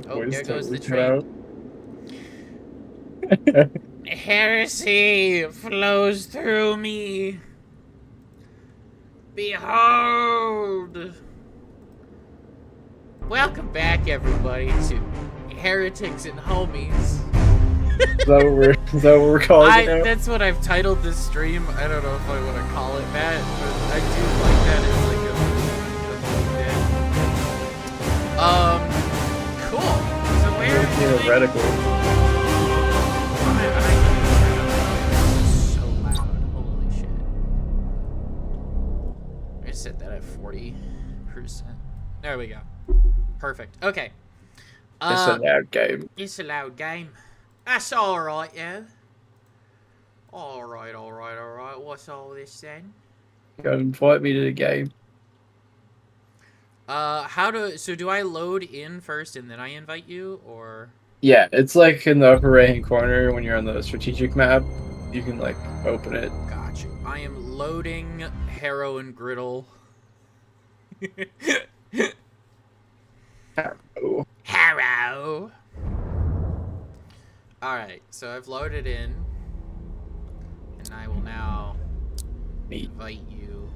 Oh, Voice there goes the totally train. cut out. Heresy flows through me. Behold! Welcome back, everybody, to Heretics and Homies. Is that what we're calling it now? That's what I've titled this stream. I don't know if I want to call it that, but I do like that as like a cool. So where Theoretical. So loud. Holy shit. I set that at 40%. There we go. Perfect. Okay. It's a loud game. It's a loud game. That's alright, yeah. Alright. What's all this then? Go invite me to the game. So do I load in first and then I invite you, or? Yeah, it's like in the upper right hand corner when you're on the strategic map. You can like open it. Gotcha. I am loading Harrow and Griddle. Harrow. Harrow! Alright, so I've loaded in. And I will now invite you.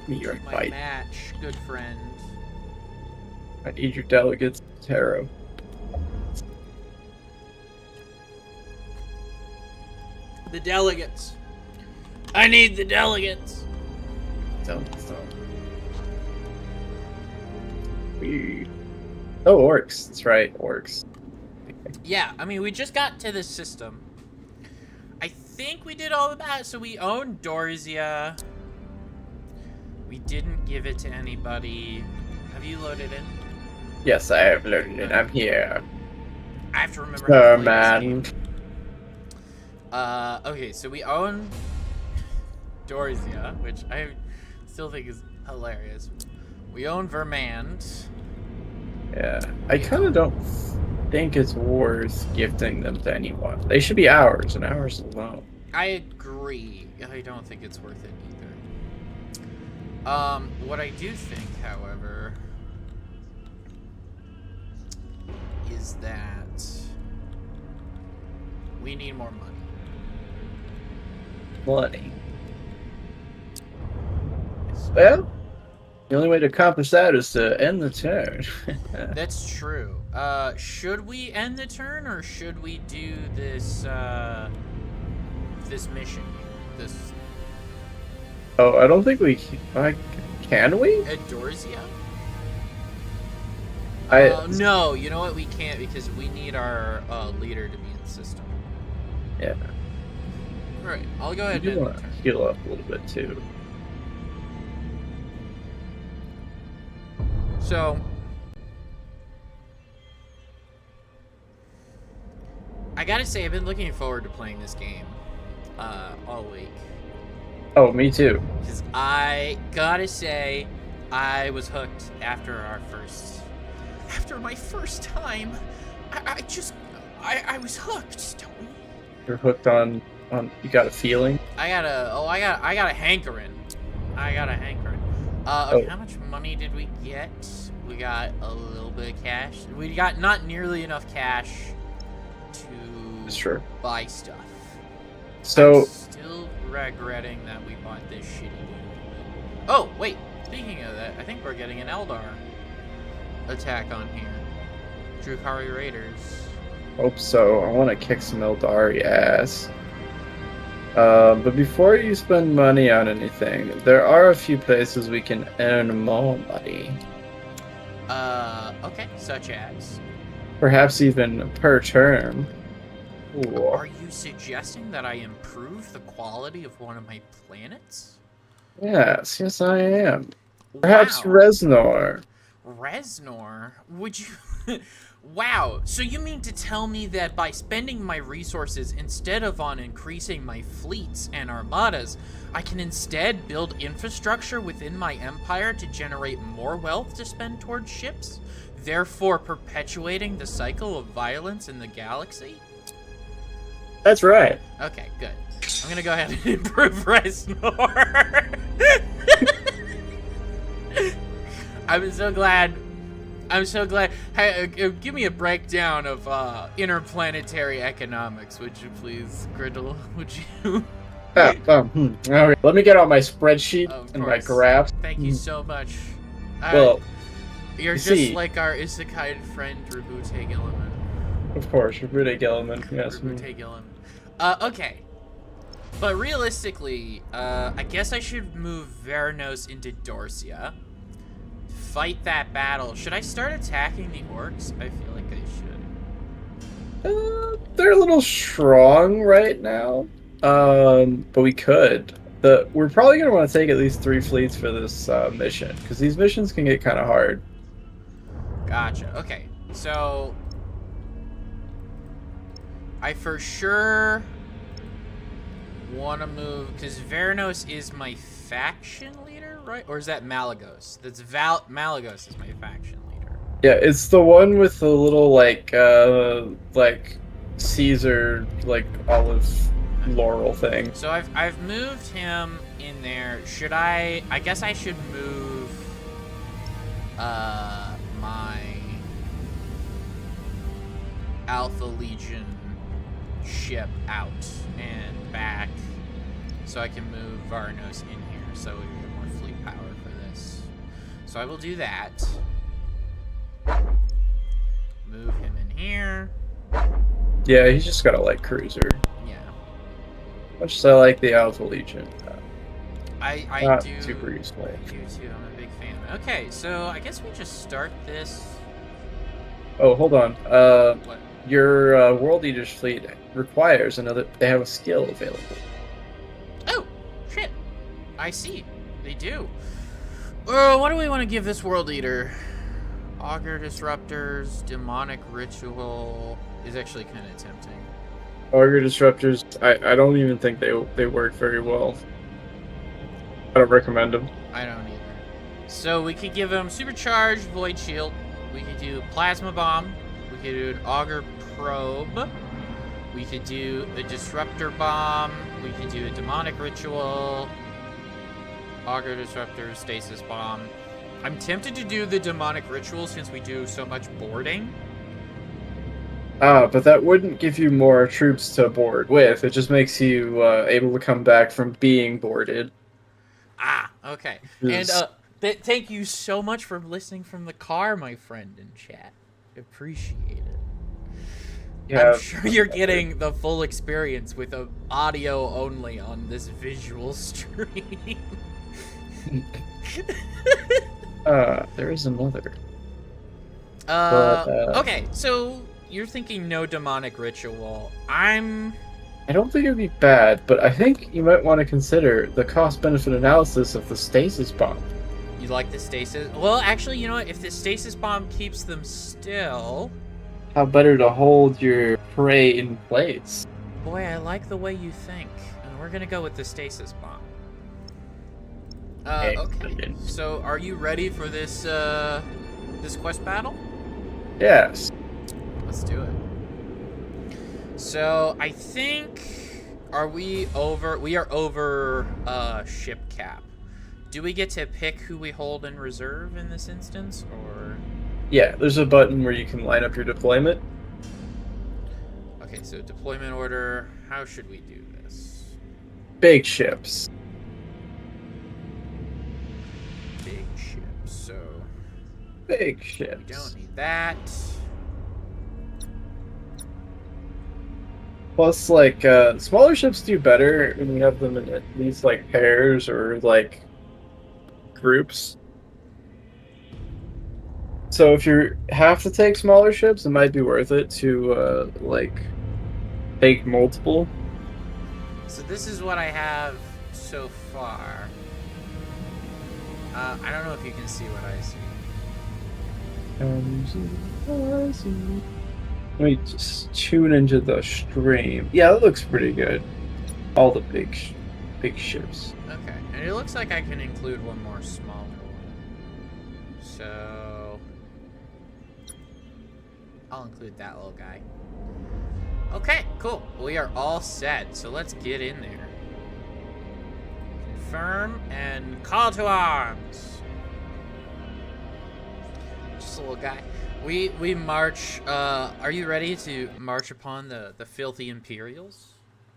Meet your My invite. match, good friend. I need your delegates, Harrow. The delegates. I need the delegates. Don't. Oh, orcs. That's right, orcs. Yeah, I mean, we just got to this system. I think we did all of that. So we own Dorzia. We didn't give it to anybody. Have you loaded in? Yes, I have loaded it. I'm here. I have to remember how to play Man. this game. Okay, so we own Dorzia, which I still think is hilarious. We own Vermand. Yeah, I kind of don't think it's worth gifting them to anyone. They should be ours, and ours alone. I agree. I don't think it's worth it either. What I do think, however, is that we need more money. Money. Well, the only way to accomplish that is to end the turn. That's true. Should we end the turn, or should we do this, this mission? This... Oh, I don't think we can we? At Dorzia? I No, you know what? We can't, because we need our leader to be in the system. Yeah. Alright, I'll go ahead You and... want to heal up a little bit too. So, I gotta say, I've been looking forward to playing this game all week. Oh, me too. Because I gotta say, I was hooked after my first time. I was hooked, don't we? You're hooked on. You got a feeling. I got a hankering. Okay, how much money did we get? We got a little bit of cash. We got not nearly enough cash That's to true. buy stuff. So I'm still regretting that we bought this shitty game. Oh, wait. Speaking of that, I think we're getting an Eldar attack on here. Drukhari Raiders. hope so. I want to kick some Eldari ass. But before you spend money on anything, there are a few places we can earn more money. Okay, such as? Perhaps even per turn. Ooh. Are you suggesting that I improve the quality of one of my planets? Yes, I am. Perhaps Wow. Reznor. Reznor? Would you... Wow, so you mean to tell me that by spending my resources instead of on increasing my fleets and armadas, I can instead build infrastructure within my empire to generate more wealth to spend towards ships, therefore perpetuating the cycle of violence in the galaxy? That's right. Okay, good. I'm gonna go ahead and improve Reznor. I'm so glad. I'm so glad. Hey, give me a breakdown of interplanetary economics, would you please, Griddle? Would you? All right. Let me get out my spreadsheet Of and my course. graphs. Thank you so much. Well, You're you just see, like our isekai friend, Rabute Gilliman. of course, Rude Gilliman. Yes. Rabute Gilliman. Okay. But realistically, I guess I should move Veranos into Dorsia. Fight that battle. Should I start attacking the orcs? I feel like I should. They're a little strong right now. But we could. We're probably gonna want to take at least 3 fleets for this mission, because these missions can get kind of hard. Gotcha. Okay. So I for sure want to move, because Veranos is my faction leader, right? Or is that Malagos? That's Malagos is my faction leader. Yeah, it's the one with the little like Caesar like olive laurel thing. So I've moved him in there. Should I guess I should move my Alpha Legion ship out and back, so I can move Varnos in here, so we get more fleet power for this. So I will do that. Move him in here. Yeah, he's just got a light cruiser. Yeah. Much as I like the Alpha Legion. I Not do. super useful. I do too. I'm a big fan. Okay, so I guess we just start this. Oh, hold on. What? Your World Eater's fleet requires another. They have a skill available. Oh, shit. I see. They do. What do we want to give this World Eater? Augur Disruptors, Demonic Ritual is actually kind of tempting. Augur Disruptors, I don't even think they work very well. I don't recommend them. I don't either. So we could give him Supercharged Void Shield. We could do Plasma Bomb. We could do an Augur Probe. We could do a Disruptor Bomb. We could do a Demonic Ritual. Augur Disruptor, Stasis Bomb. I'm tempted to do the Demonic Ritual since we do so much boarding. But that wouldn't give you more troops to board with. It just makes you able to come back from being boarded. Ah, okay. And thank you so much for listening from the car, my friend in chat. Appreciate it. Yeah. I'm sure you're getting the full experience with audio only on this visual stream. There is another. Okay, so you're thinking no demonic ritual. I don't think it would be bad, but I think you might want to consider the cost-benefit analysis of the stasis bomb. You like the stasis? Well, actually, you know what? If the stasis bomb keeps them still... How better to hold your prey in place? Boy, I like the way you think. And we're gonna go with the stasis bomb. Okay. So, are you ready for this, this quest battle? Yes. Let's do it. So, I think... we are over ship cap. Do we get to pick who we hold in reserve in this instance, or...? Yeah, there's a button where you can line up your deployment. Okay, so deployment order. How should we do this? Big ships. Big ships, so... Big ships. We don't need that. Plus, like, smaller ships do better when you have them in at least, like, pairs or, like, groups. So if you have to take smaller ships, it might be worth it to, like, take multiple. So this is what I have so far. I don't know if you can see what I see. Let me just tune into the stream. Yeah, that looks pretty good. All the big ships. Okay, and it looks like I can include one more smaller one. So... I'll include that little guy. Okay, cool. We are all set, so let's get in there. Confirm and call to arms. this little guy. We march. Are you ready to march upon the filthy Imperials?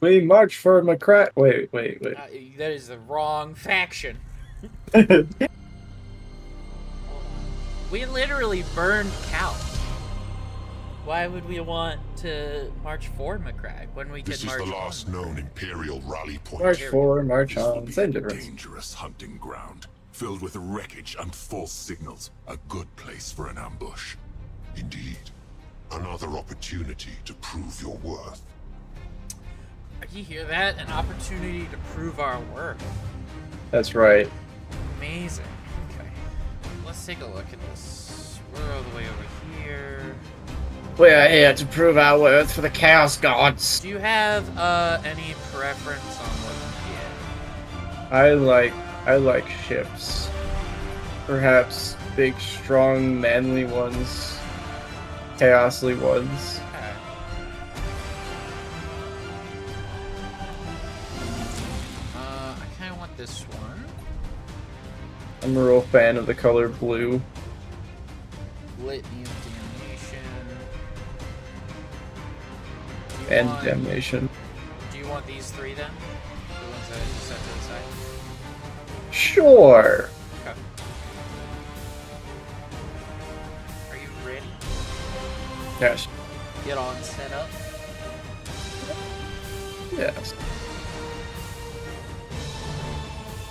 We march for McCrack. Wait. That is the wrong faction. We literally burned Cal. Why would we want to march for McCrack when we This could march is the on? last known Imperial rally point. March forward, march This will on. be Same a difference. dangerous hunting ground, filled with wreckage and false signals. A good place for an ambush. Indeed. Another opportunity to prove your worth. You hear that? An opportunity to prove our worth. That's right. Amazing. Okay. Let's take a look at this. We're all the way over here. We are here to prove our worth for the Chaos Gods. Do you have any preference on what you get? I like ships. Perhaps big, strong, manly ones. Chaosly ones. Okay. I kind of want this one. I'm a real fan of the color blue. Litany of Damnation. Do you And want- damnation. Do you want these three then? The ones that I just set to the side? Sure. Okay. Are you ready? Yes. Get on set up. Yes.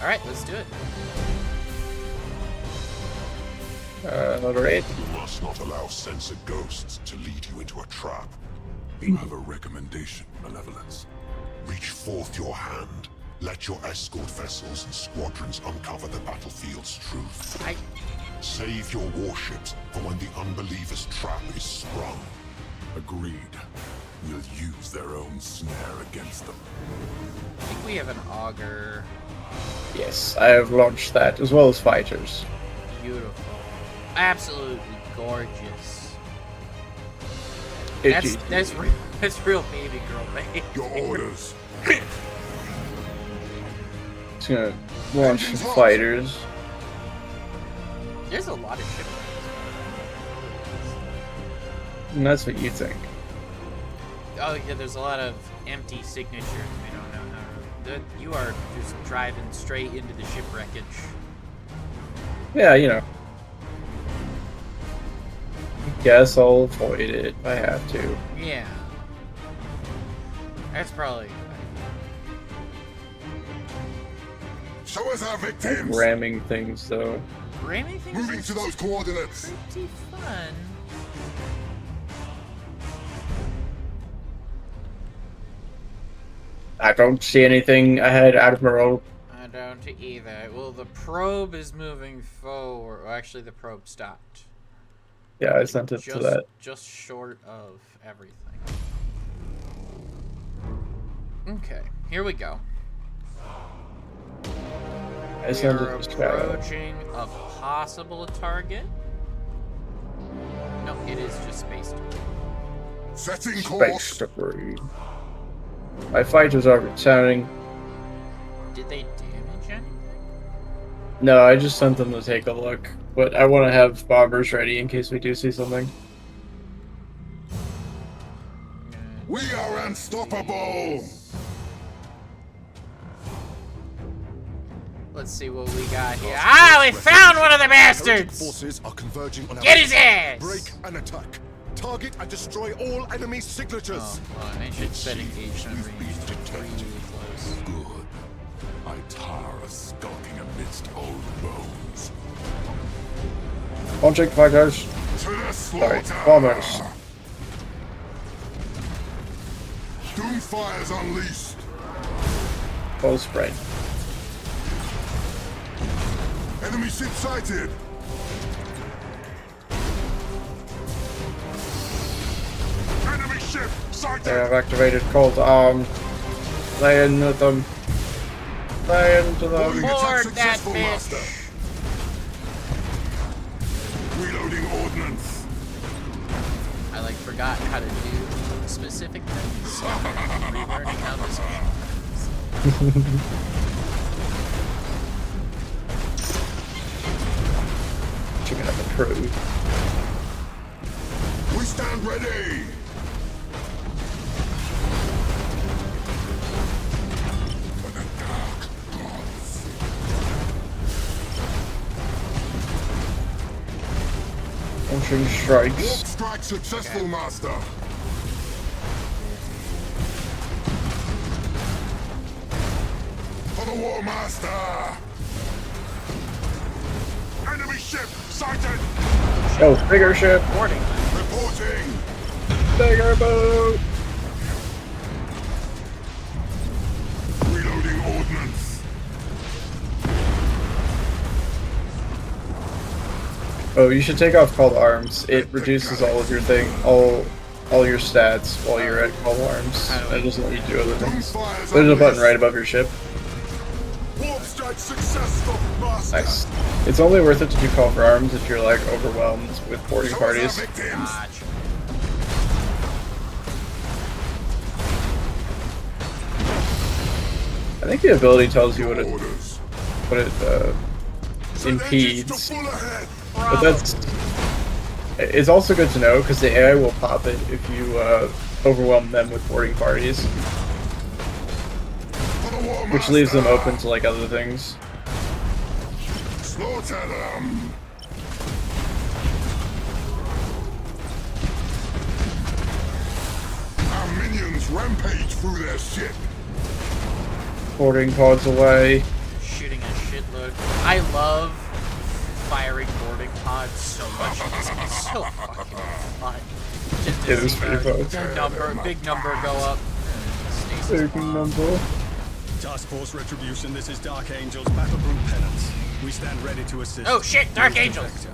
Alright, let's do it. Alright. You must not allow censored ghosts to lead you into a trap. You have a recommendation, Malevolence. Reach forth your hand. Let your escort vessels and squadrons uncover the battlefield's truth. Save your warships for when the unbeliever's trap is sprung. Agreed. We'll use their own snare against them. I think we have an auger. Yes, I have launched that, as well as fighters. Beautiful. Absolutely gorgeous. Itchy. That's real baby girl behavior. Your orders. It's gonna launch some fighters. There's a lot of shit. And that's what you think. Oh yeah, there's a lot of empty signatures we don't know how to. You are just driving straight into the ship wreckage. Yeah, you know. Guess I'll avoid it if I have to. Yeah. That's probably. Show us our victims. Ramming things, though. Ramming things Moving is to those coordinates. pretty fun. I don't see anything ahead, Admiral. I don't either. Well, the probe is moving forward. Well, actually, the probe stopped. Yeah, I sent it to that. Just short of everything. Okay, here we go. I We sent are it to Skylar. approaching a possible target. No, it is just space debris. Setting Space course. debris. My fighters are returning. Did they damage anything? No, I just sent them to take a look. But I want to have bombers ready in case we do see something. We are unstoppable. Let's see what we got here. Ah, we found one of the Heretic bastards! forces are converging on our Get his ass! break and attack. Target and destroy all enemy signatures. Oh, well, I should set engagement You've been range detected. really close. Good. I tire of skulking amidst old bones. Launching fighters. To the Sorry, slaughter. bombers. Doomfires unleashed. Full sprint. Enemy ship sighted. Enemy ship They sighted. have activated cold arm. Lay in with them. Lay into them. Board that successful, bitch! Master. Reloading ordnance. I forgot how to do specific things. Relearning how this game works. watching it improve. We stand ready! For the dark gods. Launching strikes. Warp strike successful, Master! For the War Master! Enemy ship sighted! Oh, bigger ship. Boarding. Reporting! Bigger boat. Reloading ordnance! Oh, you should take off called arms. It reduces all of your all your stats while you're at called arms. It doesn't let you do other things. There's a button right above your ship. Warp strike successful, Master! Nice. It's only worth it to do call for arms if you're like overwhelmed with boarding Show us our parties. victims. Gotcha. I think the ability tells you what it Orders. impedes. Send engines to full ahead. But it's also good to know because the AI will pop it if you overwhelm them with boarding parties, For the War which leaves them Master. open to like other things. Slaughter them! Our minions rampage through their ship. Boarding pods away. Shooting a shitload. I love firing boarding pods so much. It's so fucking fun. Just to It was see pretty fun. the big number go up. Stasis Big bomb. number. Task Force Retribution, this is Dark Angels, Battle Group Penance. We stand ready to assist. Oh shit, Dark Angels!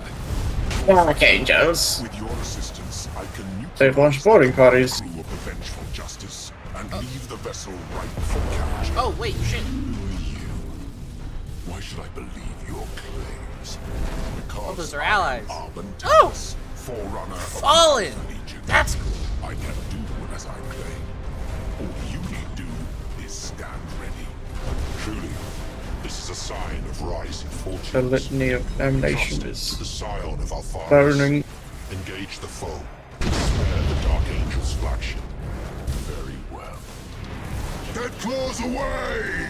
Dark Angels. With your assistance, I can They've launched boarding parties. crew of the vengeful justice and leave the vessel ripe for capture. Oh wait, shit. Who are you? Why should I believe your claims? Because those are allies. I am Oh! Arbentus, forerunner of Fallen! the Legion. That's cool. I can do as I claim. All you need do is stand ready. Truly, this is a sign of rising fortunes. The litany of damnation Trusted is to the scion of our fathers. burning. Engage the foe. Spare the Dark Angel's flagship. Very well. Dead claws away!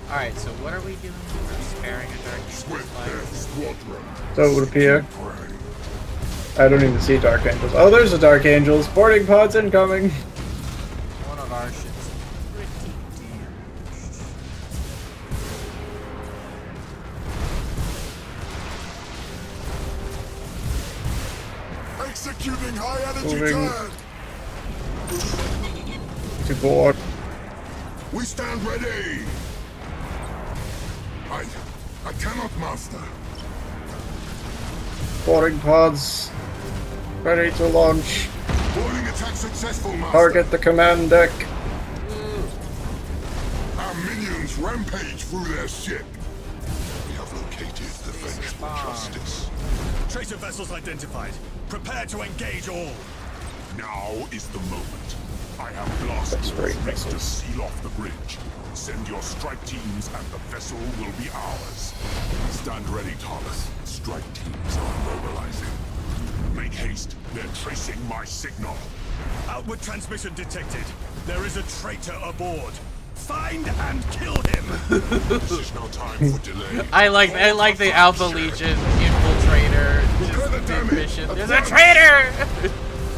Alright, so what are we doing? We're sparing a Dark Angels With fire. their squadron. So it would appear. Pray. I don't even see Dark Angels. Oh, there's a Dark Angels. Boarding pods incoming. One of our ships pretty damaged. Executing high energy Moving. turn! To board. We stand ready! I cannot, Master. Boarding pods. Ready to launch. Boarding attack successful, Master. Target the command deck. Our minions rampage through their ship. We have located the vengeful bomb. justice. Traitor vessels identified. Prepare to engage all. Now is the moment. I have blasted That's your great fleet to missiles. seal off the bridge. Send your strike teams and the vessel will be ours. Stand ready, Thomas. Strike teams are mobilizing. Make haste. They're tracing my signal. Outward transmission detected. There is a traitor aboard. Find and kill him. This is no time for delay. I like the Alpha Legion infiltrator just did mission. There's a traitor!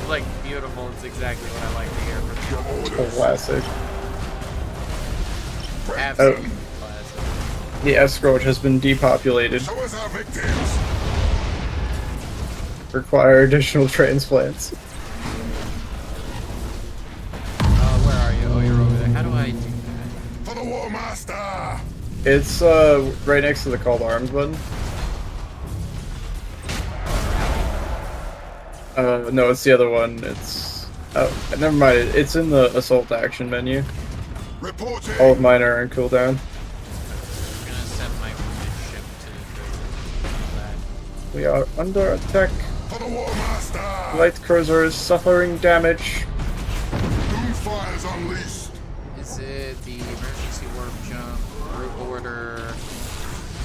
Like beautiful, it's exactly what I like to hear from Your you. orders. Classic. Absolutely classic. The escort has been depopulated. Show us our victims. Require additional transplants. Where are you? Oh, you're over there. How do I do that? For the War Master. It's right next to the called arms button. No, it's the other one. It's never mind. It's in the assault action menu. Reporting. All of mine are in cooldown. I'm gonna send my wounded ship to do that. We are under attack. For the War Master. Light cruiser is suffering damage. Doomfire's unleashed. Is it the emergency warp jump, route order?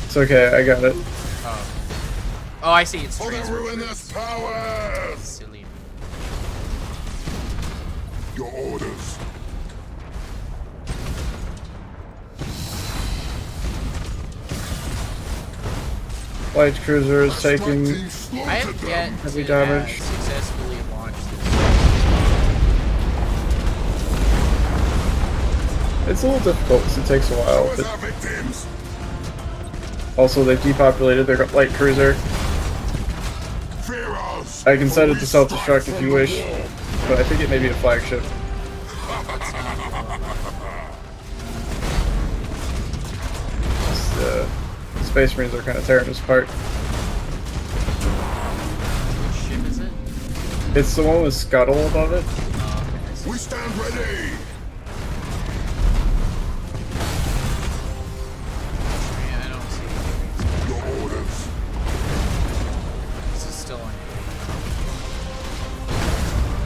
It's okay, I got it. Oh, Oh, I see. It's For the transfer ruinous troops. powers! Silly. Your orders. Light cruiser is Strike taking. team I slaughtered have yet them. Heavy to damage. successfully launch this. It's a little difficult because it takes a while. Show us But our victims. also, they've depopulated their light cruiser. Fear us. I can set it to We self-destruct strike if from you the wish, wall. but I think it may be a flagship. The Space Marines are kind of tearing us apart. Which ship is it? It's the one with Scuttle above it. Oh, okay, I see. We stand ready. Yeah, I don't see it. Your orders. This is still on.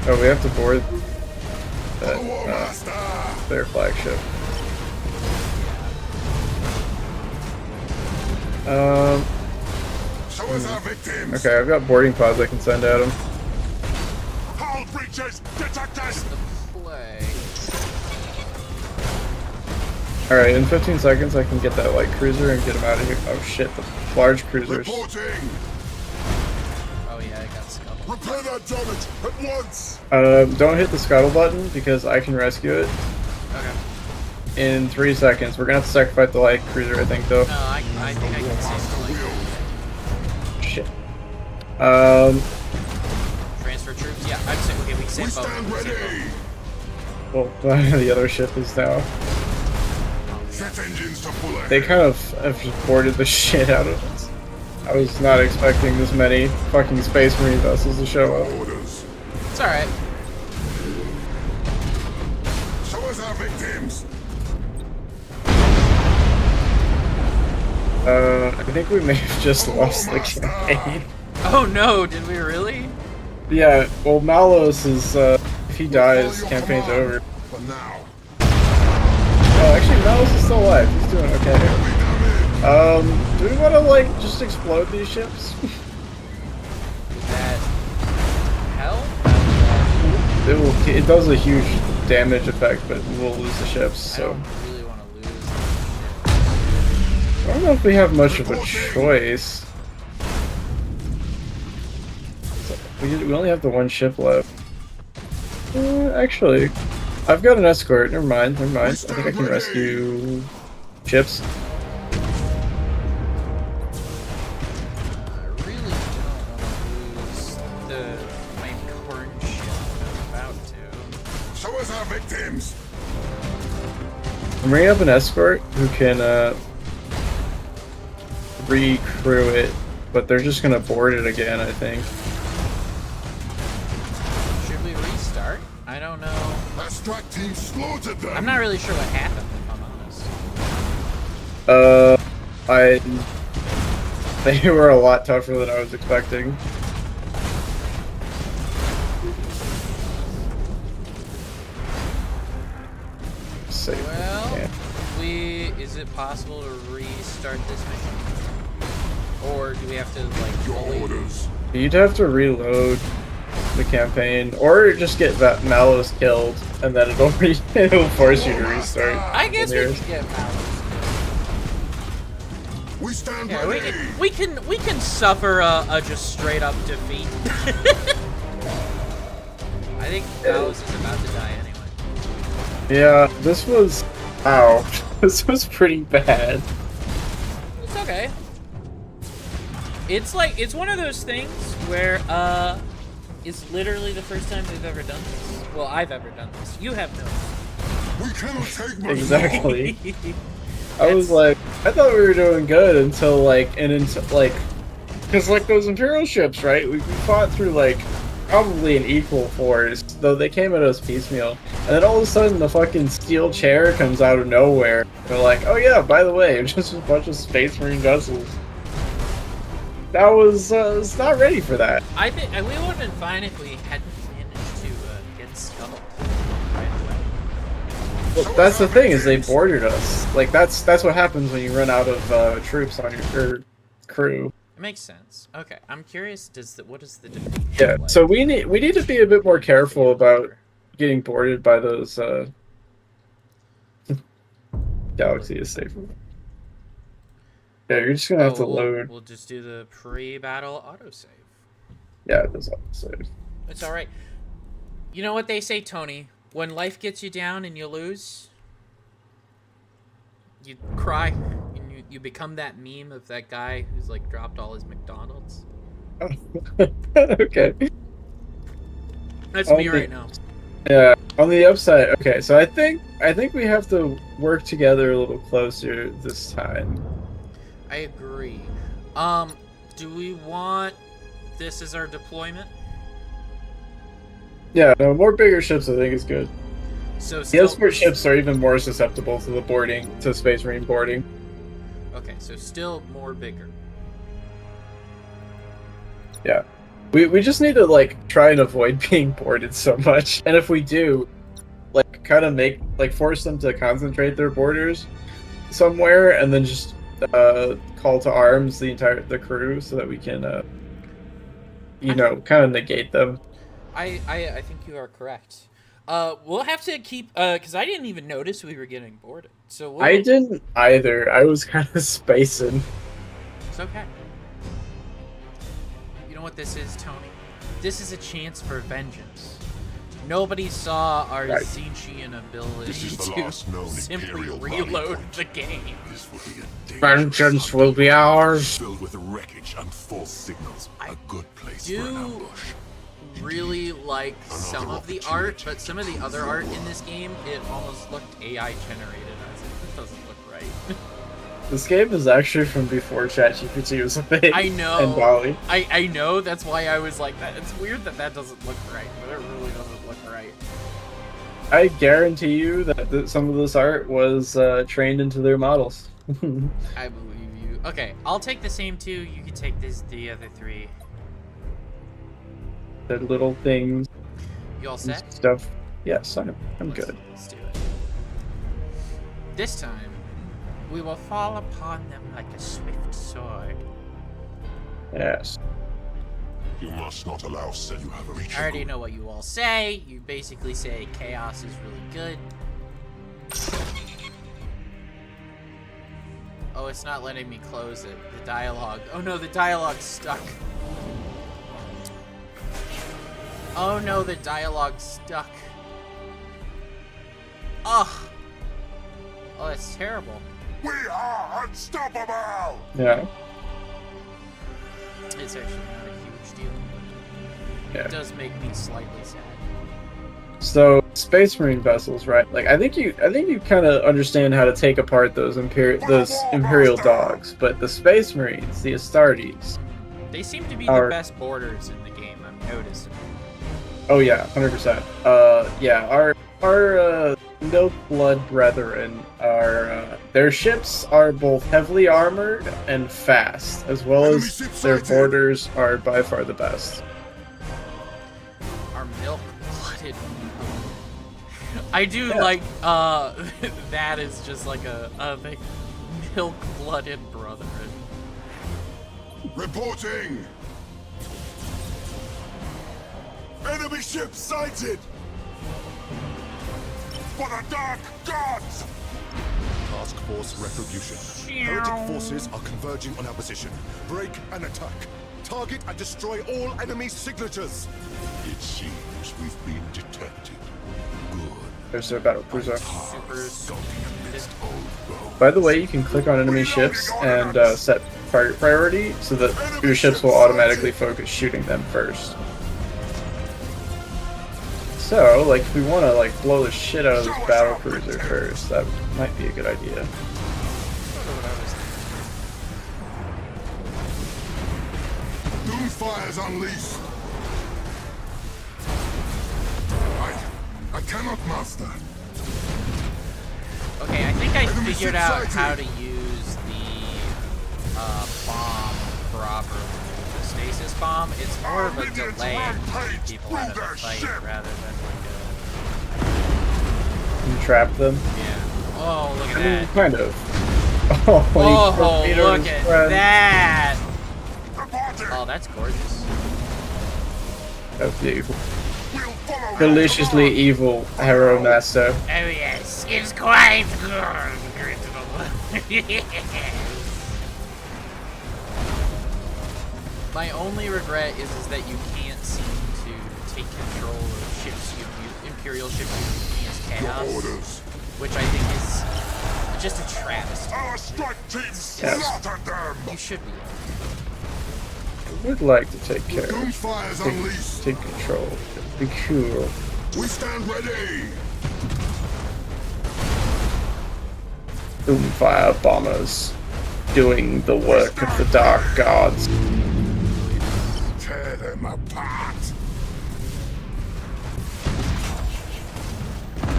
Oh, we have to board The War that, Master. their flagship. Show us our victims. Okay, I've got boarding pods I can send at them. Hull breaches detected. The play. Alright, in 15 seconds I can get that light cruiser and get them out of here. Oh shit, the large cruisers. Reporting. Oh yeah, I got scuttled. Repair that damage at once. Don't hit the scuttle button because I can rescue it Okay. in 3 seconds. We're gonna have to sacrifice the light cruiser, I think, though. No, I think I can save the like Shit. transfer troops. Yeah, I'm saying okay. We can We save both. stand We can save ready. Well, the other ship is now. Set engines to full ahead. They kind of have just boarded the shit out of us. I was not expecting this many fucking Space Marine vessels to show up. Orders. both. It's all right. Show us our victims. I think we may have just lost the campaign. Oh no, did we really? Yeah, well, Malos is, if he dies, Follow your campaign's command. over. For now. Oh, actually, Malos is still alive. He's doing okay. Heavy damage. Do we want to, like, just explode these ships? Would that help? It does a huge damage effect, but we'll lose the ships, I so. don't really want to lose. I don't know if we have much of a choice. We only have the one ship left. Actually, I've got an escort. Never mind, never mind. I think I can rescue ships. I really don't want to lose my corn ship. I'm about to. Show us our victims. I'm bringing up an escort who can recrew it, but they're just gonna board it again, I think. Should we restart? I don't know. That strike team slaughtered them. I'm not really sure what happened, if I'm honest. They were a lot tougher than I was expecting. Save. Well, Yeah. is it possible to restart this mission? Or do we have to, like, Your fully... orders. You'd have to reload the campaign, or just get that Malos killed, and then it'll force you to restart. I guess we Years. can get Malos. We stand Yeah, ready. we can suffer a just straight up defeat. I think Malos is about to die anyway. Yeah, this was... Ow. This was pretty bad. It's okay. It's like, it's one of those things where, it's literally the first time we've ever done this. Well, I've ever done this. You have no. We cannot take much Exactly. I was like, I thought we were doing good until because like those Imperial ships, right? We fought through like probably an equal force, though they came at us piecemeal. And then all of a sudden the fucking steel chair comes out of nowhere. They're like, oh yeah, by the way, it's just a bunch of Space Marine vessels. That was not ready for that. I think we would have been fine if we hadn't managed to get scuttled right away. Well, that's the thing, is they boarded us. Like that's what happens when you run out of troops on your crew. It makes sense. Okay, I'm curious. What is the defeat? Yeah, look like? so we need to be a bit more careful about getting boarded by those Galaxy is safer. Yeah, you're just gonna have to load. We'll just do the pre-battle autosave. Yeah, it does autosave. It's all right. You know what they say, Tony? When life gets you down and you lose, you cry and you become that meme of that guy who's like dropped all his McDonald's. Okay. That's me right now. Yeah. On the upside, okay. So I think we have to work together a little closer this time. I agree. Do we want this as our deployment? Yeah, no, more bigger ships I think is good. So The escort ships are even more susceptible to the boarding, to Space Marine boarding. Okay, so still more bigger. Yeah. We just need to like try and avoid being boarded so much. And if we do, like kind of force them to concentrate their boarders somewhere and then just call to arms the crew so that we can kind of negate them. I think you are correct. We'll have to keep because I didn't even notice we were getting boarded. So I didn't either. I was kind of spacing. It's okay. You know what this is, Tony? This is a chance for vengeance. Nobody saw our Zinchian ability This is the to last known simply Imperial reload point. the game. This will be a Vengeance will be ours. filled with wreckage and false signals. A good place for an Do ambush. really like some of the art, but some of the other art in this game, it almost looked AI generated. I was like, this doesn't look right. This game is actually from before ChatGPT was a thing. I know. And Dolly. I know. That's why I was like that. It's weird that doesn't look right, but it really doesn't look right. I guarantee you that some of this art was trained into their models. I believe you. Okay, I'll take the same two. You can take the other three. The little things. You all set? Stuff. Yes, I'm good. Let's do it. This time, we will fall upon them like a swift sword. Yes. You must not allow said you have reached. I already know what you all say. You basically say chaos is really good. Oh, it's not letting me close it. The dialogue. Oh no, the dialogue's stuck. Oh no, the dialogue's stuck. Ugh. Oh, that's terrible. We are unstoppable! Yeah. It's actually not a huge deal. Yeah. It does make me slightly sad. So Space Marine vessels, right? Like I think you kind of understand how to take apart those Imperial dogs, but the Space Marines, the Astartes. They seem to be the best boarders in the game. I'm noticing. Oh yeah, 100%. Yeah, our Milk Blood brethren are their ships are both heavily armored and fast, as well as their boarders are by far the best. Our milk-blooded. I do like that is just like a milk-blooded brethren. Reporting! Enemy ship sighted! For the Dark Gods! Task Force Retribution. Heretic forces are converging on our position. Break and attack. Target and destroy all enemy signatures. It seems we've been detected. Good. There's their battle cruiser. Super. By the way, you can click on enemy ships and set target priority so that your ships will automatically focus shooting them first. So, like, if we want to, like, blow the shit out of this battle cruiser first, that might be a good idea. Doomfire's unleashed! I cannot master. Okay, I think I figured out how to use the bomb properly. The stasis bomb, it's more of a delay in keeping people out of the fight rather than like You trap them? yeah. Oh, look at I mean, that. kind of. Oh, look at that! Oh, that's gorgeous. That's beautiful. We'll follow Deliciously evil Hero Master. Oh yes, it's quite good. My only regret is that you can't seem to take control of ships Imperial ships using as chaos, orders. which I think is just a travesty. Our strike team slaughtered them. You should be. I would like to take care of Doomfire's unleashed. take control. Be cool. We stand ready. Doomfire bombers doing the work of the Dark Gods. Tear them apart.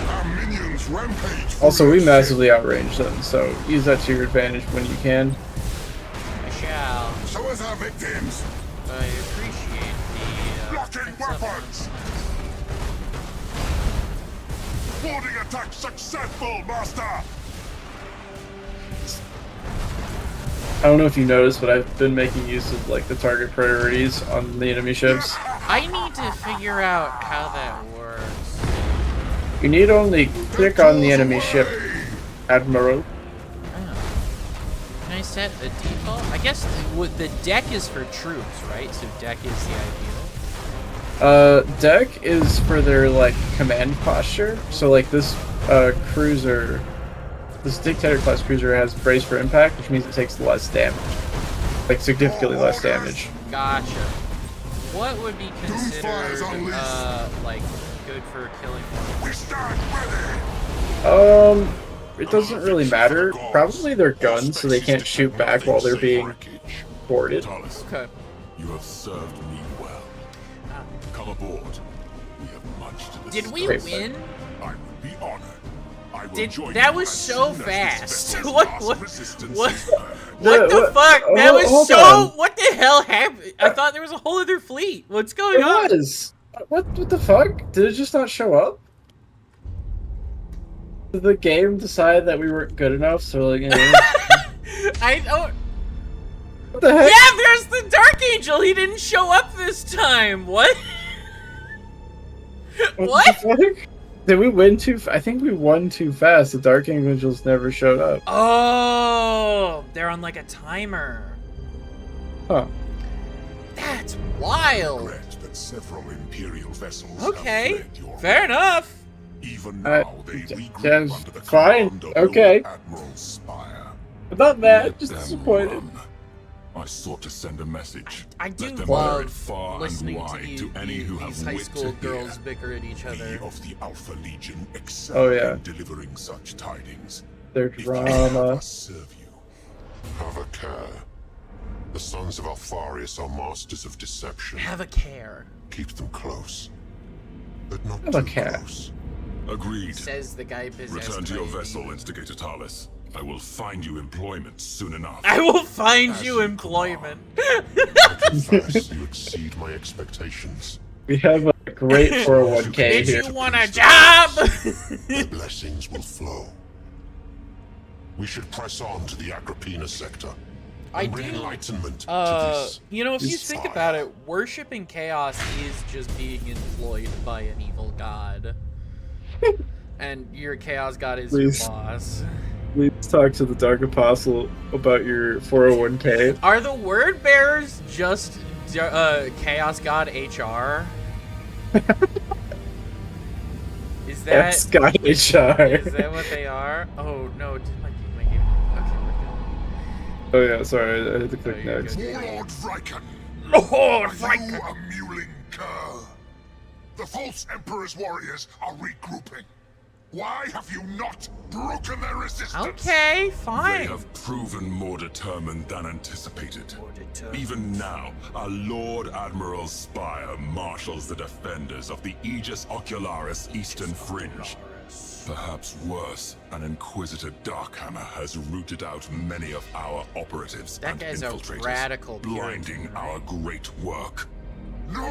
Our minions rampage. Also, we massively outrange them, so use that to your advantage when you can. I shall. Show us our victims. I appreciate the. Blocking heads up on weapons. Boarding attack successful, Master. I don't know if you noticed, but I've been making use of like the target priorities on the enemy ships. I need to figure out how that works. You need only click on the enemy ship, Admiral. Oh. Can I set a default? I guess the deck is for troops, right? So deck is the ideal. Deck is for their like command posture. So like this cruiser, this Dictator class cruiser has brace for impact, which means it takes less damage, like significantly less damage. Gotcha. What would be Doomfire's considered unleashed. like good for killing one? We stand ready. It doesn't really matter. Probably their guns, so they can't shoot back while they're being boarded. Talis, Okay. you have served me well. Come aboard. We have much to discuss. Did we Great. win? I would be honored. I will Did join that you was as so soon as this fast? vessel's What? last What? resistance What? is burned. What the what- fuck? That was hold so. on. What the hell happened? I thought there was a whole other fleet. What's going It on? was. What the fuck? Did it just not show up? Did the game decide that we weren't good enough? So like, I don't. what the heck? Yeah, there's the Dark Angel. He didn't show up this time. What? What? the fuck? Did we win too? I think we won too fast. The Dark Angels never showed up. Oh, they're on like a timer. Huh? That's wild. Regret that several Imperial vessels Okay, have fled your fair enough. Even now, they regroup yeah, under the fine, command of okay. Lord Admiral Spire. I'm not mad. Let Just them disappointed. run. I sought to send a message. I do Let them love spread far listening and to, wide to any who have these high wit school to girls hear. bicker at each We other. of the Alpha Legion excel Oh, yeah. in delivering such tidings. Their If you have drama. us serve you, have a care. The sons of Alpharius are masters of deception. Have a care, Keep them close, but not Have a too care. close. Agreed. says the guy possessed Return to by your a vessel, demon. Instigator Talis. I will find you employment soon enough. I will find As you you employment. I confess you exceed my expectations. We have a great 401k Did here. you want a job? The blessings will flow. We should press on to the Agrippina sector. I and bring do- enlightenment to this. You know, if you this think fire. about it, worshiping chaos is just being employed by an evil god. And your chaos god is Please. your boss. Please talk to the Dark Apostle about your 401k. Are the word bearers just chaos god HR? Is that That's Scott HR. is that what they are? Oh no, did my game? Okay, we're good. Oh yeah, sorry, I had to click you're next. good. Warlord Vriken! Lord, Are you a mewling cur? The false Emperor's warriors are regrouping. Why have you not broken their resistance? Okay, They fine. have proven more determined than anticipated. Even now, our Lord Admiral Spire marshals the defenders of the Aegis Ocularis Eastern Fringe. Perhaps worse, an Inquisitor Darkhammer has rooted out many of our operatives That and guy's a infiltrators, radical blinding Puritan, our great work. No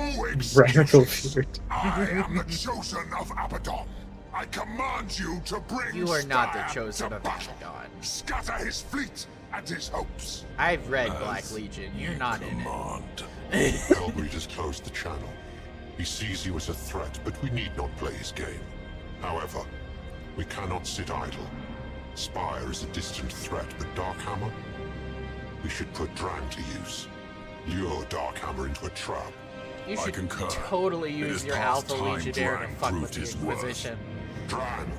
Radical excuses. Puritan. I am the chosen of Abaddon. I command you to bring You are not the Steyr chosen to of battle. Abaddon. Scatter his fleet and his hopes. I've read Black Legion. You're not in it. Command. Hellbreed has closed the channel. He sees you as a threat, but we need not play his game. However, we cannot sit idle. Spire is a distant threat, but Darkhammer? We should put Drang to use. Lure Darkhammer into a trap. You I should concur. totally It use is your past Alpha time Legionnaire to Drang fuck with proved the his worth. Inquisition. Drang,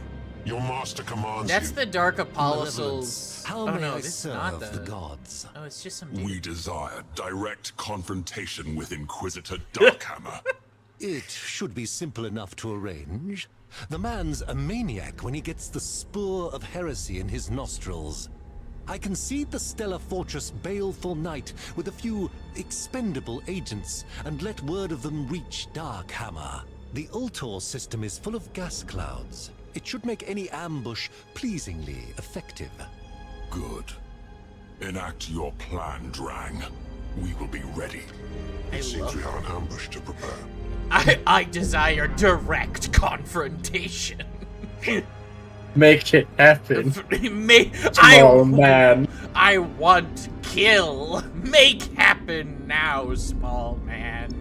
your master commands That's you. the Dark Malevolence, Apostles. how Oh may no, I this is not serve the gods? Oh, it's just some dude. We desire direct confrontation with Inquisitor Darkhammer. It should be simple enough to arrange. The man's a maniac when he gets the spore of heresy in his nostrils. I concede the Stellar Fortress baleful night with a few expendable agents and let word of them reach Darkhammer. The Ultor system is full of gas clouds. It should make any ambush pleasingly effective. Good. Enact your plan, Drang. We will be ready. It seems we have an ambush to prepare. I desire direct confrontation. Make it happen. Oh man. I want kill. Make happen now, small man.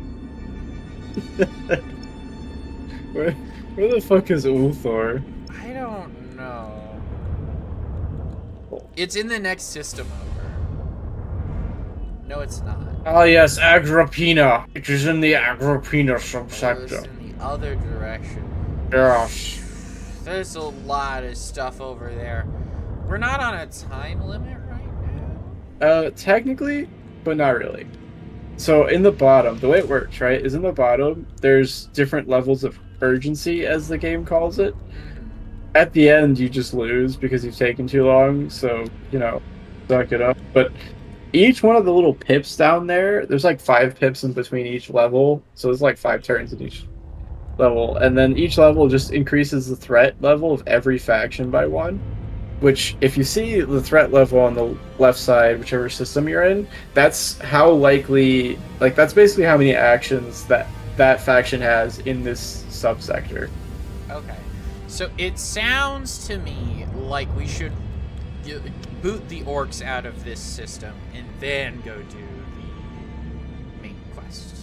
Where the fuck is Ulthor? I don't know. It's in the next system over. No, it's not. Ah yes, Agrippina. It is in the Agrippina It was subsector. in the other direction. Yes. There's a lot of stuff over there. We're not on a time limit right now. Technically, but not really. So in the bottom, the way it works, right, is in the bottom, there's different levels of urgency, as the game calls it. At the end, you just lose because you've taken too long, so, you know, suck it up. But each one of the little pips down there's like 5 pips in between each level, so there's like 5 turns in each level, and then each level just increases the threat level of every faction by 1. Which, if you see the threat level on the left side, whichever system you're in, that's how likely, like, that's basically how many actions that faction has in this subsector. Okay. So it sounds to me like we should boot the orcs out of this system and then go do the main quest.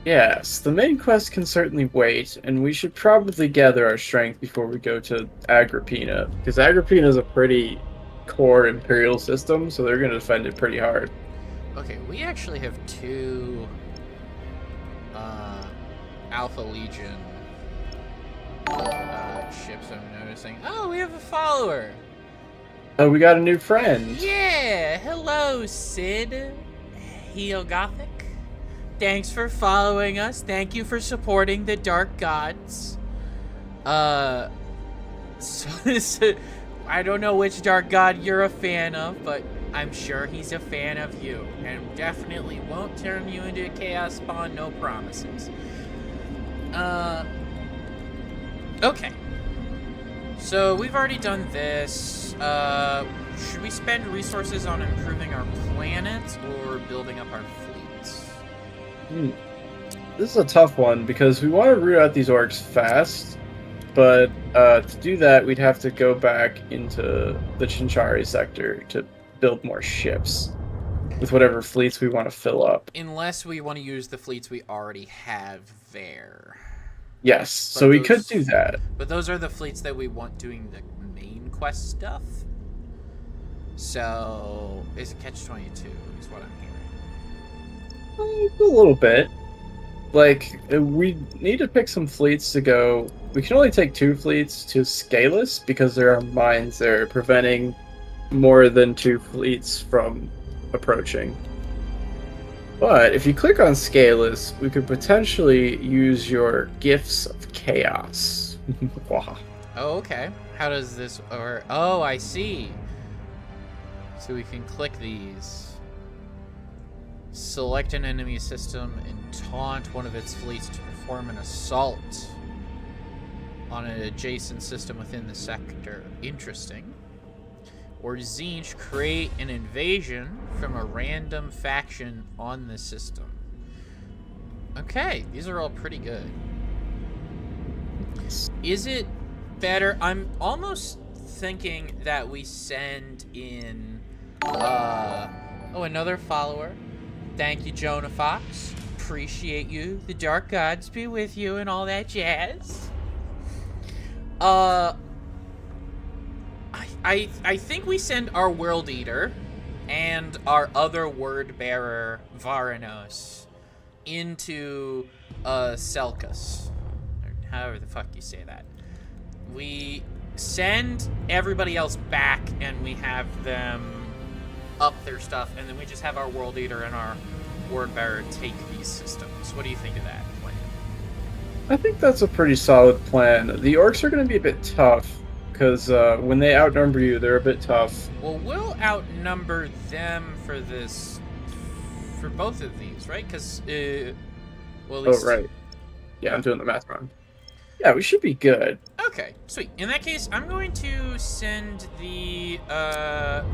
Yes, the main quest can certainly wait, and we should probably gather our strength before we go to Agrippina, because Agrippina is a pretty core Imperial system, so they're going to defend it pretty hard. Okay, we actually have 2 Alpha Legion ships I'm noticing. Oh, we have a follower! Oh, we got a new friend! Yeah! Hello, Sid. Heel Gothic. Thanks for following us. Thank you for supporting the Dark Gods. So I don't know which Dark God you're a fan of, but I'm sure he's a fan of you. And definitely won't turn you into a Chaos Spawn, no promises. Okay. So we've already done this. Should we spend resources on improving our planet or building up our fleets? This is a tough one, because we want to root out these orcs fast, but to do that, we'd have to go back into the Chinchari sector to build more ships with whatever fleets we want to fill up. Unless we want to use the fleets we already have there. Yes, so we could do that. But those are the fleets that we want doing the main quest stuff. So, is it catch-22 is what I'm hearing. A little bit. Like, we need to pick some fleets to go. We can only take 2 fleets to Scalus because there are mines there preventing more than 2 fleets from approaching. But if you click on Scalus, we could potentially use your Gifts of Chaos. Wow. Oh, okay. How does this... Oh, I see. So we can click these. Select an enemy system and taunt one of its fleets to perform an assault on an adjacent system within the sector. Interesting. Or Zinch, create an invasion from a random faction on the system. Okay, these are all pretty good. Is it better? I'm almost thinking that we send in Oh, another follower. Thank you, Jonah Fox. Appreciate you. The dark gods be with you and all that jazz. I think we send our World Eater and our other word bearer, Varanos, into Selkas. Or however the fuck you say that. We send everybody else back and we have them up their stuff, and then we just have our World Eater and our word bearer take these systems. What do you think of that plan? I think that's a pretty solid plan. The orcs are going to be a bit tough, because when they outnumber you, they're a bit tough. Well, we'll outnumber them for this, for both of these, right? Because, well, at least... Oh, right. Yeah, I'm doing the math wrong. Yeah, we should be good. Okay, sweet. In that case, I'm going to send the, I'm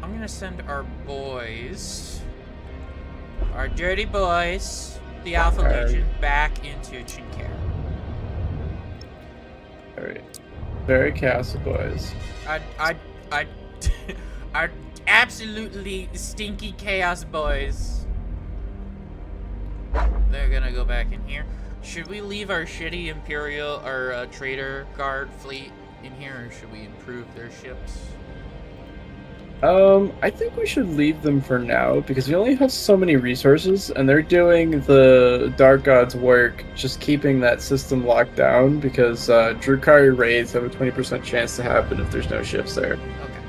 going to send our boys, our dirty boys, the Alpha Legion, back into Chinker. Alright. Very castle boys. Our absolutely stinky chaos boys. They're gonna go back in here. Should we leave our shitty Imperial or Trader Guard fleet in here, or should we improve their ships? I think we should leave them for now, because we only have so many resources, and they're doing the Dark God's work, just keeping that system locked down, because Drukhari raids have a 20% chance to happen if there's no ships there. Okay.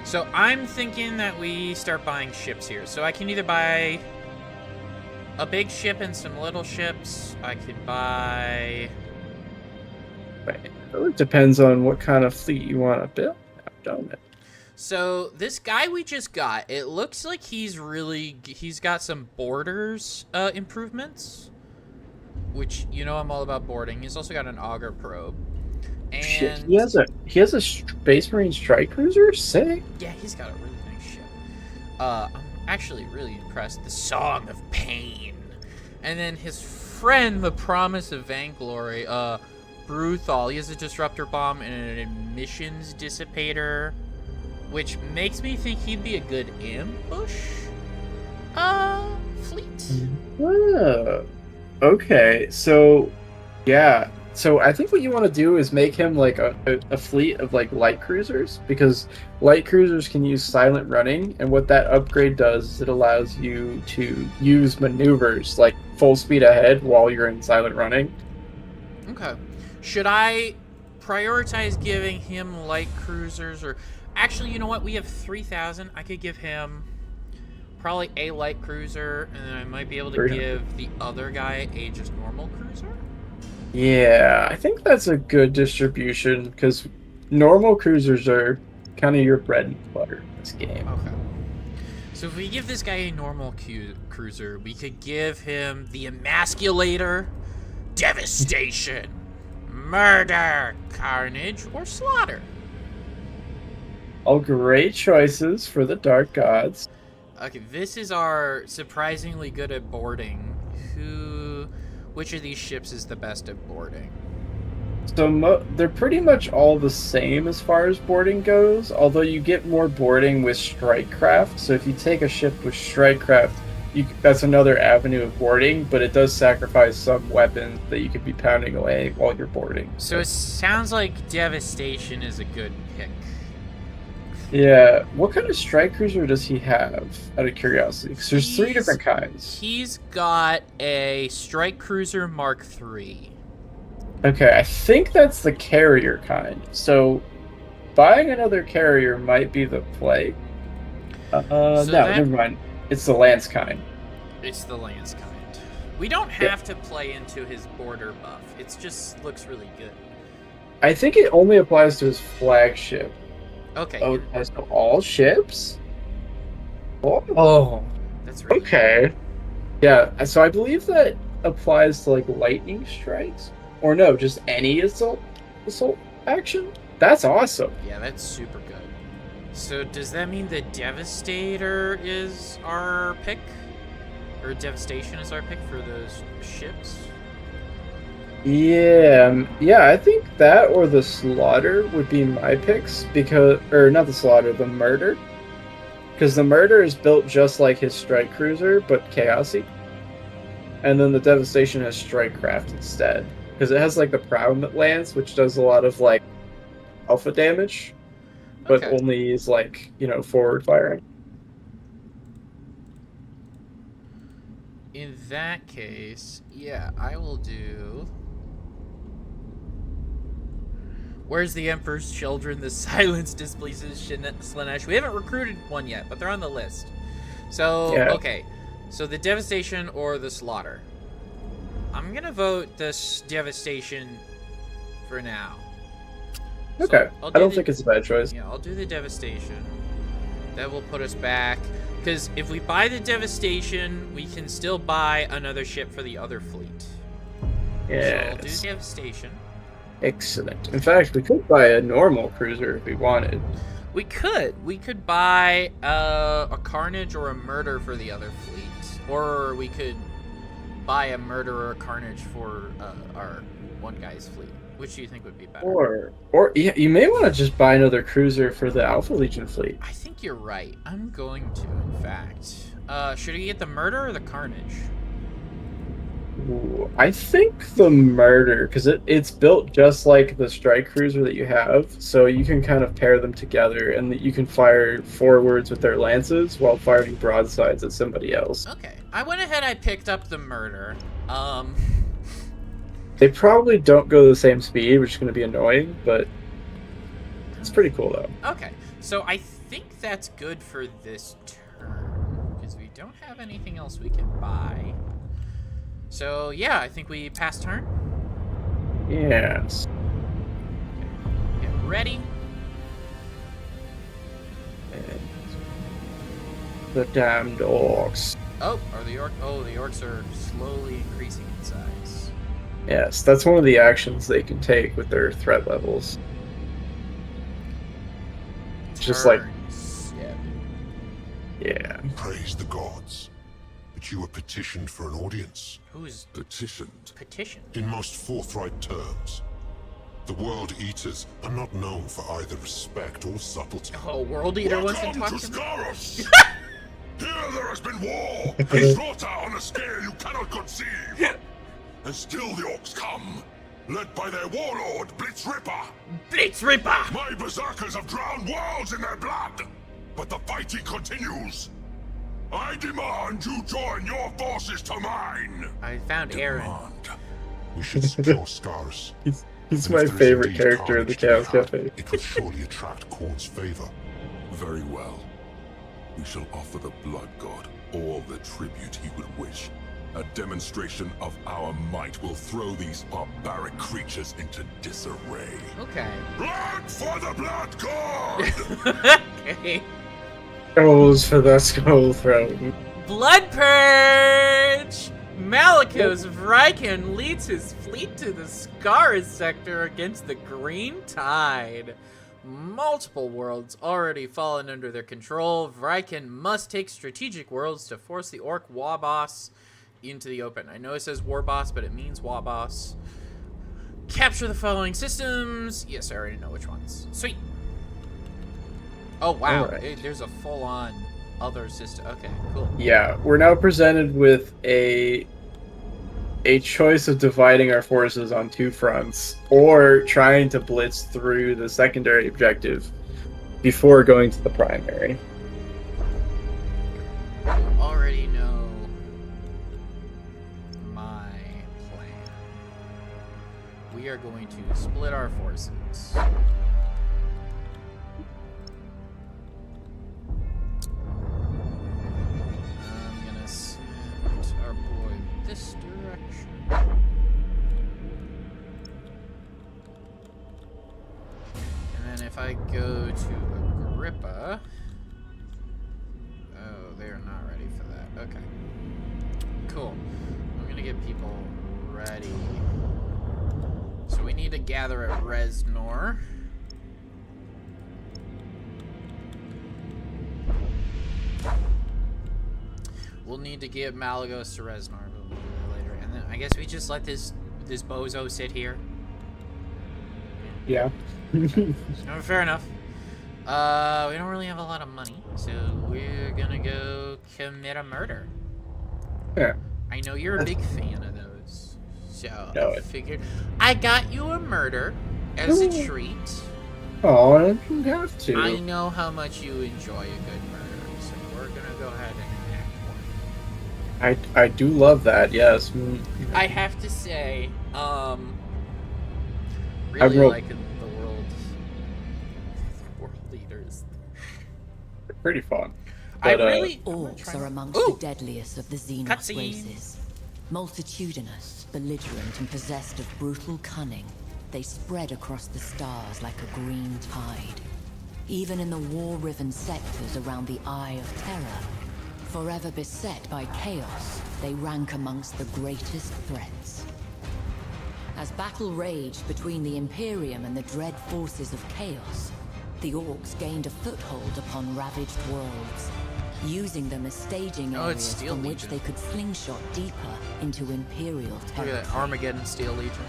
So I'm thinking that we start buying ships here. So I can either buy a big ship and some little ships. I could buy... Right. It depends on what kind of fleet you want to build, don't it? So this guy we just got, it looks like he's got some borders improvements, which, you know, I'm all about boarding. He's also got an auger probe. And Shit, he has a Space Marine strike cruiser? Sick. yeah, he's got a really nice ship. I'm actually really impressed. The Song of Pain. And then his friend, the Promise of Vainglory, Bruthal. He has a disruptor bomb and an emissions dissipator, which makes me think he'd be a good ambush fleet. Okay, so yeah. So I think what you want to do is make him like a fleet of like light cruisers, because light cruisers can use silent running, and what that upgrade does is it allows you to use maneuvers like full speed ahead while you're in silent running. Okay. Should I prioritize giving him light cruisers, or actually, you know what? We have 3,000. I could give him probably a light cruiser, and then I might be able to give the other guy a just normal cruiser. Yeah, I think that's a good distribution, because normal cruisers are kind of your bread and butter in this game. Okay. So if we give this guy a normal cruiser, we could give him the Emasculator, Devastation, Murder, Carnage, or Slaughter. All great choices for the Dark Gods. Okay, this is our surprisingly good at boarding. Which of these ships is the best at boarding? So they're pretty much all the same as far as boarding goes, although you get more boarding with Strikecraft. So if you take a ship with Strikecraft, that's another avenue of boarding, but it does sacrifice some weapons that you could be pounding away while you're boarding. So it sounds like Devastation is a good pick. Yeah. What kind of strike cruiser does he have, out of curiosity? Because there's 3 different kinds. He's got a Strike Cruiser Mark III. Okay, I think that's the carrier kind. So buying another carrier might be the play. Never mind. It's the lance kind. It's the lance kind. We don't have to play into his border buff. It just looks really good. I think it only applies to his flagship. Okay. Oh, it applies to all ships? Oh. That's really okay. Yeah, so I believe that applies to like lightning strikes. Or no, just any assault action? That's awesome. Yeah, that's super good. So does that mean the Devastator is our pick? Or Devastation is our pick for those ships? Yeah, I think that or the Slaughter would be my picks because, or not the Slaughter, the Murder, because the Murder is built just like his Strike Cruiser but chaosy, and then the Devastation has Strikecraft instead because it has like the Prowment Lance, which does a lot of like alpha damage, but Okay. only is like forward firing. In that case, yeah, I will do... Where's the Emperor's Children? The silence displeases Slanesh. We haven't recruited one yet, but they're on the list. So, Yeah. okay. So the Devastation or the Slaughter. I'm gonna vote this Devastation for now. Okay, So I don't think it's a bad choice. Yeah, I'll do the Devastation. That will put us back. Because if we buy the Devastation, we can still buy another ship for the other fleet. Yeah. So I'll do Devastation. Excellent. In fact, we could buy a normal cruiser if we wanted. We could. We could buy a Carnage or a Murder for the other fleet. Or we could buy a Murder or a Carnage for our one guy's fleet. Which do you think would be better? Or yeah, you may want to just buy another cruiser for the Alpha Legion fleet. I think you're right. I'm going to, in fact. Should we get the Murder or the Carnage? Ooh, I think the Murder, because it's built just like the Strike Cruiser that you have, so you can kind of pair them together, and you can fire forwards with their lances while firing broadsides at somebody else. Okay. I went ahead, I picked up the Murder. They probably don't go the same speed, which is going to be annoying, but it's pretty cool though. Okay. So I think that's good for this turn, because we don't have anything else we can buy. So, yeah, I think we pass turn. Yes. Get ready. And the damned orcs. Oh, are the orcs are slowly increasing in size. Yes, that's one of the actions they can take with their threat levels. Just like... Turns. Yeah. Praise the gods. But you were petitioned for an audience. Who's Petitioned. petitioned? In most forthright terms, the World Eaters are not known for either respect or subtlety. Oh, World Eater wants to Welcome talk to to me? Scaros! Here there has been war and slaughter on a scale you cannot conceive. And still the orcs come, led by their warlord, Blitz Ripper. Blitz Ripper! My berserkers have drowned worlds in their blood, but the fighting continues. I demand you join your forces to mine. I found Aaron. Demand. We should secure Scaros. He's And my if there is favorite indeed character in the carnage to be Chaos had, Cafe. It will surely attract Khorne's favor. Very well. We shall offer the Blood God all the tribute he would wish. A demonstration of our might will throw these barbaric creatures into disarray. Okay. Blood for the Blood God! Okay. Goes for the skull throne. Blood Purge! Malikos Vrykon leads his fleet to the Scaris sector against the Green Tide. Multiple worlds already fallen under their control. Vrykon must take strategic worlds to force the Orc Warboss into the open. I know it says Warboss, but it means Warboss. Capture the following systems. Yes, I already know which ones. Sweet. Oh, wow. Alright. There's a full-on other system. Okay, cool. Yeah, we're now presented with a choice of dividing our forces on two fronts, or trying to blitz through the secondary objective before going to the primary. You already know my plan. We are going to split our forces. I'm gonna send our boy this direction. And then if I go to Agrippa... Oh, they're not ready for that. Okay. Cool. I'm gonna get people ready. So we need to gather at Reznor. We'll need to get Malagos to Reznor, but we'll do that later. And then I guess we just let this Does Bozo sit here? Yeah. No, fair enough. We don't really have a lot of money, so we're gonna go commit a murder. Yeah. I know you're a big fan of those, so No, I figured I got you a murder as a treat. Oh, I don't have to. I know how much you enjoy a good murder, so we're gonna go ahead and enact one. I do love that. Yes. I have to say, I really wrote- liking the world leaders. Pretty fun. I But, really Orcs are amongst Ooh. the deadliest of the Xenos Cutscene. races. Multitudinous, belligerent, and possessed of brutal cunning, they spread across the stars like a green tide. Even in the war-riven sectors around the Eye of Terror, forever beset by chaos, they rank amongst the greatest threats. As battle raged between the Imperium and the dread forces of chaos, the Orcs gained a foothold upon ravaged worlds, using them as staging Oh, it's areas Steel from which Legion. they could slingshot deeper into Imperial look at territory. that Armageddon Steel Legion.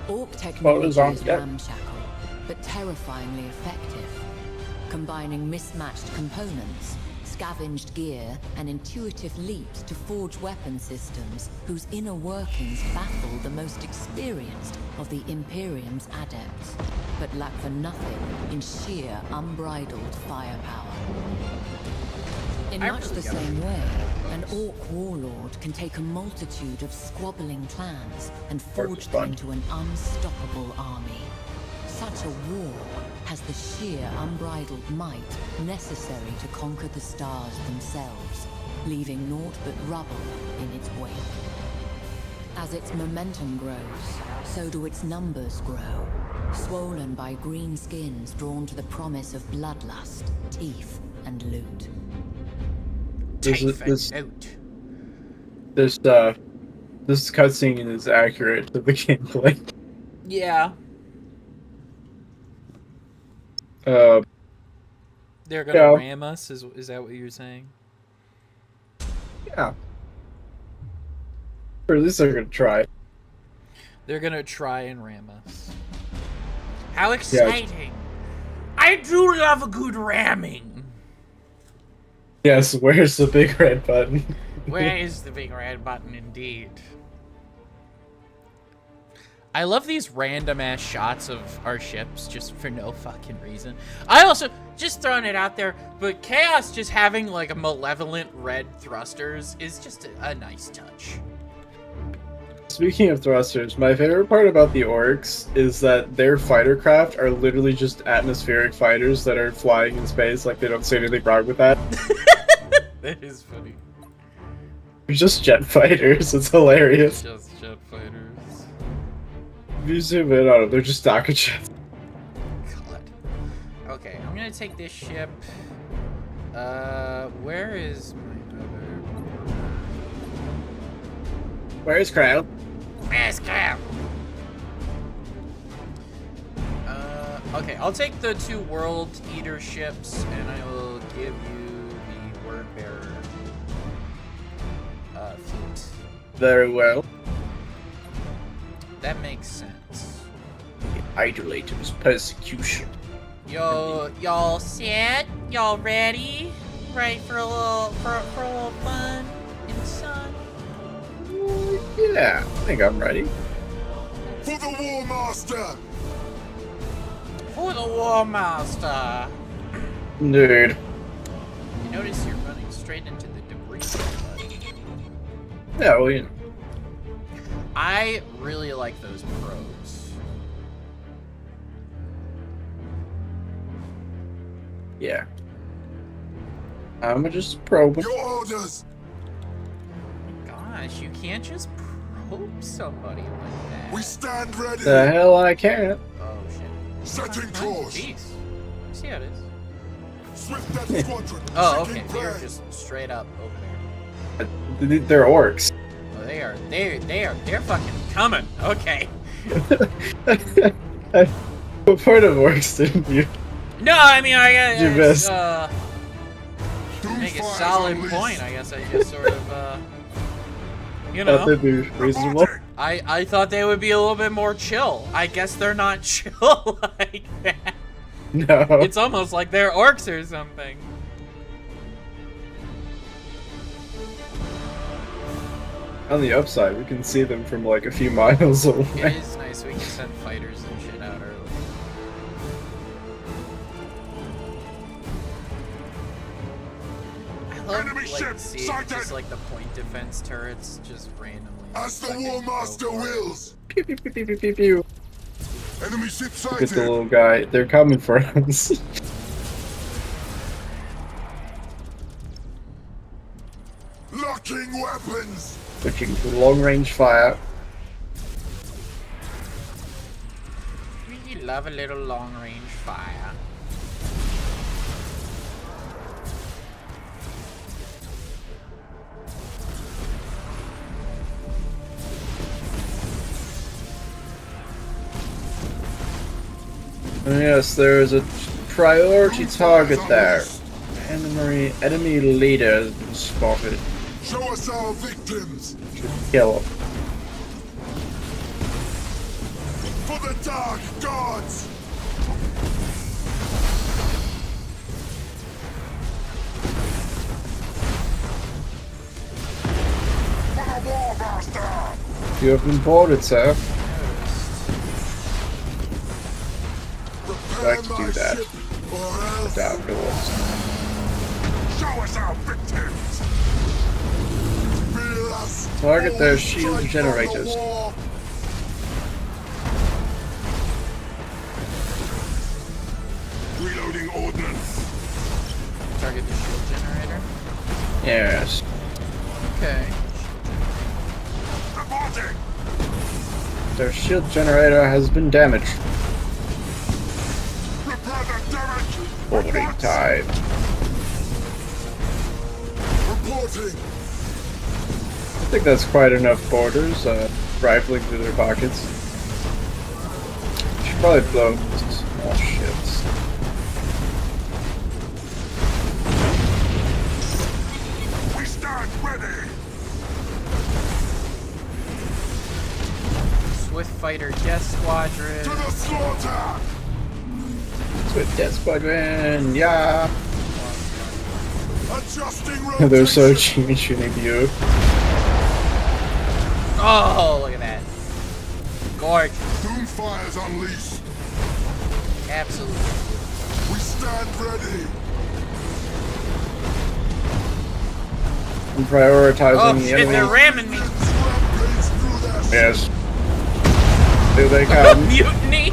Orc Well, technology it was on is deck. ramshackle, but terrifyingly effective. Combining mismatched components, scavenged gear, and intuitive leaps to forge weapon systems whose inner workings baffle the most experienced of the Imperium's adepts, but lack for nothing in sheer unbridled firepower. In I much really the gotta same way, an Orc warlord can take a multitude of squabbling clans and forge them fun. into an unstoppable army. Such a war has the sheer unbridled might necessary to conquer the stars themselves, leaving naught but rubble in its wake. As its momentum grows, so do its numbers grow, swollen by green skins drawn to the promise of bloodlust, teeth, and loot. This Take is- out. this cutscene is accurate to the gameplay. Yeah, Uh, they're gonna Yeah. ram us. Is that what you're saying? yeah. Or at least they're gonna try. They're gonna try and ram us. How exciting! I do love a good ramming. Yes, where's the big red button? Where is the big red button, indeed? I love these random ass shots of our ships just for no fucking reason. I also, just throwing it out there, but Chaos just having like a malevolent red thrusters is just a nice touch. Speaking of thrusters, my favorite part about the orcs is that their fighter craft are literally just atmospheric fighters that are flying in space. Like, they don't see anything wrong with that. That is funny. They're just jet fighters. It's hilarious. Just jet fighters. If you zoom in on them, they're just rocket jets. God. Okay, I'm gonna take this ship. Where is my other? Where's Crown? Where's Cam? Okay, I'll take the 2 World Eater ships, and I will give you the Word Bearer fleet. Very well. That makes sense. Idolator's persecution. Y'all set? Y'all ready? Ready for a little fun in the sun? Yeah, I think I'm ready. For the War Master! For the War Master. Dude. You notice you're running straight into the debris. Bud. Yeah, well, you know. I really like those probes. Yeah. I'm just probing. Your orders! Gosh, you can't just probe somebody like that. We stand ready! The hell I can't. Oh shit. Setting Oh, course! jeez. See how it is. Swift Death Squadron! Oh, seeking okay. They're prey. just straight up over They're orcs. there. Oh, they're fucking coming. Okay. What part of orcs didn't you? No, I mean I You missed. guess make a Doomfire is solid unleashed. point. I guess I just sort of you Thought know. that'd be reasonable. Reporting! I thought they would be a little bit more chill. I guess they're not chill like that. No. It's almost like they're orcs or something. On the upside, we can see them from like a few miles away. It is nice we can send fighters and shit out early. I love Enemy like ship seeing sighted! just like the point defense turrets just randomly. As the fucking War go Master for it. wills. Pew, pew, pew, pew, pew, pew, pew. Enemy ship Look at the sighted. little guy. They're coming for us. Locking weapons. Switching to long range fire. We love a little long range fire. Yes, there is a priority target there. Enemy leader has been spotted. Show us our victims. Kill him. For the Dark Gods. For the War Master. You have been boarded, sir. Prepare Like to my do that. ship, or else. Down doors. Show us our victims. Feel us. Target all their strike shield on the generators. war. Reloading ordnance. Target the shield generator. Yes. Okay. Reporting. Their shield generator has been damaged. Repair the damage. Ordering What? time. Reporting. I think that's quite enough boarders, rifling through their pockets. Should probably blow small ships. We stand ready. Swift Fighter Death Squadron. To the slaughter. Swift Death Squadron, yeah! Adjusting rotation. They're so Jimmy you. Oh, look at that. Gorgeous. Doomfire's unleashed. Absolutely. We stand ready. I'm prioritizing Oh the shit, enemy. they're ramming me. Rampage through their Yes. Here they come. Mutiny.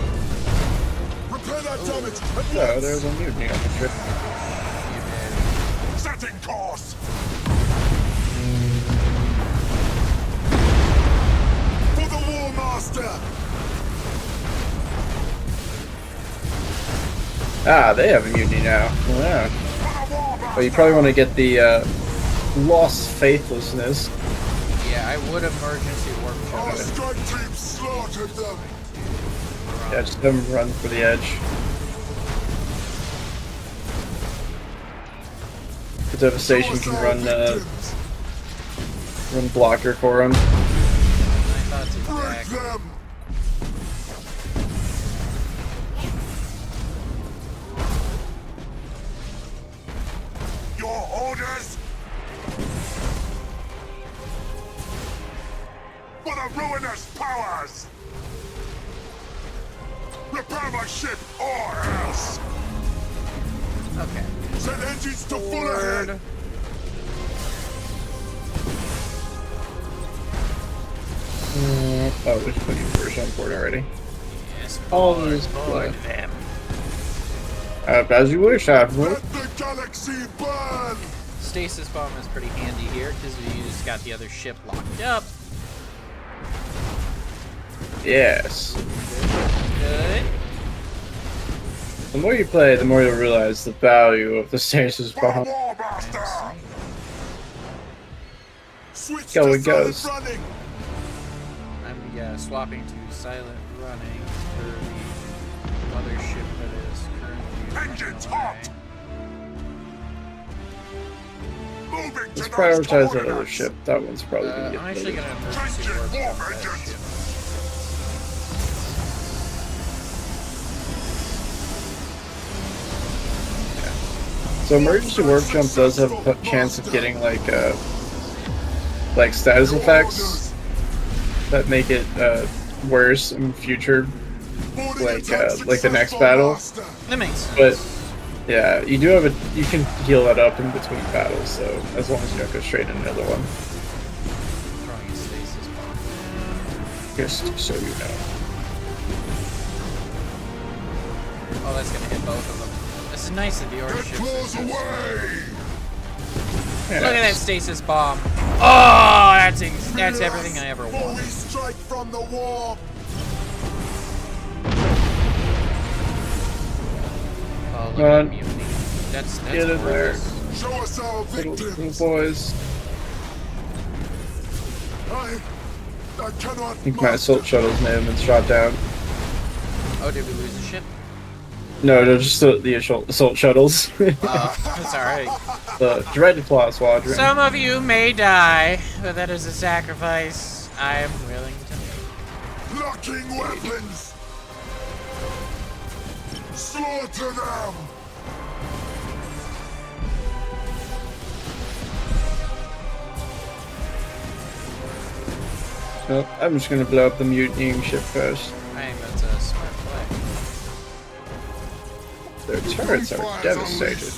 Repair that damage. Oh, there's a mutiny on the ship. Setting course. For the War Master. Ah, they have a mutiny now. Yeah. For the War Master. Well, you probably want to get the lost faithlessness. Yeah, I would emergency warp Our charge. strike team slaughtered them. Yeah, just have them run for the edge. The devastation can run blocker for him. I thought to Break attack. them. Your orders. For the ruinous powers. Repair my ship or else. Okay. Send engines to full ahead. Forward. Oh, there's plenty of first on board already. Yes, All board, these board blood. them. As you wish, Admiral. Let the galaxy burn. Stasis bomb is pretty handy here because we just got the other ship locked up. Yes. Good. The more you play, the more you'll realize the value of the stasis For the bomb. War Master. Switch Go, to it goes. silent running. I'm swapping to silent running for the mothership that is currently running Engines away. hot. Let's prioritize that other ship. That one's probably gonna get I'm actually later. gonna emergency warp jump that ship. So emergency warp jump does have a chance of getting like status effects that make it worse in future, like the next battle. That makes sense. But yeah, you do have you can heal that up in between battles. So as long as you don't go straight into another one, Throwing a stasis bomb. just so you know. Oh, that's gonna hit both of them. This is nice that the order ships. Yeah. Look at that stasis bomb. Oh, that's everything I ever wanted. Strike from the wall. Oh, look Come at on. that mutiny. That's Get in there. gorgeous. Show us our Little victims. boys. I cannot. I think my assault shuttles may have been shot down. Oh, did we lose a ship? No, just the assault shuttles. That's alright. The Dreadclaw Squadron. Some of you may die, but that is a sacrifice I am willing to make. Locking weapons. Slaughter them. Oh, I'm just gonna blow up the mutinying ship first. I think that's a smart play. Their turrets are devastated.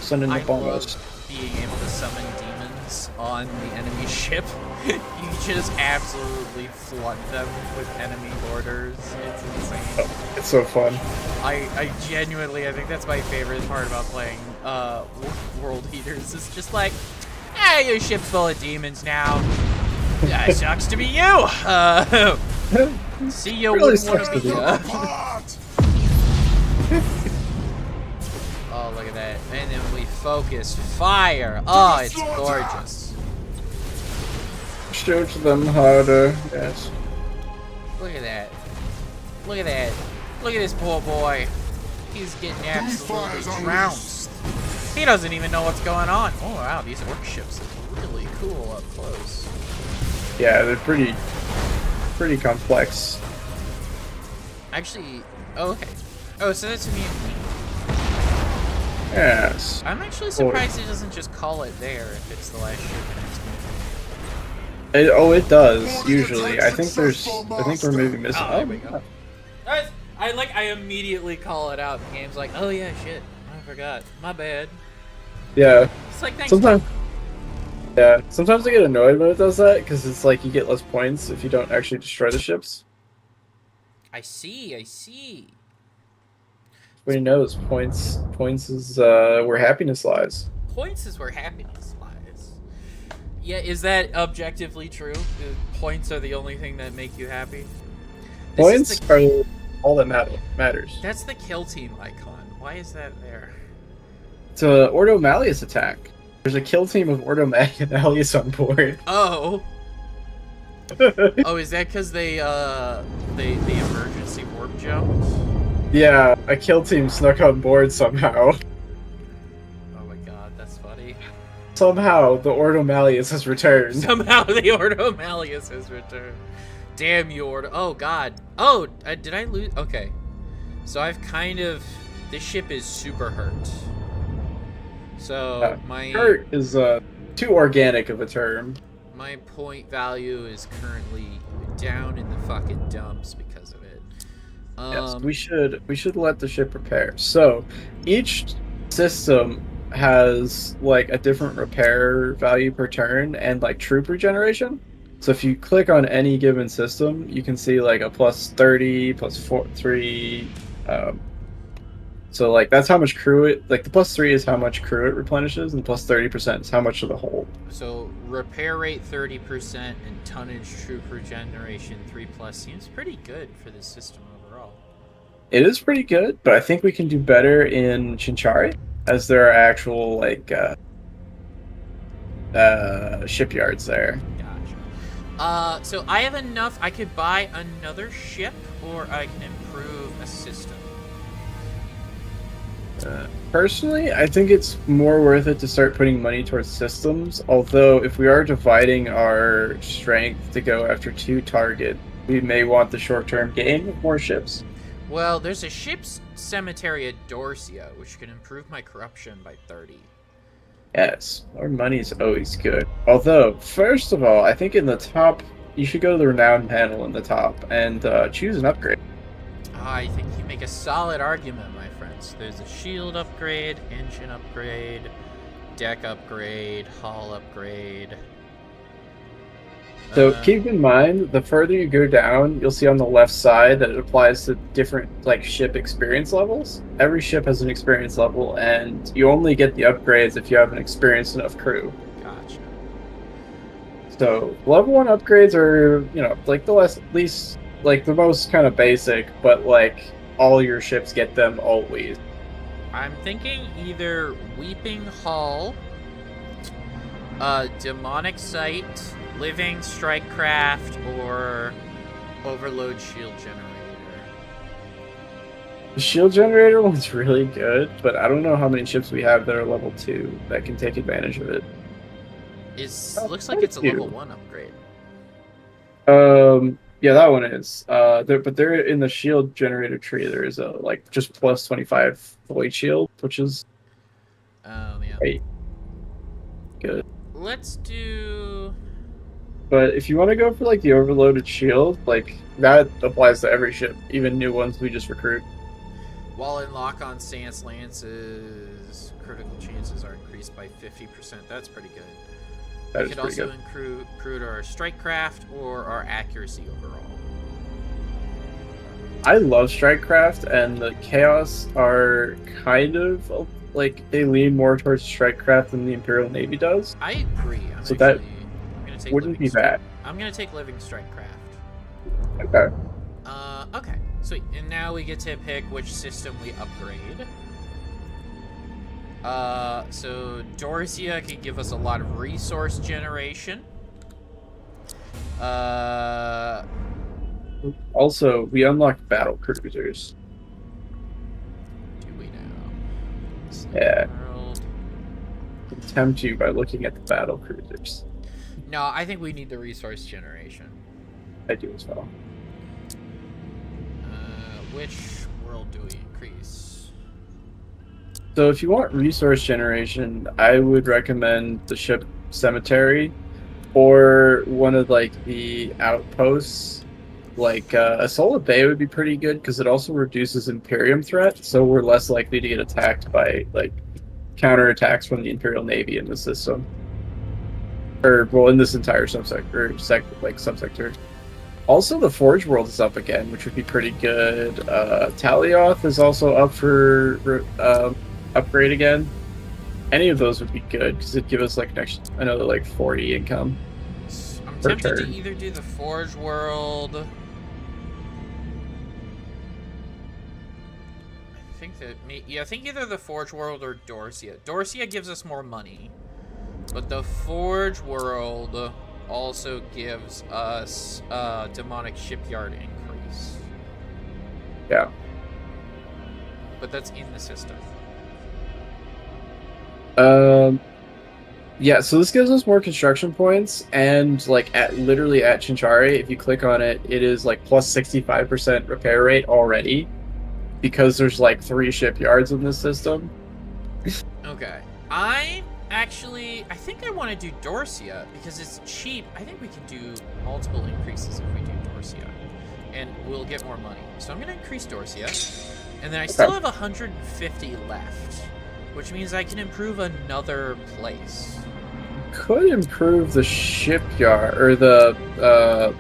Sending the I bombers. love being able to summon demons on the enemy ship. You just absolutely flood them with enemy orders. It's insane. Oh, it's so fun. I genuinely, I think that's my favorite part about playing World Eaters. It's just like, hey, your ship's full of demons now. That sucks to be you. See you Really wouldn't want sucks to be to be you. Apart. Oh, look at that. And then we focus fire. Oh, it's gorgeous. Shoot them harder. Yes. Look at that. Look at that. Look at this poor boy. He's getting absolutely trounced. He doesn't even know what's going on. Oh, wow. These orc ships are really cool up close. Yeah, they're pretty complex. Actually, oh, okay. Oh, so that's a mutiny. Yes. I'm actually surprised it doesn't just call it there if it's the last ship in its movie. It does usually. I think we're maybe missing. Oh, there we go. I immediately call it out. The game's like, oh yeah, shit, I forgot. My bad. Yeah. It's like, thanks. Sometimes. Yeah. Sometimes I get annoyed when it does that because it's like you get less points if you don't actually destroy the ships. I see. Everybody knows points is where happiness lies. Points is where happiness lies. Yeah, is that objectively true? Points are the only thing that make you happy? Points are all that matters. That's the kill team icon. Why is that there? It's a Ordo Malleus attack. There's a kill team of Ordo Malleus on board. Oh. Oh, is that because they emergency warp jumped? Yeah, a kill team snuck on board somehow. Oh my god, that's funny. Somehow the Ordo Malleus has returned. Somehow the Ordo Malleus has returned. Damn you, Ordo. Oh god. Oh, did I lose? Okay. So I've kind of... This ship is super hurt. So my... Hurt is too organic of a term. My point value is currently down in the fucking dumps because of it. Yes, we should let the ship repair. So each system has like a different repair value per turn and like troop regeneration. So if you click on any given system, you can see like a plus 30, plus 3. So like that's how much crew it. Like the plus 3 is how much crew it replenishes, and plus 30% is how much of the whole. So repair rate 30% and tonnage troop regeneration 3+ seems pretty good for this system overall. It is pretty good, but I think we can do better in Chinchari, as there are actual like shipyards there. Gotcha. So I have enough. I could buy another ship, or I can improve a system. Personally, I think it's more worth it to start putting money towards systems. Although, if we are dividing our strength to go after 2 targets, we may want the short-term gain of more ships. Well, there's a ship's cemetery at Dorsia, which can improve my corruption by 30. Yes, more money is always good. Although, first of all, I think in the top, you should go to the renowned panel in the top and choose an upgrade. I think you make a solid argument, my friends. There's a shield upgrade, engine upgrade, deck upgrade, hull upgrade. So keep in mind, the further you go down, you'll see on the left side that it applies to different ship experience levels. Every ship has an experience level, and you only get the upgrades if you have an experienced enough crew. Gotcha. So level 1 upgrades are, the most kind of basic, but all your ships get them always. I'm thinking either Weeping Hull, Demonic Sight, Living Strikecraft, or Overload Shield Generator. The shield generator one's really good, but I don't know how many ships we have that are level 2 that can take advantage of it. Looks like it's a level 1 upgrade. Yeah, that one is. But they're in the shield generator tree. There is a just plus 25 void shield, which is Yeah. great. Good. Let's do. But if you want to go for the overloaded shield, that applies to every ship, even new ones we just recruit. While in lock-on stance lances, critical chances are increased by 50%. That's pretty good. That We is could pretty also good. include our strikecraft or our accuracy overall. I love Strikecraft, and the Chaos are kind of they lean more towards Strikecraft than the Imperial Navy does. I agree. I'm that gonna take Wouldn't be bad. I'm gonna take Living Strikecraft. Okay. Okay. Sweet. And now we get to pick which system we upgrade. So Dorsia can give us a lot of resource generation. Also, we unlocked battle cruisers. Do we now? Yeah. World. Tempt you by looking at the battle cruisers. No, I think we need the resource generation. I do as well. Which world do we increase? So if you want resource generation, I would recommend the ship cemetery or one of the outposts. Asola Bay would be pretty good because it also reduces Imperium threat, so we're less likely to get attacked by counterattacks from the Imperial Navy in the system. In this entire subsector. Also, the Forge World is up again, which would be pretty good. Talioth is also up for upgrade again. Any of those would be good because it'd give us another 40 income. I'm per tempted to turn. either do the Forge World. I think either the Forge World or Dorsia. Dorsia gives us more money, but the Forge World also gives us demonic shipyard increase. Yeah. But that's in the system. Yeah, so this gives us more construction points, and literally at Chinchari, if you click on it, it is plus 65% repair rate already, because there's 3 shipyards in this system. Okay. I think I want to do Dorsia because it's cheap. I think we can do multiple increases if we do Dorsia, and we'll get more money. So I'm going to increase Dorsia, and then I still have 150 left, which means I can improve another place. Could improve the shipyard or the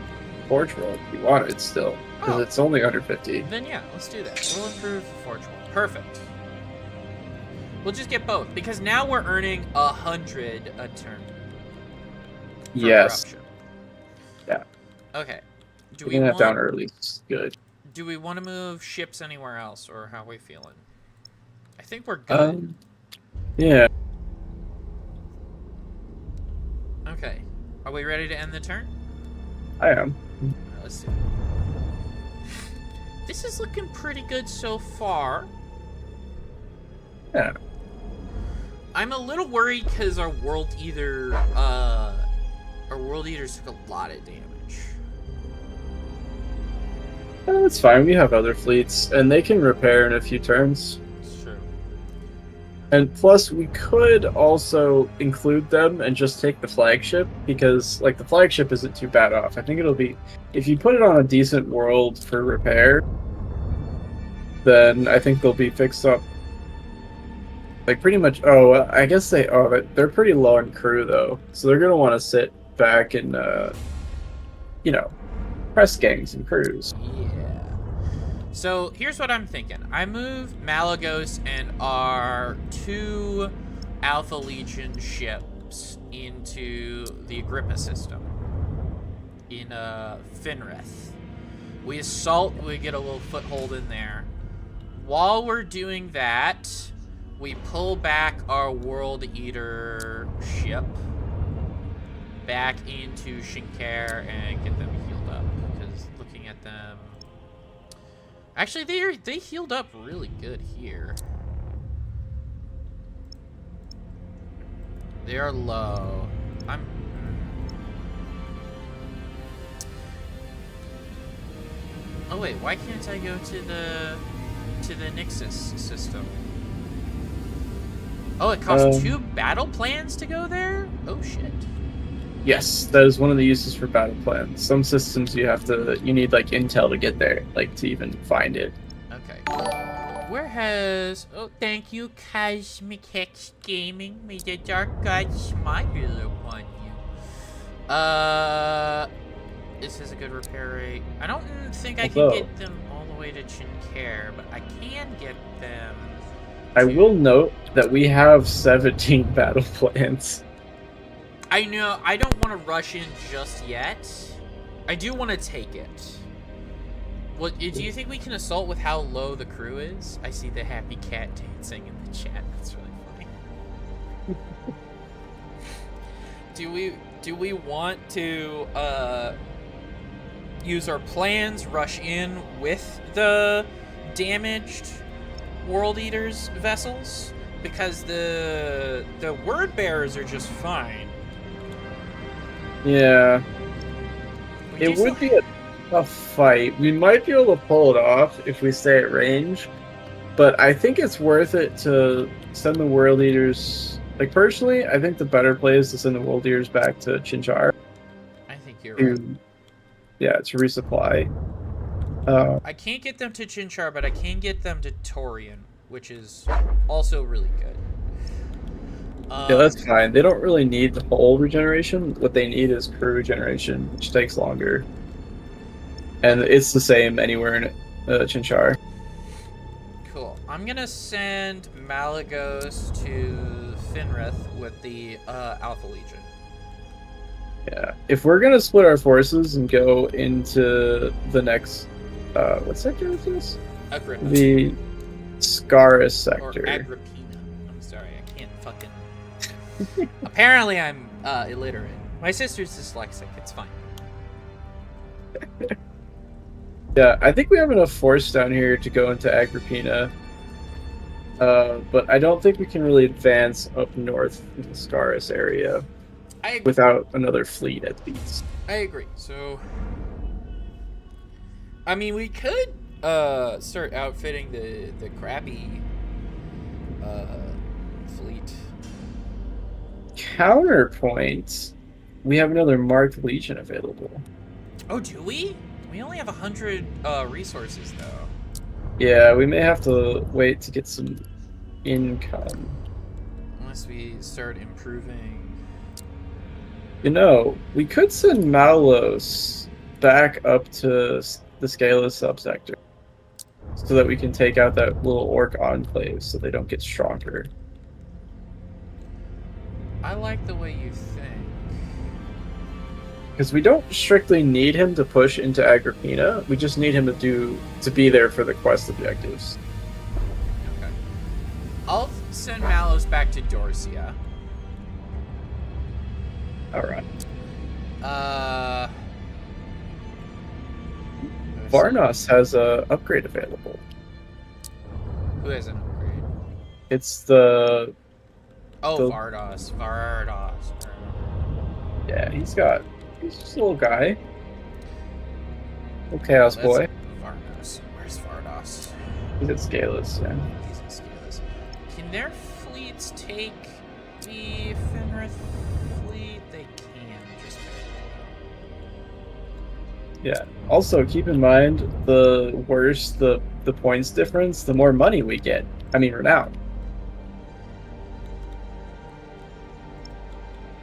Forge World if you wanted still, because it's only 150. Then yeah, let's do that. We'll improve the Forge World. Perfect. We'll just get both because now we're earning 100 a turn. Yes. Corruption. Yeah. Okay. Do Getting that down early is good. Do we want to move ships anywhere else, or how are we feeling? I think we're good. Yeah. Okay. Are we ready to end the turn? I am. Let's see. This is looking pretty good so far. Yeah. I'm a little worried because our world eaters took a lot of damage. That's fine. We have other fleets, and they can repair in a few turns. Sure. And plus, we could also include them and just take the flagship, because, like, the flagship isn't too bad off. I think it'll be... If you put it on a decent world for repair, then I think they'll be fixed up. Like, pretty much... Oh, I guess they... Oh, they're pretty low on crew, though. So they're going to want to sit back and, you know, press gangs and crews. Yeah. So here's what I'm thinking. I move Malagos and our 2 Alpha Legion ships into the Agrippa system in Finrith. We assault, we get a little foothold in there. While we're doing that, we pull back our World Eater ship back into Shinkair and get them healed up. Because looking at them... Actually, they healed up really good here. They are low. Oh wait, why can't I go to the Nixus system? Oh, it costs 2 battle plans to go there? Oh shit. Yes, that is one of the uses for battle plans. Some systems you need like intel to get there, like to even find it. Okay. Where has... Oh, thank you, Cosmic Hex Gaming. May the dark god smile upon you. This is a good repair rate. I don't think I can get them all the way to Chinkair, but I can get them... I will note that we have 17 battle plans. I know, I don't want to rush in just yet. I do want to take it. What, do you think we can assault with how low the crew is? I see the happy cat dancing in the chat. That's really funny. Do we want to use our plans, rush in with the damaged World Eaters vessels? Because the word bearers are just fine. Yeah. It would be a fight. We might be able to pull it off if we stay at range, but I think it's worth it to send the World Eaters... Like, personally, I think the better play is to send the World Eaters back to Chinchar. I think you're right. Yeah, to resupply. I can't get them to Chinchar, but I can get them to Torian, which is also really good. Yeah, that's fine. They don't really need the whole regeneration. What they need is crew regeneration, which takes longer. And it's the same anywhere in Chinchar. Cool. I'm gonna send Malagos to Finrith with the Alpha Legion. Yeah. If we're gonna split our forces and go into the next... what sector is this? Agrippa. The Scaris sector. Or Agrippina. I'm sorry, I can't fucking... Apparently I'm illiterate. My sister's dyslexic, it's fine. Yeah, I think we have enough force down here to go into Agrippina. But I don't think we can really advance up north in the Scaris area without another fleet at least. I agree. So, I mean, we could start outfitting the crappy fleet. Counterpoint, we have another marked legion available. Oh, do we? We only have 100 resources, though. Yeah, we may have to wait to get some income. Unless we start improving. You know, we could send Malos back up to the Scalus subsector so that we can take out that little orc enclave so they don't get stronger. I like the way you think. Because we don't strictly need him to push into Agrippina, we just need him to be there for the quest objectives. Okay. I'll send Malos back to Dorcia. Alright. Varna. Varnos has a upgrade available. Who has an upgrade? It's the Oh, the- Vardos. Vardos. yeah. He's just a little guy. Little chaos That's boy. Vardos. Where's Vardos? He's at Scaleless, yeah. He's in Scaleless. Can their fleets take the Fenrith fleet? They can, just barely. Yeah. Also, keep in mind, the worse the points difference, the more money we get. I mean, renown.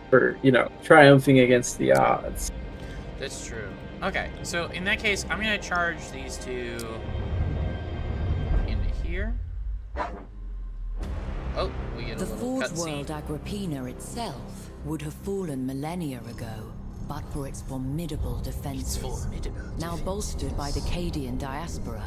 For, triumphing against the odds. That's true. Okay, so in that case, I'm gonna charge these two into here. Oh, we get a The little Forge cutscene. world Agrippina itself would have fallen millennia ago, but for its formidable It's defenses, formidable. now bolstered by the Cadian diaspora.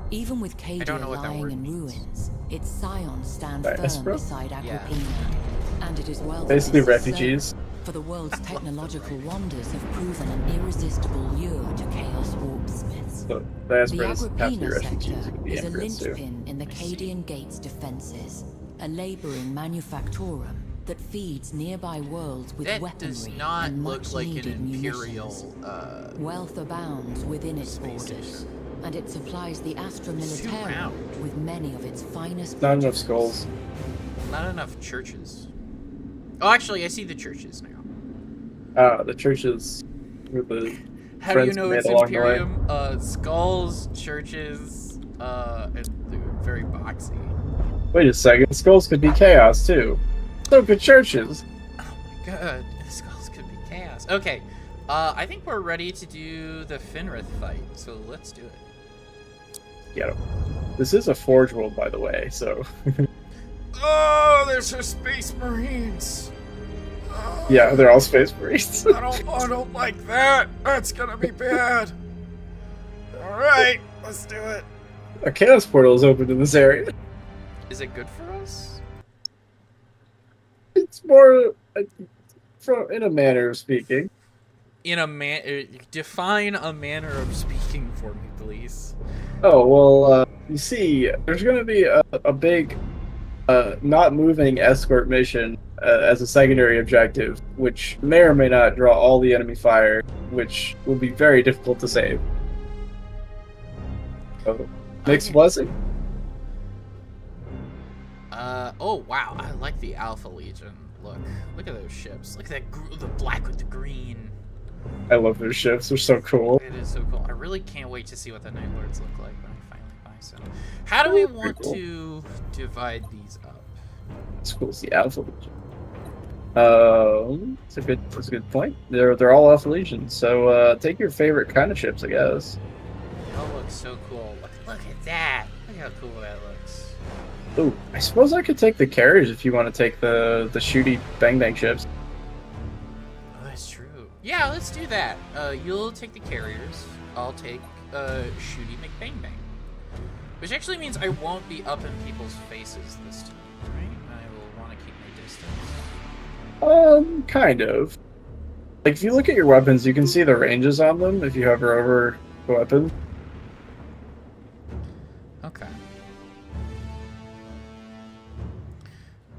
Even with don't know Cadia what that lying word in means. ruins, its scions stand firm Diaspora? beside Yeah. Agrippina. And it is well that Basically this is so, refugees. for the world's technological wonders have proven an irresistible lure to Chaos Warp Smiths. So The diaspora doesn't have to be Agrippina refugees. sector It could be is a immigrants too. linchpin in the Cadian Gate's defenses, a labouring manufactorum that feeds nearby worlds with That weaponry does not and look like an much-needed imperial. munitions. Wealth abounds within its space borders, station. and it supplies the Astra Militarum round. with many of its finest Not enough produce. skulls. Not enough churches. Oh, actually, I see the churches now. The churches were the How do you friends know made it's along the way. Imperium? Skulls, churches, and they're very boxy. Wait a second, skulls could be chaos too. So could churches. Oh my god, skulls could be chaos. Okay, I think we're ready to do the Fenrith fight, so let's do it. Yeah. This is a Forge world, by the way, so Oh, there's her Space Marines. yeah, they're all space marines. I don't like that. That's gonna be bad. All right, let's do it. A chaos portal is open in this area. Is it good for us? It's more, in a manner of speaking. In a define a manner of speaking for me, please. Oh well, you see, there's going to be a big, not moving escort mission as a secondary objective, which may or may not draw all the enemy fire, which will be very difficult to save. So, mixed Okay. blessing. Oh wow, I like the Alpha Legion. Look at those ships. Look at that, the black with the green. I love those ships. They're so cool. It is so cool. I really can't wait to see what the Night Lords look like when I finally buy some. How do we Pretty want cool. to divide these up? It's cool to see Alpha Legion. That's a good point. They're all Alpha Legion. So take your favorite kind of ships, I guess. They all look so cool. Look at that. Look how cool that looks. Ooh, I suppose I could take the carriers if you want to take the shooty bang bang ships. Oh, that's true. Yeah, let's do that. You'll take the carriers. I'll take Shooty McBang Bang. Which actually means I won't be up in people's faces this time, right? I will want to keep my distance. Kind of. Like if you look at your weapons, you can see the ranges on them if you hover over the weapon. Okay.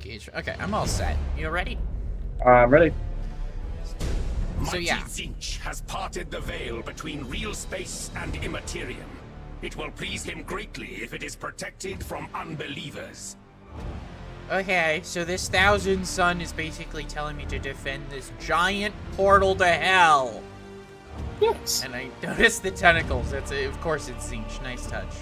Gauge. Okay, I'm all set. You ready? I'm ready. So yeah. Mighty Zinch has parted the veil between real space and immaterium. It will please him greatly if it is protected from unbelievers. Okay, so this Thousand Sun is basically telling me to defend this giant portal to hell. Yes. And I noticed the tentacles. Of course it's Zinch. Nice touch.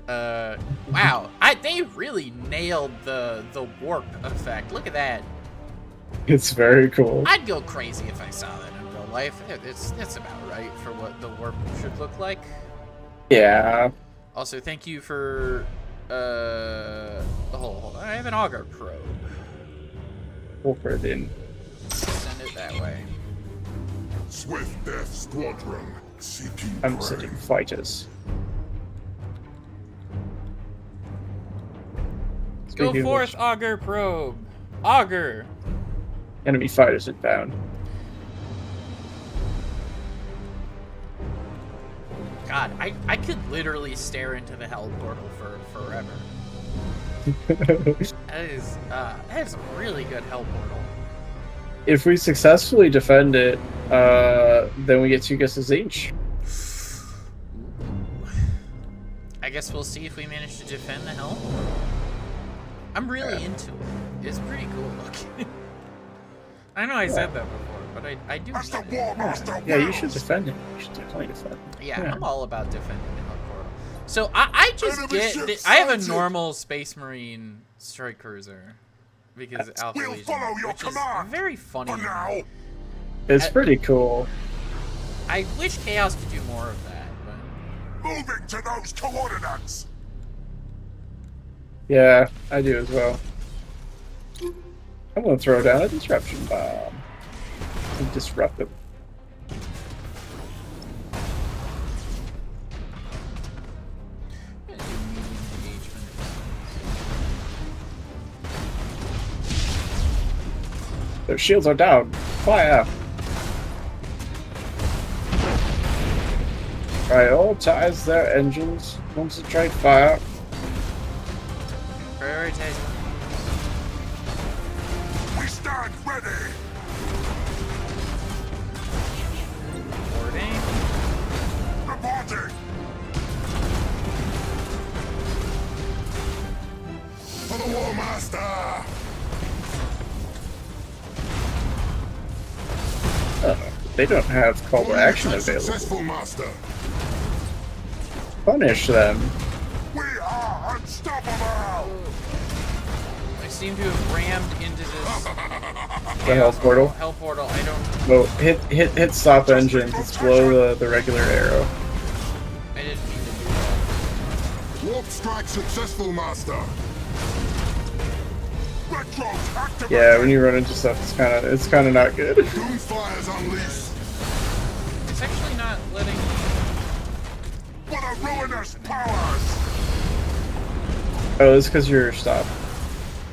Wow. They really nailed the warp effect. Look at that. It's very cool. I'd go crazy if I saw that in real life. That's about right for what the warp should look like. Yeah. Also, thank you for hold on. I have an auger probe. We'll put it in. Send it that way. Swift Death Squadron, seeking I'm prey. sending fighters. Go Speaking of forth, which, auger probe. Auger. enemy fighters inbound. God, I could literally stare into the hell portal for forever. That is a really good hell portal. If we successfully defend it, then we get 2 guesses each. I guess we'll see if we manage to defend the hell. I'm really into it. It's pretty cool looking. I know I said that before, but I do. As the get it. War Master Yeah, you wills. should defend it. You should definitely defend it. Yeah, I'm all about defending the hell portal. So I just Enemy get ship I have a sighted. normal Space Marine strike cruiser because Alpha We'll Legion, follow your which command. is very funny. For now, It's pretty cool. I wish Chaos could do more of that, but moving to those coordinates. Yeah, I do as well. I'm gonna throw down a disruption bomb. And disrupt them. I'm gonna do medium engagement. Their shields are down. Fire! Prioritize their engines. Concentrate fire. Prioritize. We stand ready. Boarding. Reporting. For the War Master. They don't have call to action available. Successful, Master. Punish them. We are unstoppable. I seem to have rammed into this The hell portal. Hell portal. I don't. Well, hit stop engines. It's below the regular arrow. I didn't mean to do that. Warp strike successful, Master. Retros activate. Yeah, when you run into stuff, it's kind of not good. Doomfire's unleashed. It's actually not letting. For the ruinous powers. Oh, it's because you're stopped.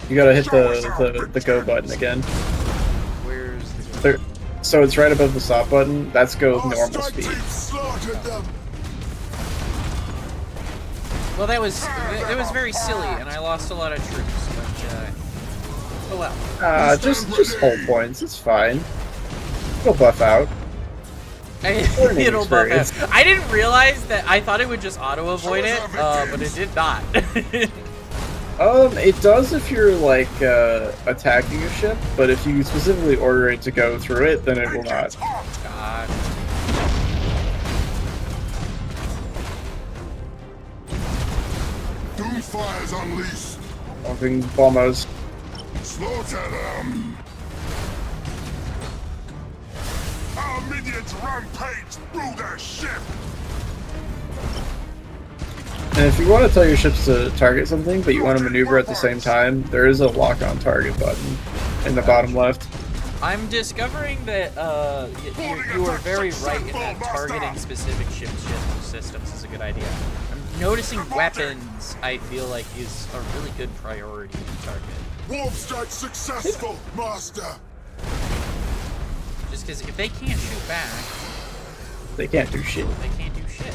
You gotta hit the go button again. Where's the? There, so it's right above the stop button. That's go with Our normal strike speed. team slaughtered them. Well, that was very silly, and I lost a lot of troops. But oh well. Just hold points. It's fine. It'll buff out. Learning It'll buff experience. out. I didn't realize that. I thought it would just auto avoid it, but it did not. It does if you're like attacking a ship, but if you specifically order it to go through it, then it will not. God. Doomfire's unleashed. Bumping bombers. Slaughter them. Our minions rampage through their ship. And if you want to tell your ships to target something, but you want to maneuver at the same time, there is a lock on target button in the bottom left. I'm discovering that you are very right in that targeting specific ship systems is a good idea. I'm noticing weapons, I feel like, is a really good priority to target. Warp strike successful, Master. Just because if they can't shoot back, They can't do shit. they can't do shit.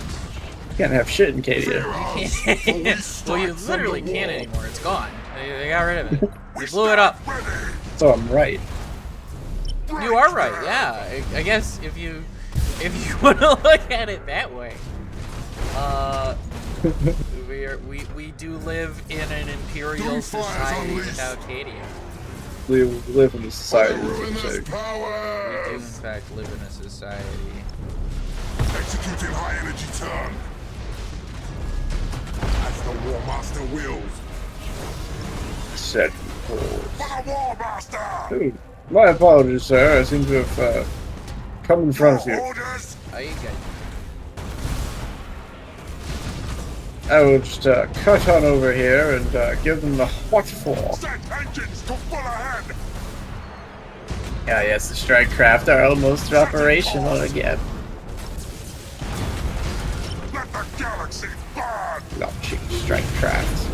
You can't have shit in Cadia. Well, you literally can't anymore. It's gone. They got rid of it. They blew it up. Ready. So I'm right. You are right. Yeah. I guess if you want to look at it that way, we do live in an imperial society without Cadia. We live in a society. Ruinous So We do in powers. fact live in a society. Executing high energy turn. As the War Master wills. set For the War Master. Ooh, my apologies, sir. I seem to have come in front of you. Orders. How you got? I will just cut on over here and give them the what for. Set engines to full ahead. Ah, yes, the strike craft are almost operational again. Let the galaxy burn. Launching strike craft.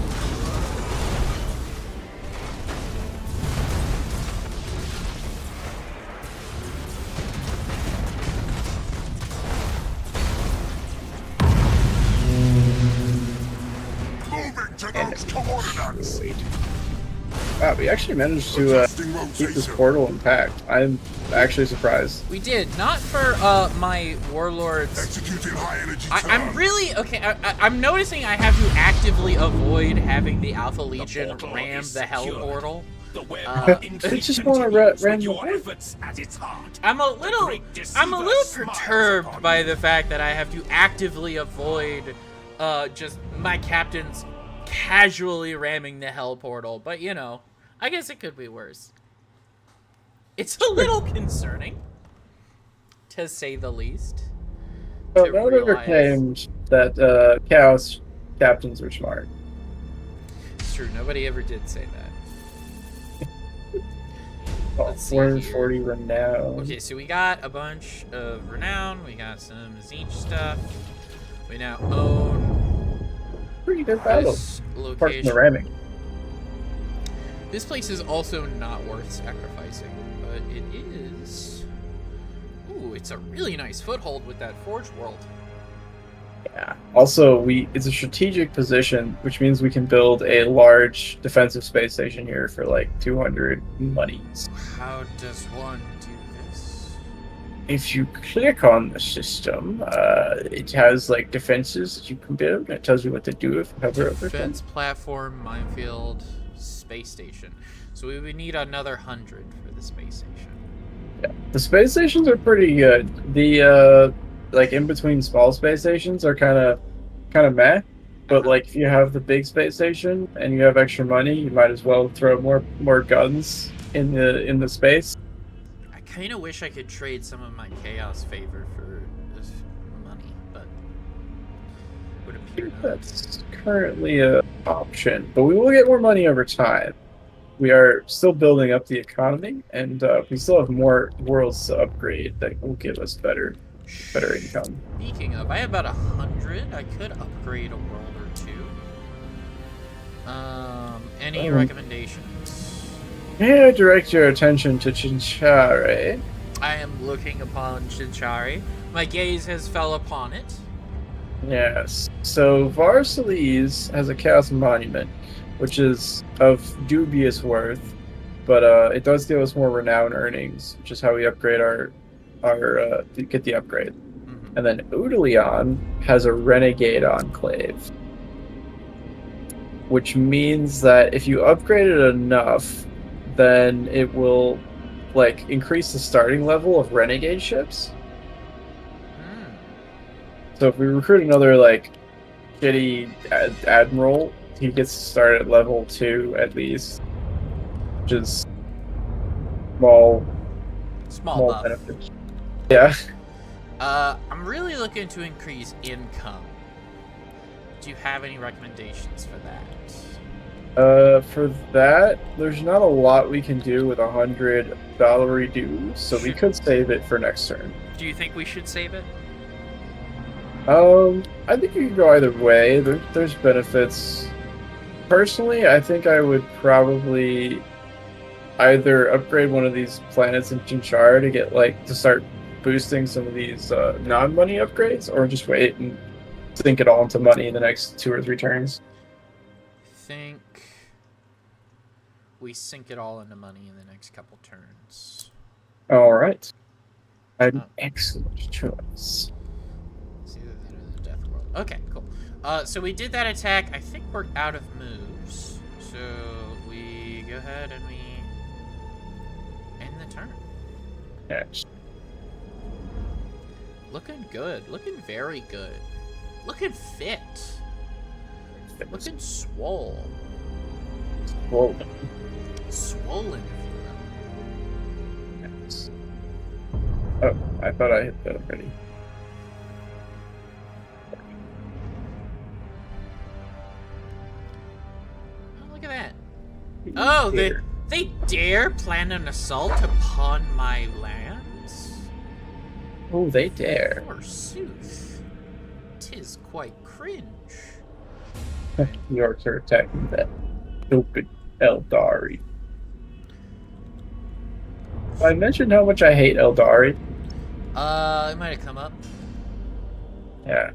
Moving to those coordinates. hands. Wow, we actually managed to keep this portal intact. I'm actually surprised. We did. Not for my warlords. Executing high energy I'm really okay. I'm noticing I have to actively avoid having the Alpha Legion ram the Hell portal. The web I just want to ram your the efforts at its heart. I'm a little perturbed by the fact that I have to actively avoid just my captains casually ramming the Hell portal. But you know, I guess it could be worse. It's a little concerning, to say the least. So no one ever claimed that Chaos captains were smart. It's true. Nobody ever did say that. Oh, Let's see 440 renown. Okay, so we got a bunch of renown. We got some Zinch stuff. We now own Pretty good battle. this Apart from the location. ramming. This place is also not worth sacrificing, but it is. Ooh, it's a really nice foothold with that Forge World. Yeah. Also, it's a strategic position, which means we can build a large defensive space station here for like 200 monies. How does one do this? If you click on the system, it has like defenses that you can build. And it tells you what to do if you hover over them. Defense platform, minefield, space station. So we would need another 100 for the space station. Yeah. The space stations are pretty good. The like in between small space stations are kind of meh. But like if you have the big space station and you have extra money, you might as well throw more guns in the space. I kind of wish I could trade some of my chaos favor for this money, but would appear not. That's currently an option, but we will get more money over time. We are still building up the economy, and we still have more worlds to upgrade that will give us better income. Speaking of, I have about 100. I could upgrade a world or two. Any recommendations? May I direct your attention to Chinchare? I am looking upon Chinchari. My gaze has fell upon it. Yes. So Varsalis has a Chaos Monument, which is of dubious worth, but it does give us more renown earnings, which is how we upgrade our get the upgrade. Mm-hmm. And then Udalion has a Renegade Enclave, which means that if you upgrade it enough, then it will like increase the starting level of Renegade ships. So if we recruit another like shitty admiral, he gets to start at level 2 at least, which is small buff. benefits. Yeah. I'm really looking to increase income. Do you have any recommendations for that? For that, there's not a lot we can do with $100 dues, so we could save it for next turn. Do you think we should save it? I think you can go either way. There's benefits. Personally, I think I would probably either upgrade one of these planets in Chinchar to get to start boosting some of these non-money upgrades, or just wait and sink it all into money in the next 2 or 3 turns. I think we sink it all into money in the next couple turns. All right. An excellent choice. The Death World. Okay, cool. So we did that attack. I think we're out of moves. So we go ahead and we end the turn. Yes. Looking good. Looking very good. Looking fit. Looking swole. Whoa. Swollen, if you Yes. Oh, I thought I hit that already. will. Oh, look at that. Oh, they dare plan an assault upon my lands? Oh, they dare. Forsooth, 'tis quite cringe. Yorks are attacking that stupid Eldari. I mentioned how much I hate Eldari. It might have come up. Yeah.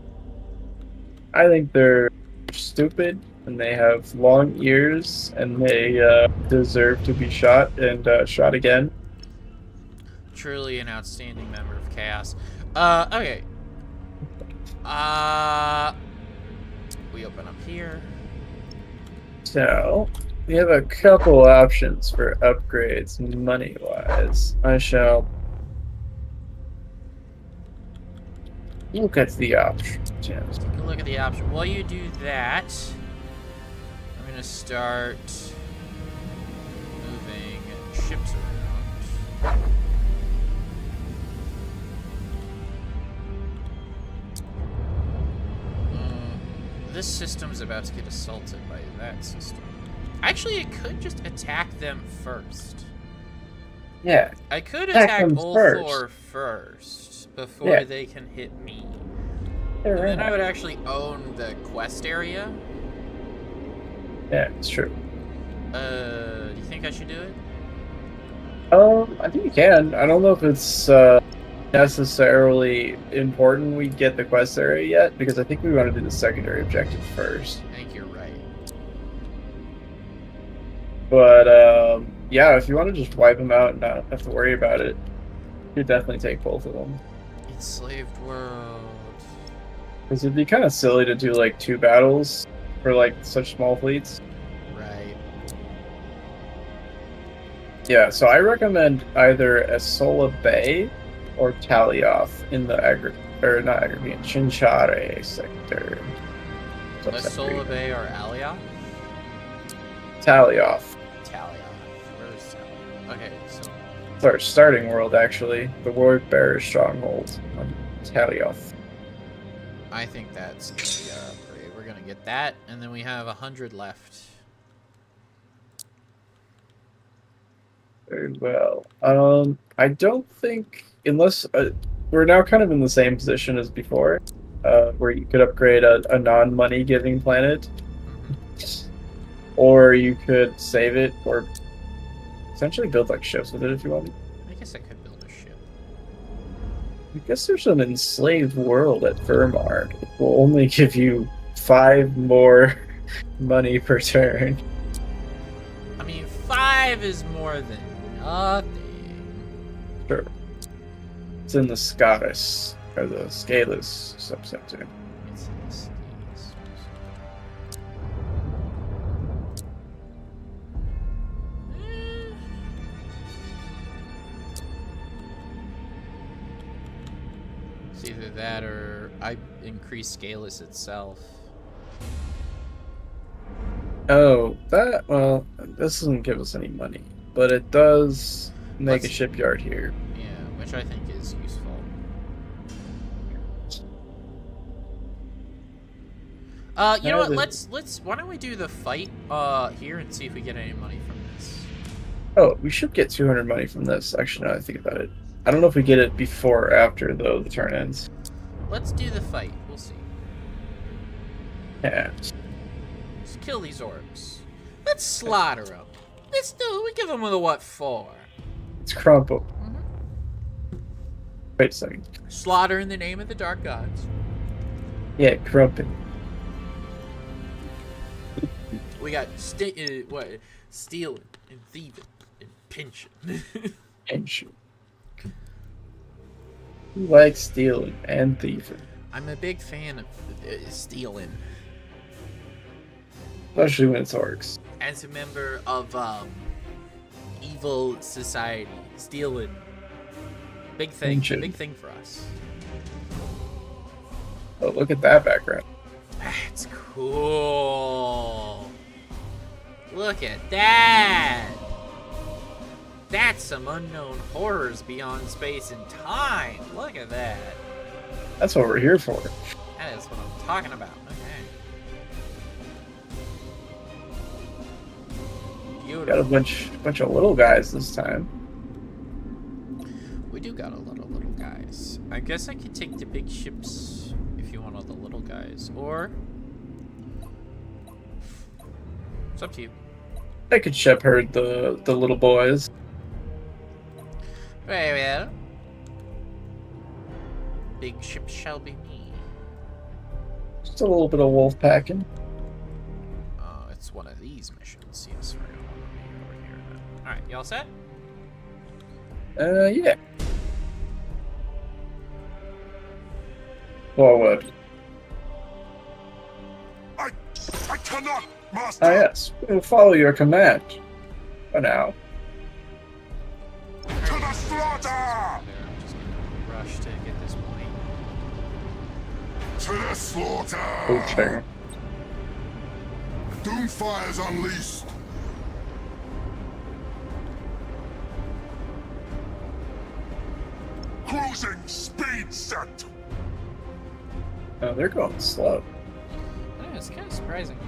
I think they're stupid, and they have long ears, and they deserve to be shot and shot again. Truly an outstanding member of Chaos. Okay. We open up here. So, we have a couple options for upgrades money-wise. I shall look at the options. Yes. Take a look at the option. While you do that, I'm gonna start moving ships around. This system's about to get assaulted by that system. Actually, I could just attack them first. Yeah. I could Attack attack them Ulthor first before Yeah. they can hit me. They're And then I right. would actually own the quest area. Yeah, it's true. Do you think I should do it? I think you can. I don't know if it's necessarily important we get the quest area yet, because I think we want to do the secondary objective first. I think you're right. But yeah, if you want to just wipe them out and not have to worry about it, you definitely take both of them. Enslaved world. Because it'd be kind of silly to do like 2 battles for like such small fleets. Right. Yeah, so I recommend either Esola Bay or Talioth in the Chinchare sector. Sola Bay or Alia? Talioth. Talia. Where's Talia? Okay, so It's our starting world, actually. The Ward Bearer Stronghold on Talioth. I think that's gonna be our upgrade. We're gonna get that, and then we have 100 left. Very well. I don't think, unless we're now kind of in the same position as before, where you could upgrade a non-money giving planet, or you could save it, or essentially build like ships with it if you wanted. I guess I could build a ship. I guess there's an enslaved world at Vermar. It will only give you 5 more money per turn. I mean, 5 is more than nothing. Sure. It's in the Scottish, or the Scalus subsector. It's in the cities. It's either that or I increase Scalus itself. Oh, well, this doesn't give us any money, but it does make a Let's- shipyard here. Yeah, which I think is useful. You know what? Let's why don't we do the fight here and see if we get any money from this. Oh, we should get 200 money from this, actually, now that I think about it. I don't know if we get it before or after, though, the turn ends. Let's do the fight. We'll see. Yeah. Let's kill these orcs. Let's slaughter them. Let's do. We give them the what for? It's Crumple. Wait a second. Slaughter in the name of the dark gods. Yeah, Crumpin. We got stealing and thieving and pinching. Ancient. Who likes stealing and thieving? I'm a big fan of stealing. Especially when it's orcs. As a member of evil society, stealing. Big thing. Pinching. Big thing for us. Oh, look at that background. That's cool. Look at that. That's some unknown horrors beyond space and time. Look at that. That's what we're here for. That is what I'm talking about. Okay. Got Beautiful. a bunch of little guys this time. We do got a lot of little guys. I guess I could take the big ships if you want all the little guys. Or it's up to you. I could shepherd the little boys. Very well. Big ships shall be me. Just a little bit of wolf packing. it's one of these missions. Yes, we're gonna want to be over here then. Alright, you all set? Yeah. Forward. I cannot, Master! Ah, yes. We'll follow your command. For now. To the slaughter! I'm just gonna rush to get this point. To the slaughter! Coaching. Doomfire's unleashed! Cruising speed set! Oh, they're going slow. Yeah, it's kind of surprising.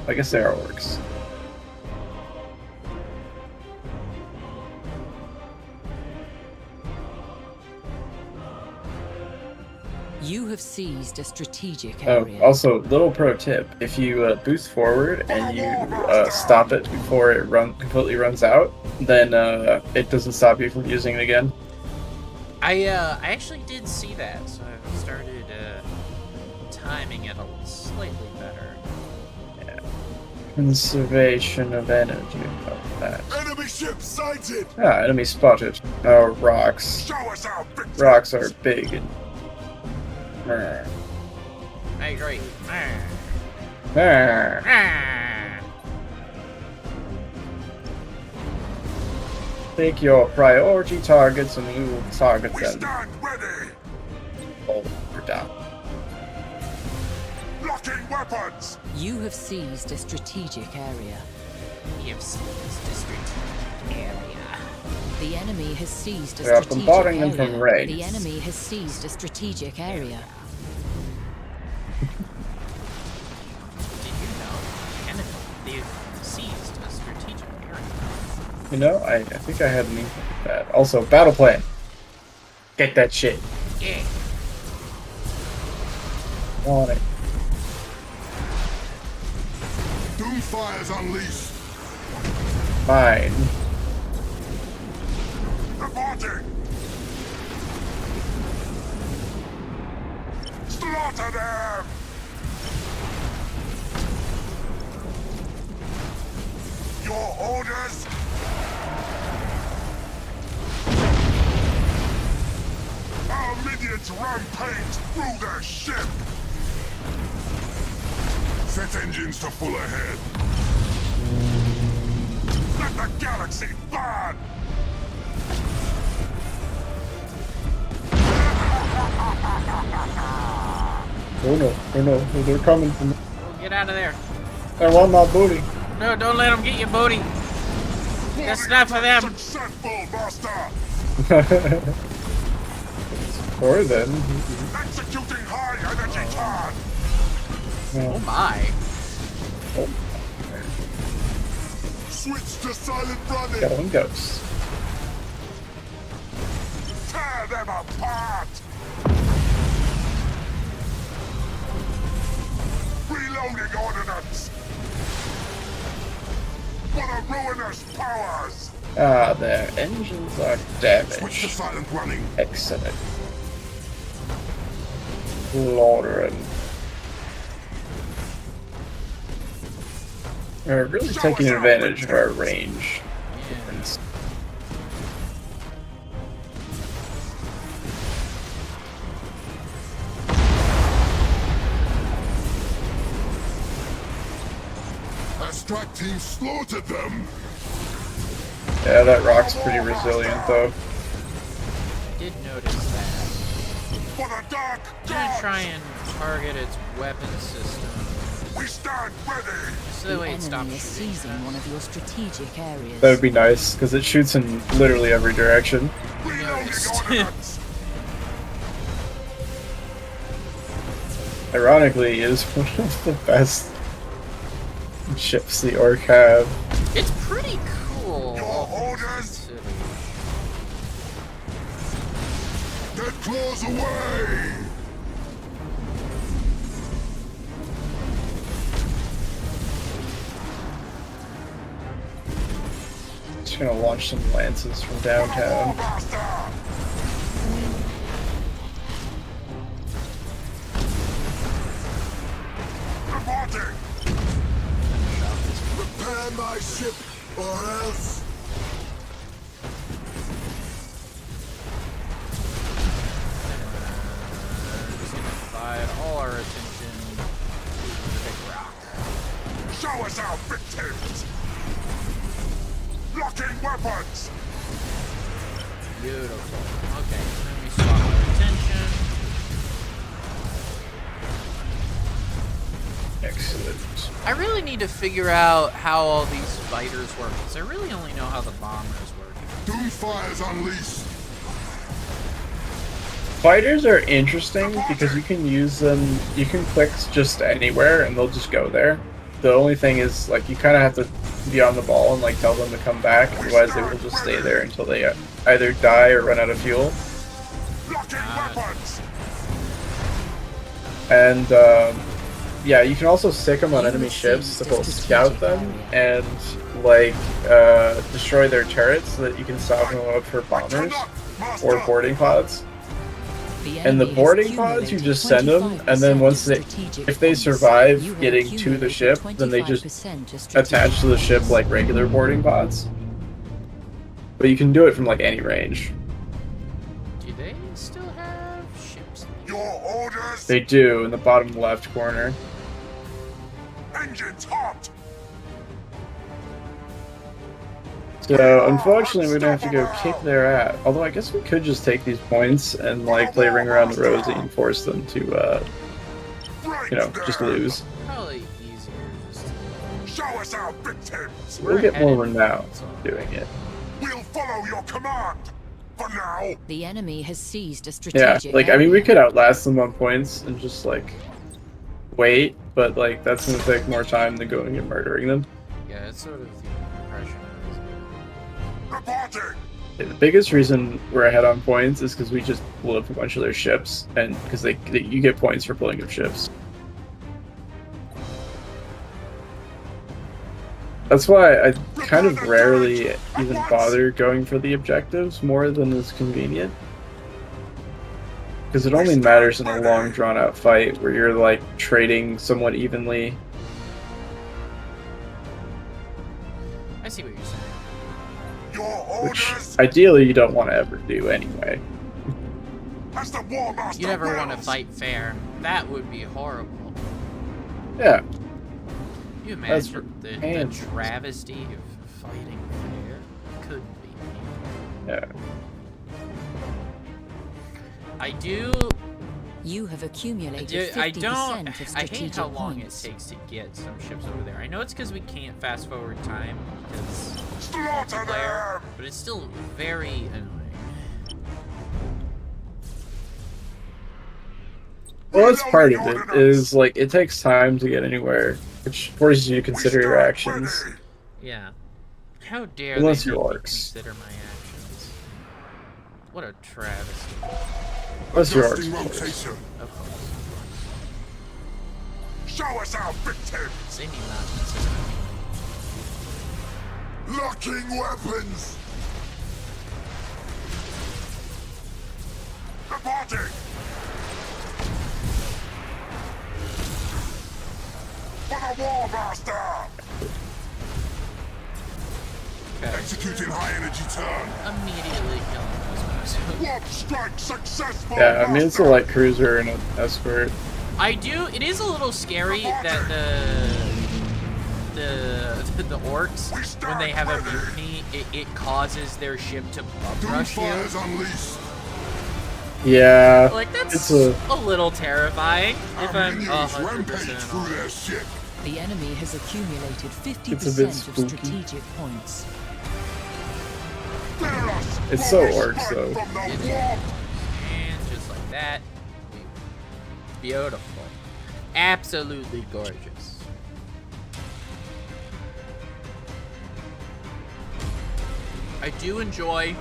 I guess arrow works. You have seized a strategic Oh, area. also, little pro tip: if you boost forward and you stop it before it completely runs out, then it doesn't stop you from using it again. I actually did see that, so I started timing it a slightly better. Yeah. Conservation of energy. Oh, that. Enemy ship sighted! Ah, enemy spotted. Oh, rocks. Show us our victory! Rocks are big and. Brr. I agree. Brr. Take your priority targets and we will target We them. stand ready! Oh, we're down. Locking weapons! You have seized a strategic area. You've seized the strategic area. The enemy has seized a We are strategic bombarding area. them from range. The enemy has seized a strategic area. Did you know they've seized a strategic area? You know, I think I had an inkling of that. Also, battle plan. Get that shit. Yeah. On it. Doomfire's unleashed! Mine. Reporting! Slaughter them! Your orders? Our minions rampage through their ship! Set engines to full ahead. Let the galaxy burn! Oh no, oh no, oh, they're coming from. Oh, get out of there. I want my booty. No, don't let them get your booty. That's not for them. Successful, Master! Or then. Executing high energy charge! Oh my. Oh, Switch to silent running! going ghost. Tear them apart! Reloading ordnance! For the ruinous powers! Ah, their engines are Switch to damaged. silent running! Excellent. Slaughtering. We're really taking advantage of our range. difference. Our strike team slaughtered them! Yeah, that rock's pretty resilient though. Did notice that. For the dark I'm gonna gods! try and target its weapon system. We stand ready! So that The way it stops enemy is shooting seizing us. one of your strategic areas. That would be nice, because it shoots in literally every direction. Reloading Noticed. ordnance! Ironically, it is one of the best ships the Orc have. It's pretty cool. Your all things orders? considered. Dead claws away! Just gonna launch some lances from downtown. Master! Reporting! Shot this my ship, or else. Just gonna divide all our attention to the big rock. Show us our victims! Locking weapons! Beautiful. Okay, then we swap our attention. Excellent. I really need to figure out how all these fighters work, because I really only know how the bombers work. Doomfire's unleashed! Fighters are interesting because you can use them, you can click just anywhere and they'll just go there. The only thing is, like, you kind of have to be on the ball and, like, tell them to come back, otherwise they will just stay there until they either die or run out of fuel. Locking weapons! And, yeah, you can also stick them on enemy ships to both scout them and, like, destroy their turrets so that you can stop them up for bombers or boarding pods. And the boarding pods, you just send them, and then once if they survive getting to the ship, then they just attach to the ship like regular boarding pods. But you can do it from like any range. Do they still have ships? Your orders! They do, in the bottom left corner. Engines hot! So, unfortunately, we're gonna have to go kick their ass. Although, I guess we could just take these points and, like, play Ring Around the Rosie and force them to, you know, just lose. Probably easier just to... Show us our victims! We'll get more renown doing it. We'll follow your command! For now! The enemy has seized a Yeah, strategic like, I mean, we area. could outlast them on points and just, like, wait, but, like, that's gonna take more time than going and murdering them. Yeah, it's sort of the impression I was getting. Reporting! The biggest reason we're ahead on points is because we just blew up a bunch of their ships, and because you get points for blowing up ships. That's why I kind of rarely even bother going for the objectives more than is convenient. Because it only matters in a long, drawn-out fight where you're, like, trading somewhat evenly. I see what you're saying. Your Which, orders! ideally, you don't want to ever do anyway. As the War Master You never want to wills. fight fair. That would be horrible. Yeah. You That's imagine the hands. travesty of fighting fair? Couldn't be. Yeah. I do. You have accumulated I 50% don't. of I strategic hate how long points. it takes to get some ships over there. I know it's because we can't fast forward time, because Slaughter them! but it's still very annoying. Well, that's part of it, is, like, it takes time to get anywhere, which forces you to consider your actions. Yeah. How dare Unless they you're make me orcs. consider my actions? What a travesty. Unless you're Adjusting orcs, of course. rotation. Of course. Show us our victims! They need not consider me. Locking weapons! Reporting! For the War Master! Okay. Executing high energy turn! Immediately killing those guys. Warp strike successful! Yeah, I mean, it's a Master! light cruiser and an escort. I do. It is a little scary that the orcs, when they have a mutiny, it causes their ship to bum rush you. Doomfire's unleashed! Yeah, Like that's it's a a little terrifying. If Our I'm minions rampage 100% through honest. their ship! The enemy has accumulated 50% It's a bit of spooky. strategic points. Bear us! It's for so we orcs, strike though. From the It is. warp! And just like that, beautiful, absolutely gorgeous. I do enjoy.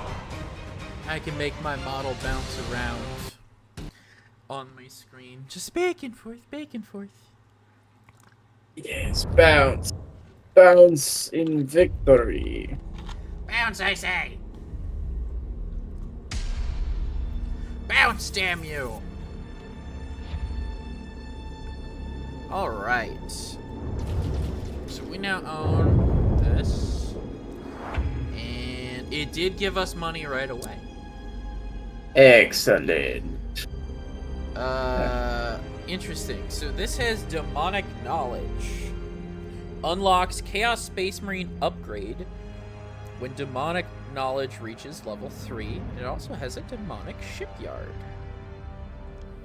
I can make my model bounce around on my screen, just back and forth, back and forth. yes, bounce, bounce in victory. Bounce, I say! Bounce, damn you! Alright. So we now own it did give us money right away. Excellent. Interesting. So this has demonic knowledge. Unlocks Chaos Space Marine upgrade when demonic knowledge reaches level 3. It also has a demonic shipyard.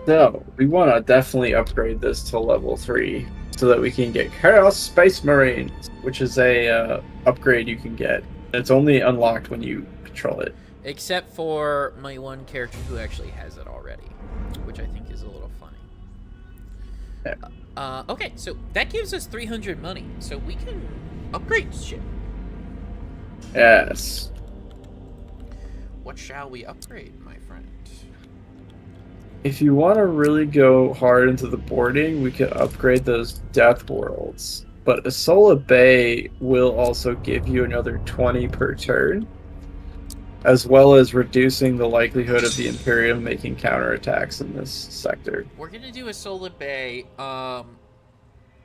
So, we want to definitely upgrade this to level 3 so that we can get Chaos Space Marines, which is a upgrade you can get. It's only unlocked when you control it. Except for my one character who actually has it already, which I think is a little funny. Yeah. Okay, so that gives us 300 money, so we can upgrade shit. Yes. What shall we upgrade, my friend? If you want to really go hard into the boarding, we could upgrade those Death Worlds. But Isola Bay will also give you another 20 per turn, as well as reducing the likelihood of the Imperium making counterattacks in this sector. We're gonna do Isola Bay,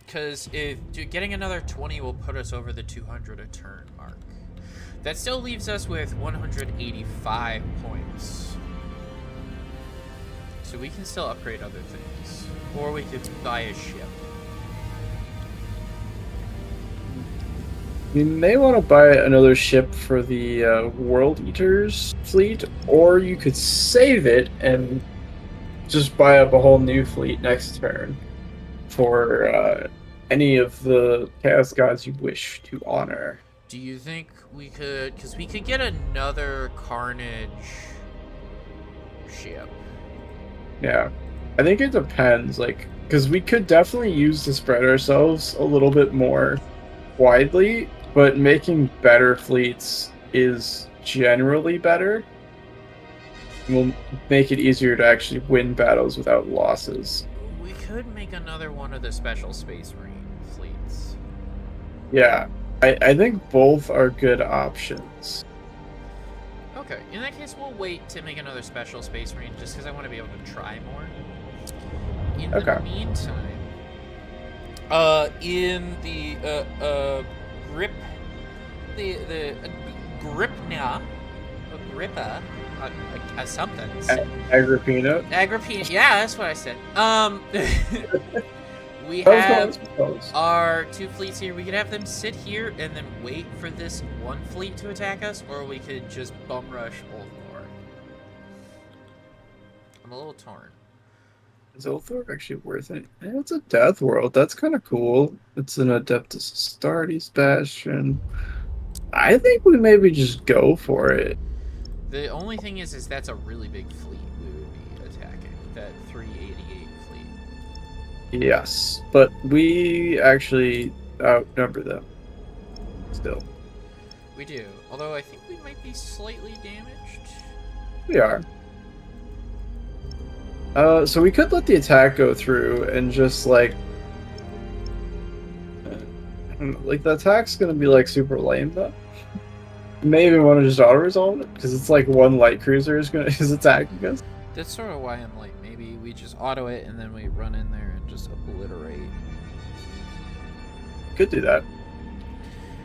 because getting another 20 will put us over the 200 a turn mark. That still leaves us with 185 points. So we can still upgrade other things. Or we could buy a ship. You may want to buy another ship for the World Eaters fleet, or you could save it and just buy up a whole new fleet next turn for any of the Chaos Gods you wish to honor. Do you think we could... Because we could get another Carnage ship. Yeah. I think it depends, because we could definitely use to spread ourselves a little bit more widely, but making better fleets is generally better. Will make it easier to actually win battles without losses. We could make another one of the Special Space Marine fleets. Yeah. I think both are good options. Okay, in that case, we'll wait to make another Special Space Marine just because I want to be able to try more. In the meantime, in the Gripna, something. Agrippina? Yeah, that's what I said. We have our 2 fleets here. We could have them sit here and then wait for this one fleet to attack us, or we could just bum rush Ulthor. I'm a little torn. Is Ulthor actually worth it? Yeah, it's a Death World. That's kind of cool. It's an Adeptus Astartes Bastion. I think we maybe just go for it. The only thing is that's a really big fleet we would be attacking. That 388 fleet. Yes, but we actually outnumber them. Still. We do. Although I think we might be slightly damaged. We are. So we could let the attack go through and just I don't know, the attack's gonna be super lame though. Maybe want to just auto resolve it because it's one light cruiser is attacking us. That's sort of why I'm maybe we just auto it and then we run in there and just obliterate. Could do that.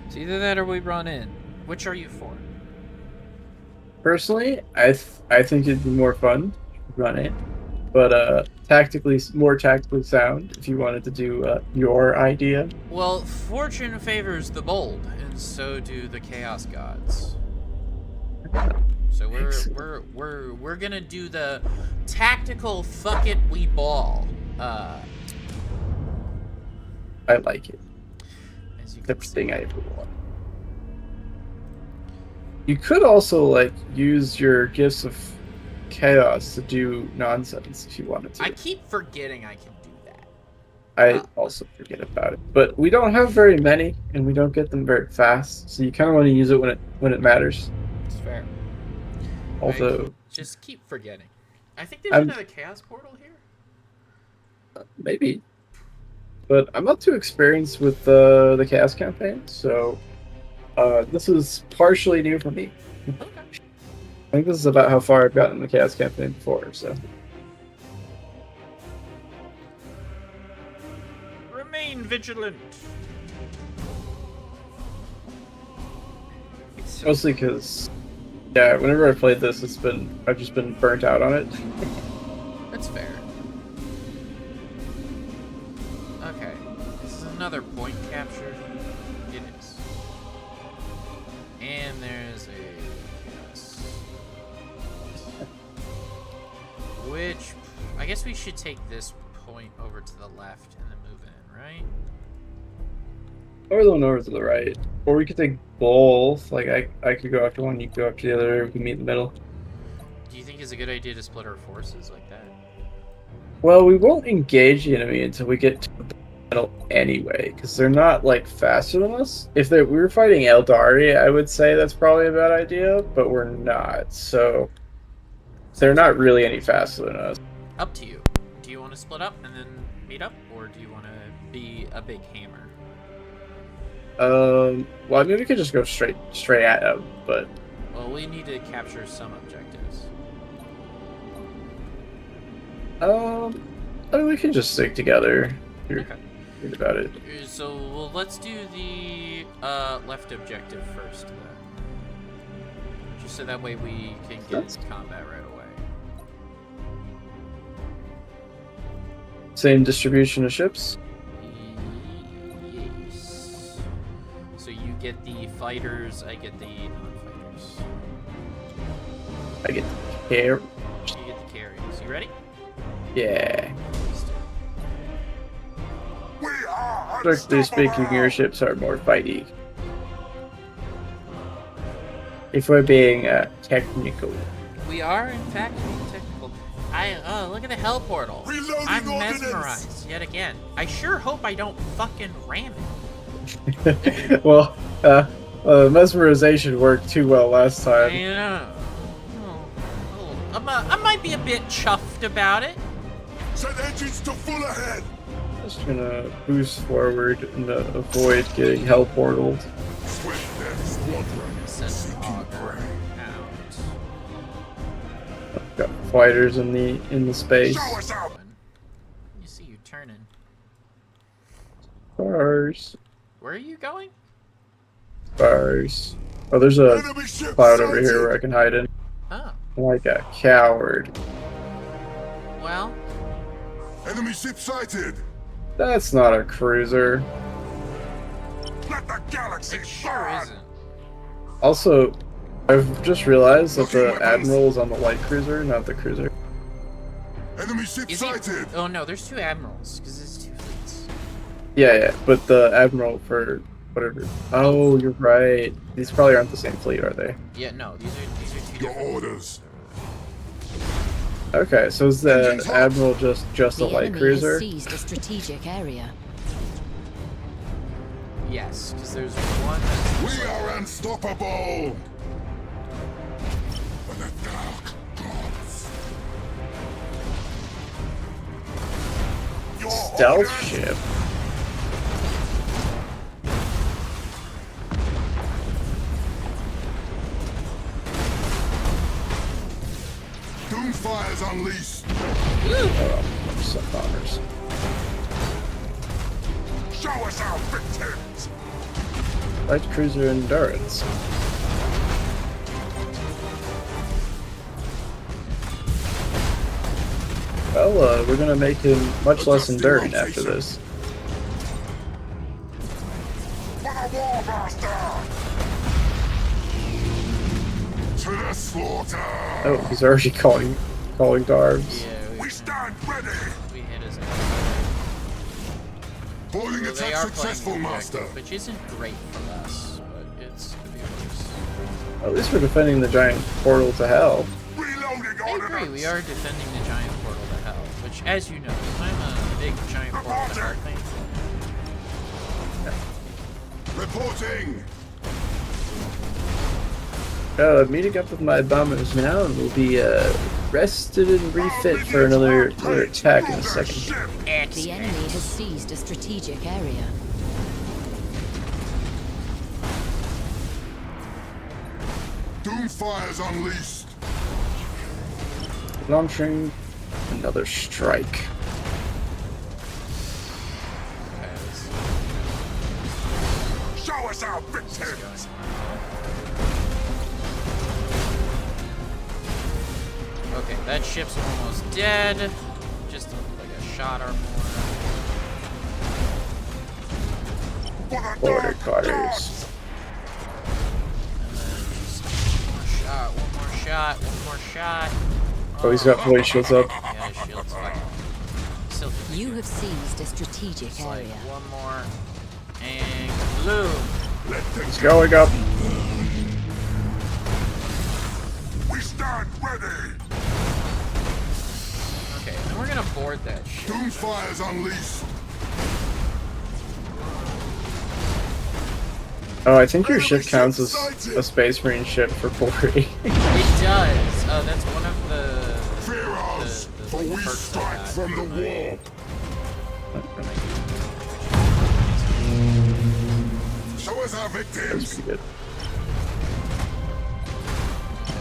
It's either that or we run in. Which are you for? Personally, I think it'd be more fun to run in, but more tactically sound if you wanted to do your idea. Well, fortune favors the bold, and so do the Chaos Gods. So we're gonna do the tactical fuck it we ball. I like it. Everything I ever want. You could also use your gifts of chaos to do nonsense if you wanted to. I keep forgetting I can do that. I also forget about it, but we don't have very many, and we don't get them very fast. So you kind of want to use it when it matters. It's fair. Also, just keep forgetting. I think there's another chaos portal here. Maybe, but I'm not too experienced with the chaos campaign, so this is partially new for me. Okay. I think this is about how far I've gotten in the chaos campaign before, so. Remain vigilant. Mostly because Yeah, whenever I played this, I've just been burnt out on it. That's fair. Okay, this is another point capture. It is. And there's a yes. Which I guess we should take this point over to the left and then move in, right? Or the one over to the right. Or we could take both. Like, I could go after one, you could go after the other, we could meet in the middle. Do you think it's a good idea to split our forces like that? Well, we won't engage the enemy until we get to the middle anyway, because they're not, like, faster than us. If we were fighting Eldari, I would say that's probably a bad idea, but we're not, so they're not really any faster than us. Up to you. Do you want to split up and then meet up, or do you want to be a big hammer? Well, I mean, we could just go straight at them, but... Well, we need to capture some objectives. I mean, we can just stick together. Okay. Think about it. So, well, let's do the left objective first, then. Just so that way we can get into combat right away. Same distribution of ships? Yes. So you get the fighters, I get the non-fighters. I get the care. You get the carries. You ready? Yeah. We are Strictly speaking, unstoppable! your ships are more fighty. If we're being technical. We are, in fact, being technical. Look at the hell portal. Reloading I'm ordnance! mesmerized yet again. I sure hope I don't fucking ram it. Well, mesmerization worked too well last time. I know. I might be a bit chuffed about it. Set engines to full ahead! Just gonna boost forward and avoid getting hell portaled. Swift them squadron! Send Seeking auger prey! out. Got fighters in the space. Show us out! You see you turning. Bars. Where are you going? Bars. Oh, there's a Enemy ship cloud over sighted! here where I can hide in. Oh, Like a coward. well, Enemy ship sighted! That's not a cruiser. Let the galaxy it sure burn! isn't. Also, I've just realized that the Admiral is on the light cruiser, not the cruiser. Enemy ship Is he? sighted! Oh no, there's two admirals, because it's two fleets. Yeah, but the Admiral for whatever. Oh, you're right. These probably aren't the same fleet, are they? Yeah, no, these are two Your different. orders! Okay, so is the Engines hot. Admiral just a The light enemy cruiser? has seized a strategic area. Yes, because there's one that's We are unstoppable! For the dark gods! Your Stealth orders! ship. Doomfire's unleashed! Oh, some bombers. Show us our victims! Light cruiser endurance. Well, we're gonna make him much less enduring after this. For the Warmaster! To the slaughter! Oh, he's already calling to arms. yeah, We stand ready! we hit his. Boarding Well, attack they are successful, playing the Master! objective, which isn't great for us, but it's could be worse. At least we're defending the giant portal to hell. Reloading I agree, ordnance! we are defending the giant portal to hell, which, as you know, I'm a big giant portal to hell fan. Reporting! Meeting up with my bombers now, and we'll be rested and refit for another attack in a second. The enemy has seized a strategic area. Doomfire's unleashed! Launching another strike. Okay, let's Show us our see what's victims! going on. Okay, that ship's almost dead. Just like a shot or more. Border cutters. One more shot. Oh, he's got voice shields up. Yeah, his shield's fucking. Still You have seized a strategic just like area. one more. And blue. He's going up. We stand ready! Okay, and we're gonna board that ship. Doomfire's unleashed! Oh, I think your ship counts as a Space Marine ship for boarding. It does. Oh, that's one of the Fear us, for like, we perks I strike got from the warp! Show us our That's victims! pretty good.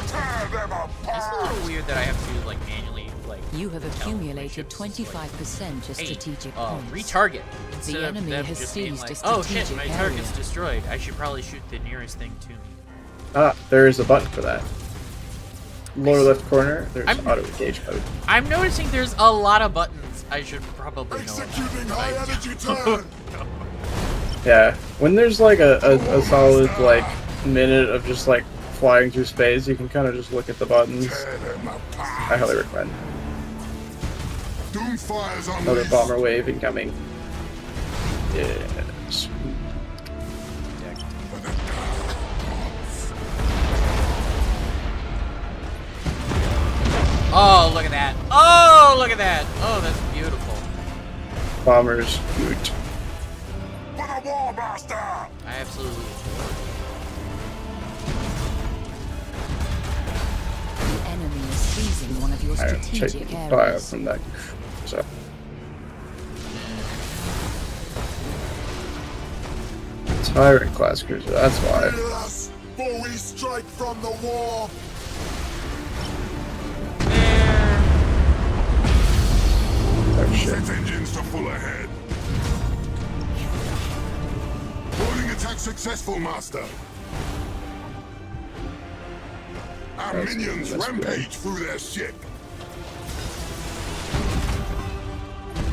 Tear them It's a apart! little weird that I have to like manually like. You have tell my accumulated ships, like, 25% of hey, strategic points. retarget. Instead of enemy them has just being seized a like, oh shit, strategic my area." target's destroyed. I should probably shoot the nearest thing to me. Ah, there is a button for that. Lower left corner, there's I'm- auto engage mode. I'm noticing there's a lot of buttons. I should probably know. Executing about, high but I energy don't. turn! Yeah, when there's like a solid like minute of just like flying through space, you can kind of just look at the buttons. Tear them I apart! highly recommend. Doomfire's Another unleashed! bomber wave incoming. Yes. Oh, look at that. Oh, look at that. Oh, that's beautiful. Bombers, good. For the War Master! I absolutely adore it. The enemy is seizing one of your I am strategic taking fire areas. from that. So. Tyrant class cruiser, that's why. Heal us, for we strike from the warp! Oh shit. Set engines to full ahead. Boarding attack successful, Master. Our That's- minions that's rampage through their ship.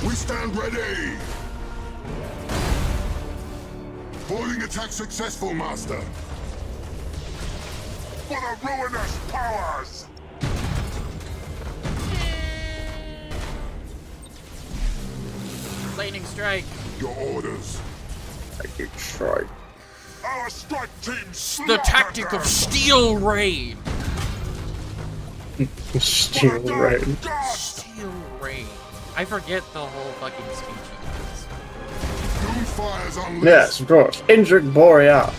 We stand ready. Boarding attack successful, Master. For the ruinous powers! Lightning strike. Your orders. I get strike. Our strike team The slaughtered tactic of them. steel rain. Steel right. Steel rain. I forget the whole fucking speech he Doomfire's unleashed. Yes, of course. Indrik Boreal. does.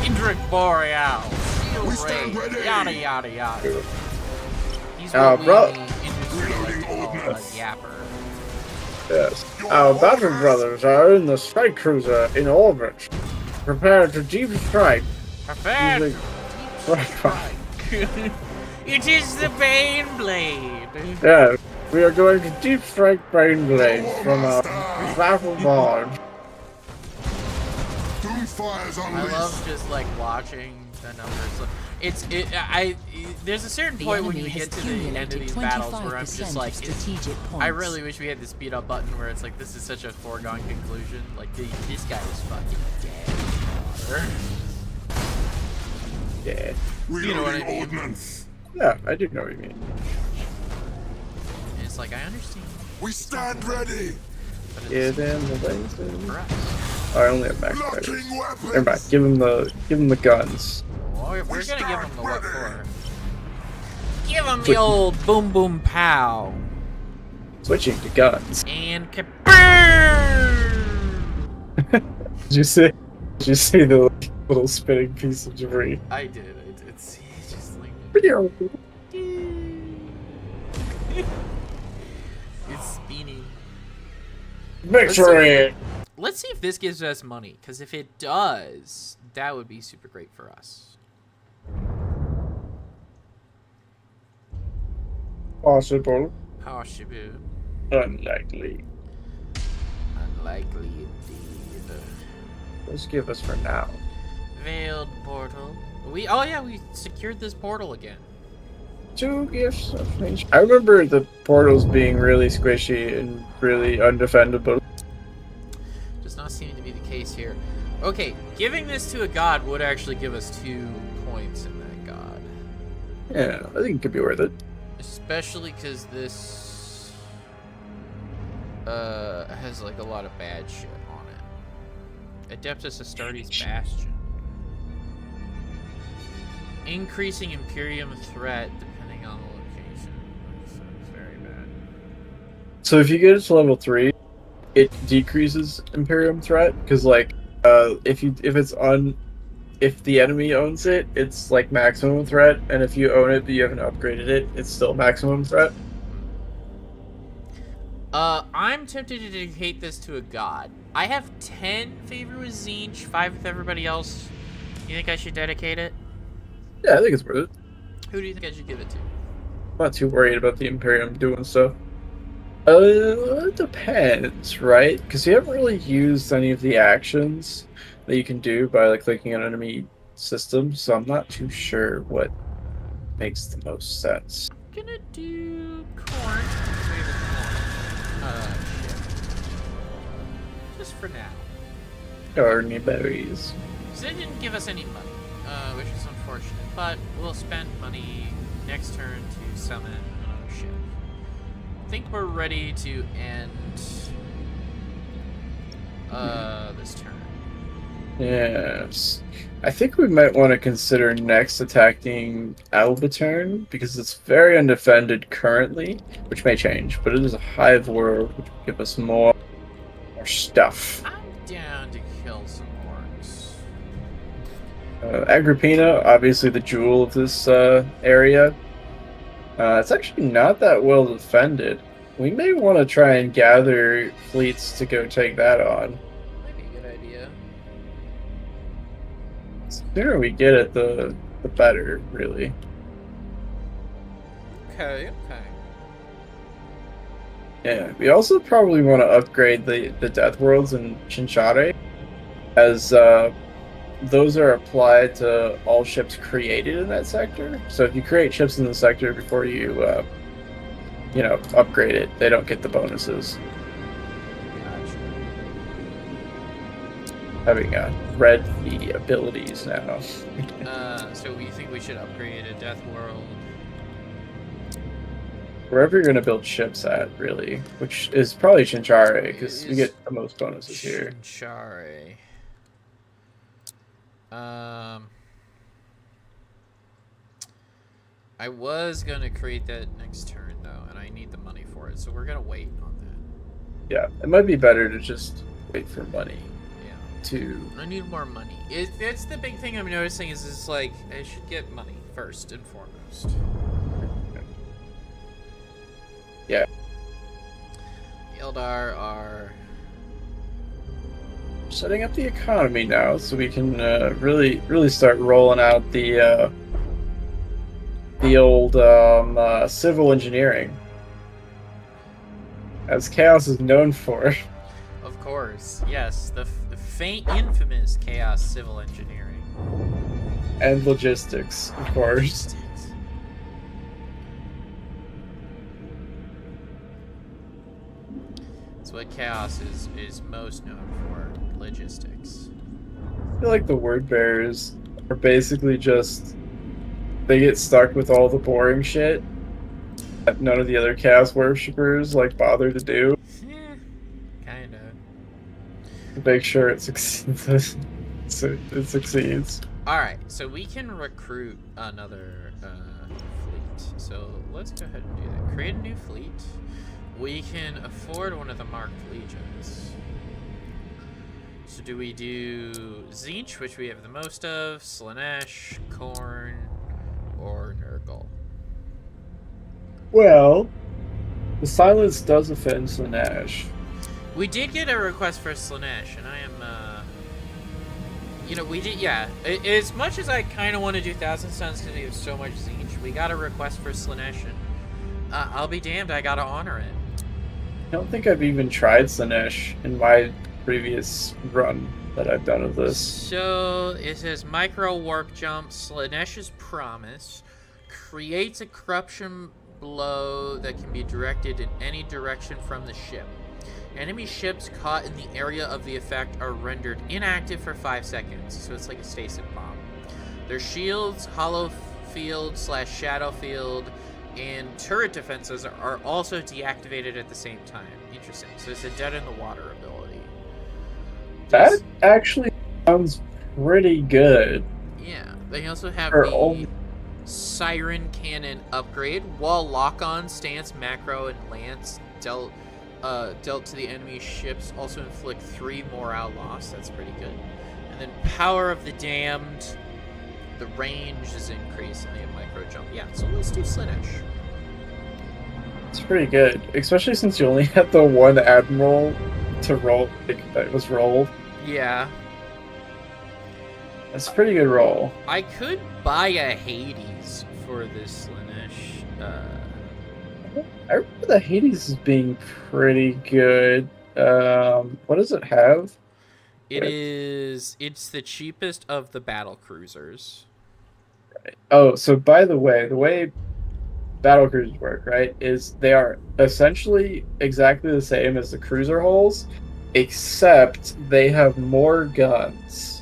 Indrik Boreal. Steel We stand rain. ready. Yada yada yada. He's Oh, what bro. we in the industry like Reloading to call a ordnance. yapper. Yes. Our battle brothers are in the strike cruiser in orbit. Prepare to deep strike. Prepared. Using- It is the Bane Blade. Yeah, we are going to deep strike brain blades from our battle barge. Doomfire's I unleashed. love just like watching the numbers. There's a certain The point when enemy you has get to the end of accumulated these battles where I'm 25% just of like, strategic points. I really wish we had the speed up button where it's like, this is such a foregone conclusion. Like, this guy is fucking dead. Yeah. Reloading You know what I mean. ordnance. Yeah, I do know what you mean. And it's like, I understand. We stand ready. But Get it's in the laser. for us. Oh, I only have max fighters. Locking weapons. Never mind. Give him the guns. Well, we're gonna give him stand the what ready. for. Give him the Switch- old boom boom pow. Switching to guns. And kaboom! Did you see the little spinning piece of debris? I did. It's just like it's spinning. Victory! Let's see if this gives us money, because if it does, that would be super great for us. Possible. Possible. Unlikely. Unlikely indeed. Let's give us for now. Veiled portal. We secured this portal again. 2 gifts of nature. I remember the portals being really squishy and really undefendable. Does not seem to be the case here. Okay, giving this to a god would actually give us 2 points in that god. Yeah, I think it could be worth it. Especially because this has like a lot of bad shit on it. Adeptus Astartes Bastion. Increasing Imperium threat depending on the location. That's very bad. So if you get it to level 3, it decreases Imperium threat, because like if the enemy owns it, it's like maximum threat, and if you own it but you haven't upgraded it, it's still maximum threat. I'm tempted to dedicate this to a god. I have 10 favor with Tzeentch, 5 with everybody else. You think I should dedicate it? Yeah, I think it's worth it. Who do you think I should give it to? I'm not too worried about the Imperium doing stuff. It depends, right? Because you haven't really used any of the actions that you can do by like clicking on enemy systems, so I'm not too sure what makes the most sense. I'm gonna do corn. Shit. Just for now. Gardening berries. So they didn't give us any money, which is unfortunate, but we'll spend money next turn to summon another ship. I think we're ready to end this turn. Yes. I think we might want to consider next attacking Albaturn, because it's very undefended currently, which may change, but it is a hive world, which will give us more stuff. I'm down to kill some orcs. Agrippina, obviously the jewel of this area. It's actually not that well defended. We may want to try and gather fleets to go take that on. Might be a good idea. The sooner we get it, the better, really. Okay. Yeah, we also probably want to upgrade the Death Worlds in Chinchare, as those are applied to all ships created in that sector. So if you create ships in the sector before you, upgrade it, they don't get the bonuses. Gotcha. Having read the abilities now. So you think we should upgrade a Death World? Wherever you're going to build ships at, really, which is probably Chinchare, because you get the most bonuses here. Chinchare. I was gonna create that next turn though, and I need the money for it, so we're gonna wait on that. Yeah, it might be better to just wait for money. Yeah. I need more money. It's the big thing I'm noticing is it's like I should get money first and foremost. Yeah. The Eldar are setting up the economy now, so we can really start rolling out the old civil engineering, as Chaos is known for. Of course, yes, the infamous Chaos civil engineering and logistics, of course. It's what Chaos is most known for, logistics. I feel like the word bearers are basically just, they get stuck with all the boring shit that none of the other Chaos worshippers like bother to do. Yeah, kinda. To make sure it succeeds. It succeeds. Alright, so we can recruit another fleet. So let's go ahead and do that. Create a new fleet. We can afford one of the marked legions. So do we do Tzeentch, which we have the most of, Slaanesh, Khorne, or Nurgle? Well, the silence does offend Slaanesh. We did get a request for Slaanesh, and I am, we did, yeah. As much as I kind of want to do Thousand Suns because we have so much Tzeentch, we got a request for Slaanesh, and I'll be damned, I gotta honor it. I don't think I've even tried Slaanesh in my previous run that I've done of this. So, it says Micro Warp Jump, Slaanesh's Promise, creates a corruption blow that can be directed in any direction from the ship. Enemy ships caught in the area of the effect are rendered inactive for 5 seconds, so it's like a stasis bomb. Their shields, hollow field / shadow field, and turret defenses are also deactivated at the same time. Interesting. So it's a dead in the water ability. That actually sounds pretty good. Yeah. They also have For the all- Siren Cannon upgrade. Wall lock-on, stance, macro, and lance dealt to the enemy ships also inflict 3 morale loss. That's pretty good. And then Power of the Damned. The range is increased and they have micro jump. Yeah, so let's do Slaanesh. It's pretty good, especially since you only had the one admiral to roll. Like, that was rolled. Yeah. That's a pretty good roll. I could buy a Hades for this Slaanesh. I remember the Hades as being pretty good. What does it have? It's the cheapest of the battle cruisers. Oh, so by the way battlecruisers work, right, is they are essentially exactly the same as the cruiser hulls, except they have more guns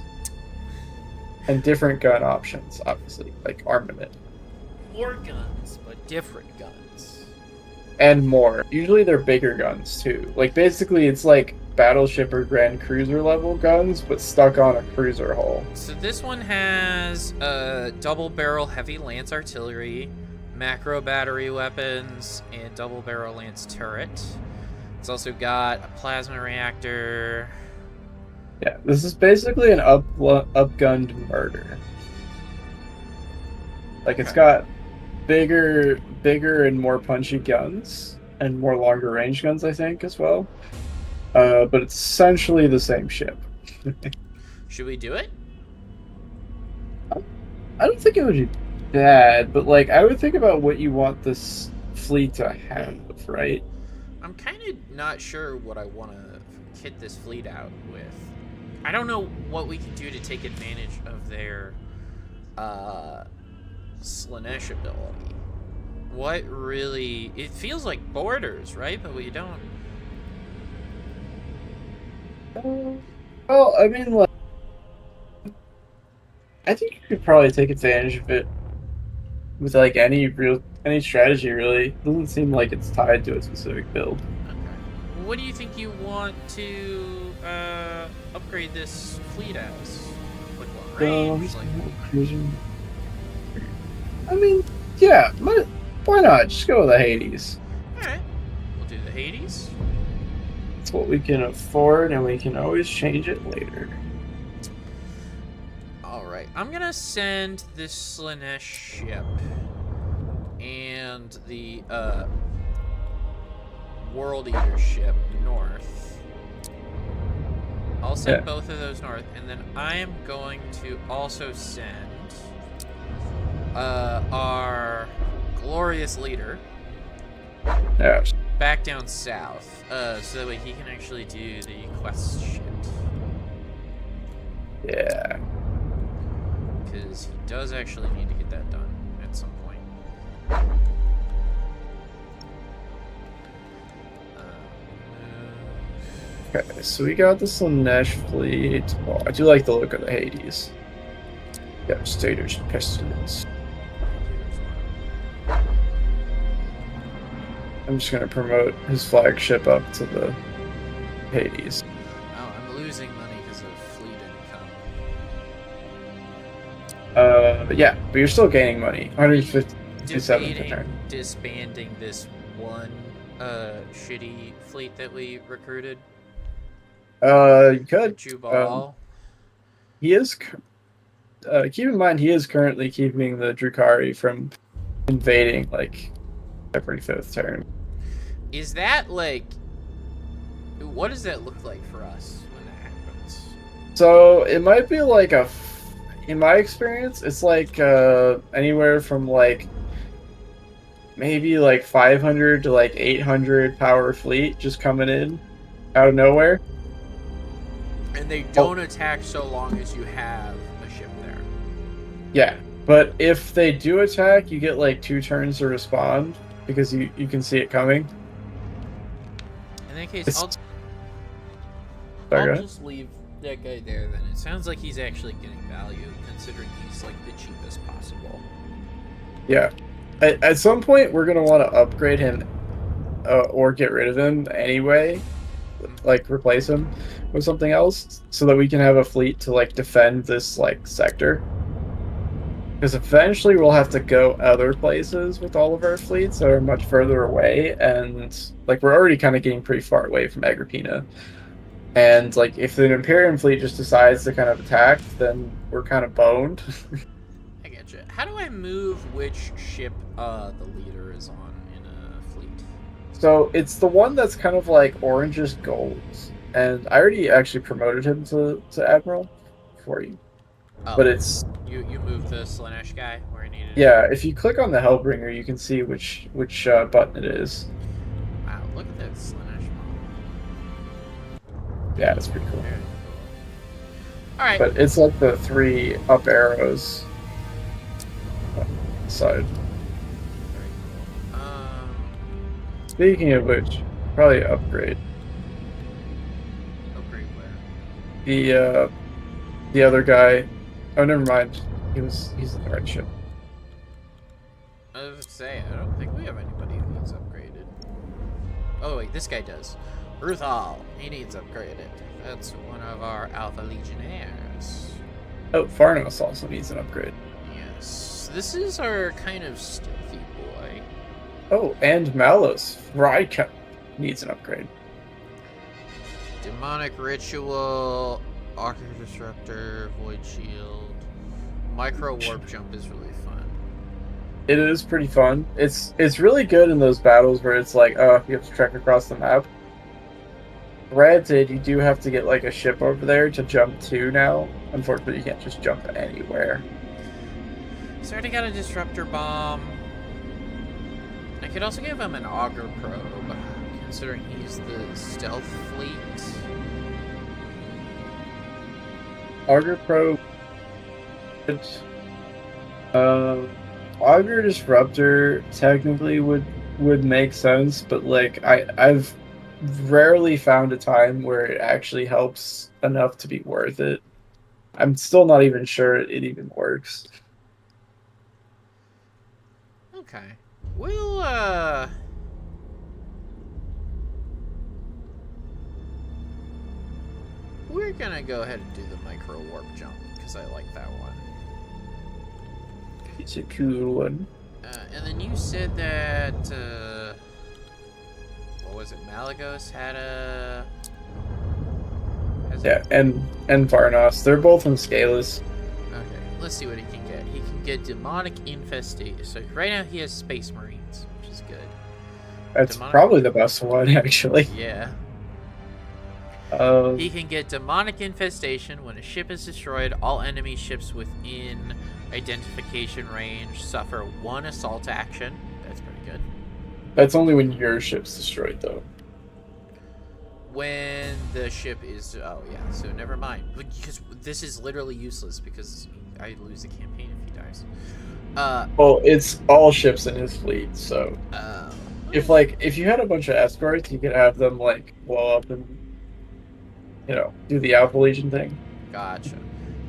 and different gun options, obviously, like armament. More guns, but different guns. And more. Usually they're bigger guns, too. Like, basically, it's like battleship or grand cruiser level guns, but stuck on a cruiser hull. So this one has double barrel heavy lance artillery, macro battery weapons, and double barrel lance turret. It's also got a plasma reactor. Yeah, this is basically an upgunned murder. Like, it's got bigger and more punchy guns, and more longer range guns, I think, as well. But it's essentially the same ship. Should we do it? I don't think it would be bad, but like I would think about what you want this fleet to have, right? I'm kind of not sure what I want to kit this fleet out with. I don't know what we can do to take advantage of their Slaanesh ability. What really... It feels like borders, right? But we don't... Well, I mean, like, I think you could probably take advantage of it with like any strategy. Really, doesn't seem like it's tied to a specific build. Okay. What do you think you want to upgrade this fleet as? Like what range? I mean, yeah, why not? Just go with the Hades. Alright, we'll do the Hades. It's what we can afford, and we can always change it later. Alright, I'm gonna send this Slaanesh ship and the World Eater ship north. I'll send both of those north, and then I am going to also send our glorious leader back down south, so that way he can actually do the quest shit. Yeah. Because he does actually need to get that done at some point. Okay, so we got the Slaanesh fleet. Well, I do like the look of the Hades. Devastator's Pestilence. I'm just gonna promote his flagship up to the Hades. Oh, I'm losing money because of fleet income. Yeah, but you're still gaining money. 157 per turn. Disbanding this one shitty fleet that we recruited. You could. Jubal. He is. Keep in mind, he is currently keeping the Drukhari from invading like every 5th turn. Is that like? What does that look like for us when that happens? So it might be like in my experience, it's like anywhere from like maybe like 500 to like 800 power fleet just coming in out of nowhere. And they don't attack so long as you have a ship there. Yeah, But if they do attack, you get like 2 turns to respond because you can see it coming. In that case, It's- I'll Sorry, go ahead. just leave that guy there then. It sounds like he's actually getting value, considering he's like the cheapest possible. Yeah. At some point, we're gonna want to upgrade him, or get rid of him anyway, like replace him with something else, so that we can have a fleet to like defend this like sector. Because eventually we'll have to go other places with all of our fleets that are much further away, and like we're already kind of getting pretty far away from Agrippina. And like if the Imperium fleet just decides to kind of attack, then we're kind of boned. I getcha. How do I move which ship the leader is on in a fleet? So it's the one that's kind of like oranges golds, and I already actually promoted him to admiral for you. Oh, But it's you moved the Slanesh guy where he needed. yeah. If you click on the Hellbringer, you can see which button it is. Wow, look at that Slanesh model. Yeah, it's pretty cool. Very cool. All right. But it's like the 3 up arrows side. Very cool. Speaking of which, probably upgrade Upgrade where? the other guy. Oh, never mind. He's in the right ship. I was gonna say, I don't think we have anybody who needs upgraded. Oh wait, this guy does. Ruthal, he needs upgraded. That's one of our Alpha Legionnaires. Oh, Farnos also needs an upgrade. Yes, this is our kind of stealthy boy. Oh, and Malos Rika needs an upgrade. Demonic Ritual, Archer Disruptor, Void Shield. Micro Warp Jump is really fun. It is pretty fun. It's really good in those battles where it's like, oh, you have to trek across the map. Granted, you do have to get like a ship over there to jump to now. Unfortunately, you can't just jump anywhere. He's already got a Disruptor Bomb. I could also give him an Auger Probe, considering he's the stealth fleet. Auger Probe. Auger Disruptor technically would make sense, but like I've rarely found a time where it actually helps enough to be worth it. I'm still not even sure it even works. Okay. We'll, we're gonna go ahead and do the Micro Warp Jump, because I like that one. It's a cool one. And then you said that, what was it, Malagos had a... Yeah, and Varnos. They're both in Scaleless. Okay, let's see what he can get. He can get Demonic Infestation. So right now he has Space Marines, which is good. That's Demonic... probably the best one, actually. Yeah. Um, He can get Demonic Infestation. When a ship is destroyed, all enemy ships within identification range suffer 1 assault action. That's pretty good. That's only when your ship's destroyed, though. When the ship is... Oh, yeah. So never mind. Because this is literally useless because I lose the campaign if he dies. Well, it's all ships in his fleet, so... Uh, If you had a bunch of escorts, you could have them, like, blow up and, you know, do the Alpha Legion thing. Gotcha.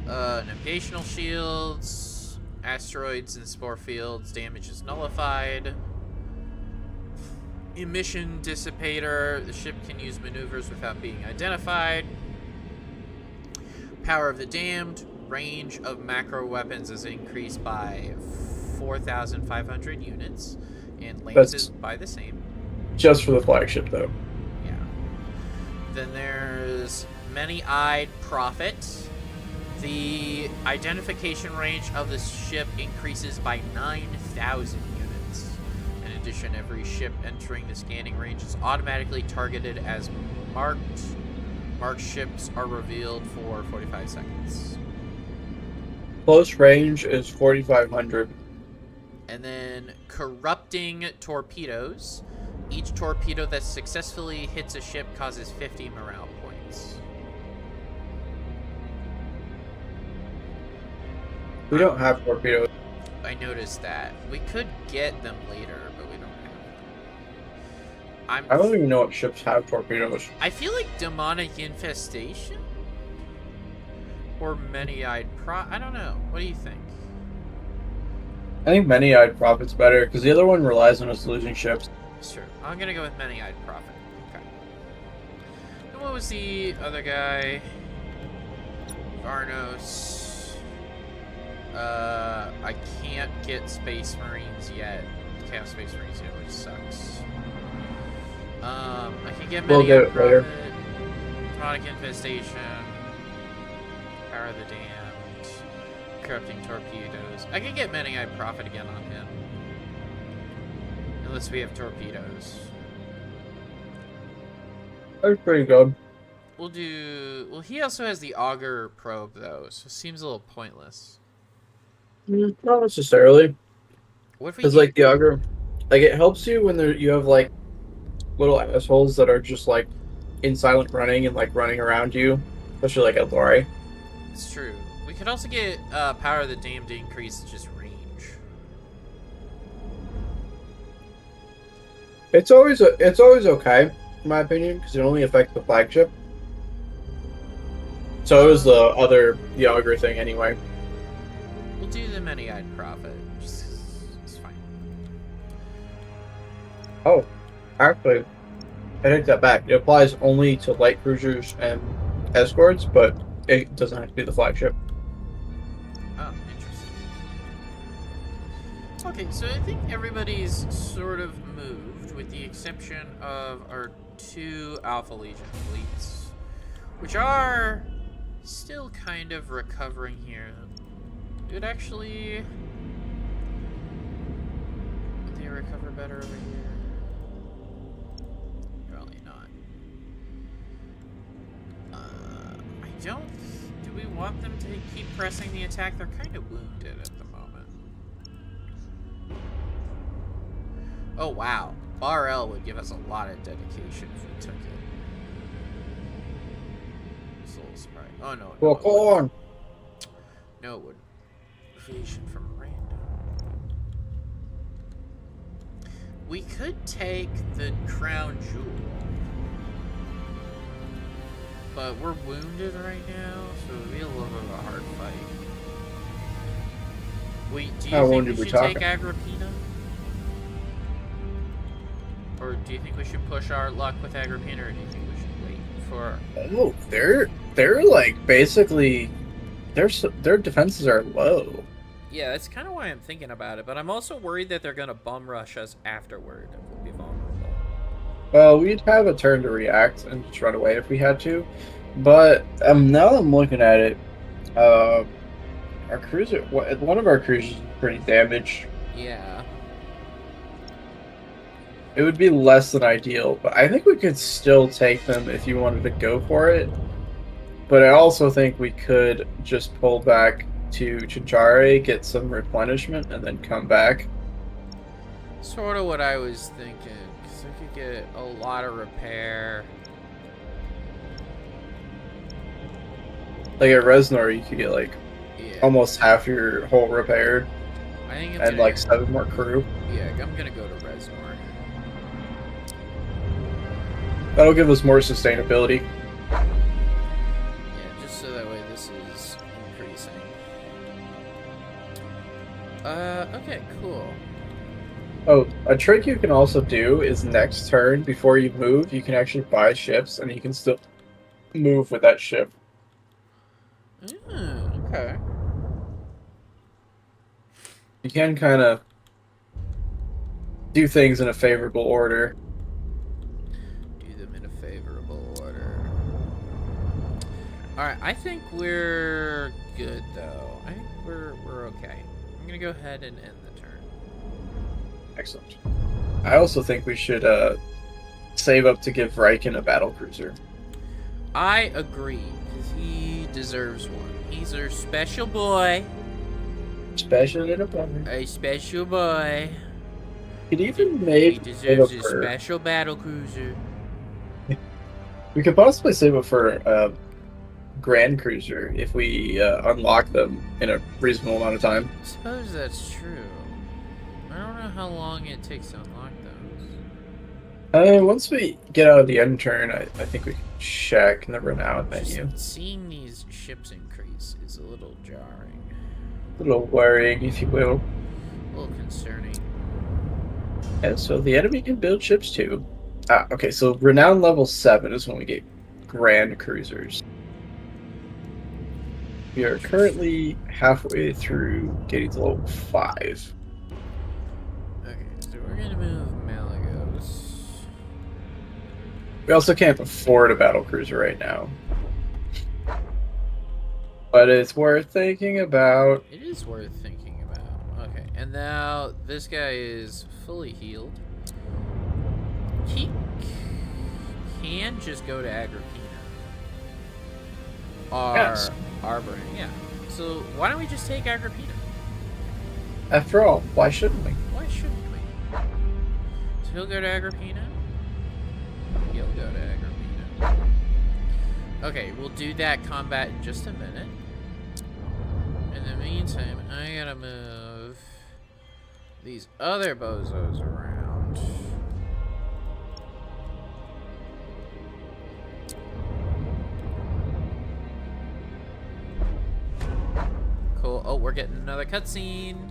Navigational shields, asteroids and spore fields, damage is nullified. Emission dissipator, the ship can use maneuvers without being identified. Power of the Damned, range of macro weapons is increased by 4,500 units, and lances by the same. Just for the flagship, though. Yeah. Then there's Many-Eyed Prophet. The identification range of the ship increases by 9,000 units. In addition, every ship entering the scanning range is automatically targeted as marked. Marked ships are revealed for 45 seconds. Close range is 4,500. And then Corrupting Torpedoes. Each torpedo that successfully hits a ship causes 50 morale points. We don't have torpedoes. I noticed that. We could get them later, but we don't have them. I don't even know what ships have torpedoes. I feel like Demonic Infestation? Or Many-Eyed I don't know. What do you think? I think Many-Eyed Prophet's better, because the other one relies on us losing ships. Sure. I'm gonna go with Many-Eyed Prophet. Okay. And what was the other guy? Varnos. I can't get Space Marines yet. Can't have Space Marines yet, which sucks. I can get We'll get Many-Eyed it later. Prophet, Demonic Infestation, Power of the Damned, Corrupting Torpedoes. I can get Many-Eyed Prophet again on him. Unless we have torpedoes. That's pretty good. We'll do... Well, he also has the Auger probe, though, so it seems a little pointless. Not necessarily. What if we Because, get... like, the auger, like, it helps you when you have, like, little assholes that are just, like, in silent running and, like, running around you. Especially, like, at Lori. It's true. We could also get Power of the Damned to increase just range. It's always okay, in my opinion, because it only affects the flagship. So it was the auger thing anyway. We'll do the Many-Eyed Prophet. It's fine. Oh, actually, I take that back. It applies only to light cruisers and escorts, but it doesn't have to be the flagship. Oh, interesting. Okay, so I think everybody's sort of moved, with the exception of our 2 Alpha Legion fleets, which are still kind of recovering here. It actually... Would they recover better over here? Probably not. I don't... Do we want them to keep pressing the attack? They're kind of wounded at the moment. Oh, wow. RL would give us a lot of dedication if we took it. Soul Sprite. Oh, no. Well, go on. No, it wouldn't. Evasion from random. We could take the Crown Jewel. But we're wounded right now, so it would be a little bit of a hard fight. Wait, do How you think wounded we we should take talking? Agrippina? Or do you think we should push our luck with Agrippina, or do you think we should wait for... Oh, they're like basically their defenses are low. Yeah, that's kind of why I'm thinking about it, but I'm also worried that they're going to bum rush us afterward and we'll be vulnerable. Well, we'd have a turn to react and just run away if we had to. But now that I'm looking at it, our cruiser, one of our cruisers is pretty damaged. Yeah. It would be less than ideal, but I think we could still take them if you wanted to go for it. But I also think we could just pull back to Chijare, get some replenishment, and then come back. Sort of what I was thinking, because I could get a lot of repair. Like at Resnor, you could get like Yeah. almost half your hull repaired, I think I'm and gonna, like 7 more crew. Yeah, I'm gonna go to Resnor. That'll give us more sustainability. Yeah, just so that way this is increasing. Okay, cool. Oh, a trick you can also do is next turn, before you move, you can actually buy ships, and you can still move with that ship. Okay. You can kind of do things in a favorable order. Do them in a favorable order. Alright, I think we're good, though. I think we're okay. I'm gonna go ahead and end the turn. Excellent. I also think we should save up to give Riken a battle cruiser. I agree, because he deserves one. He's our special boy. Special little brother. A special boy. Could even He make deserves a save up for, special battle cruiser. we could possibly save up for Grand Cruiser if we unlock them in a reasonable amount of time. I suppose that's true. I don't know how long it takes to unlock those. Once we get out of the end turn, I think we can check in the renown menu. Just seeing these ships increase is a little jarring. A little worrying, if you will. A little concerning. Yeah, so the enemy can build ships too. Okay, so renown level 7 is when we get Grand Cruisers. We are currently halfway through getting to level 5. Okay, so we're gonna move Malagos. We also can't afford a battle cruiser right now. But it's worth thinking about. It is worth thinking about. Okay, and now this guy is fully healed. He can just go to Agrippina. Or Yes. Arbor, yeah. So why don't we just take Agrippina? After all, why shouldn't we? Why shouldn't we? So he'll go to Agrippina. He'll go to Agrippina. Okay, we'll do that combat in just a minute. In the meantime, I gotta move these other bozos around. Cool. Oh, we're getting another cutscene.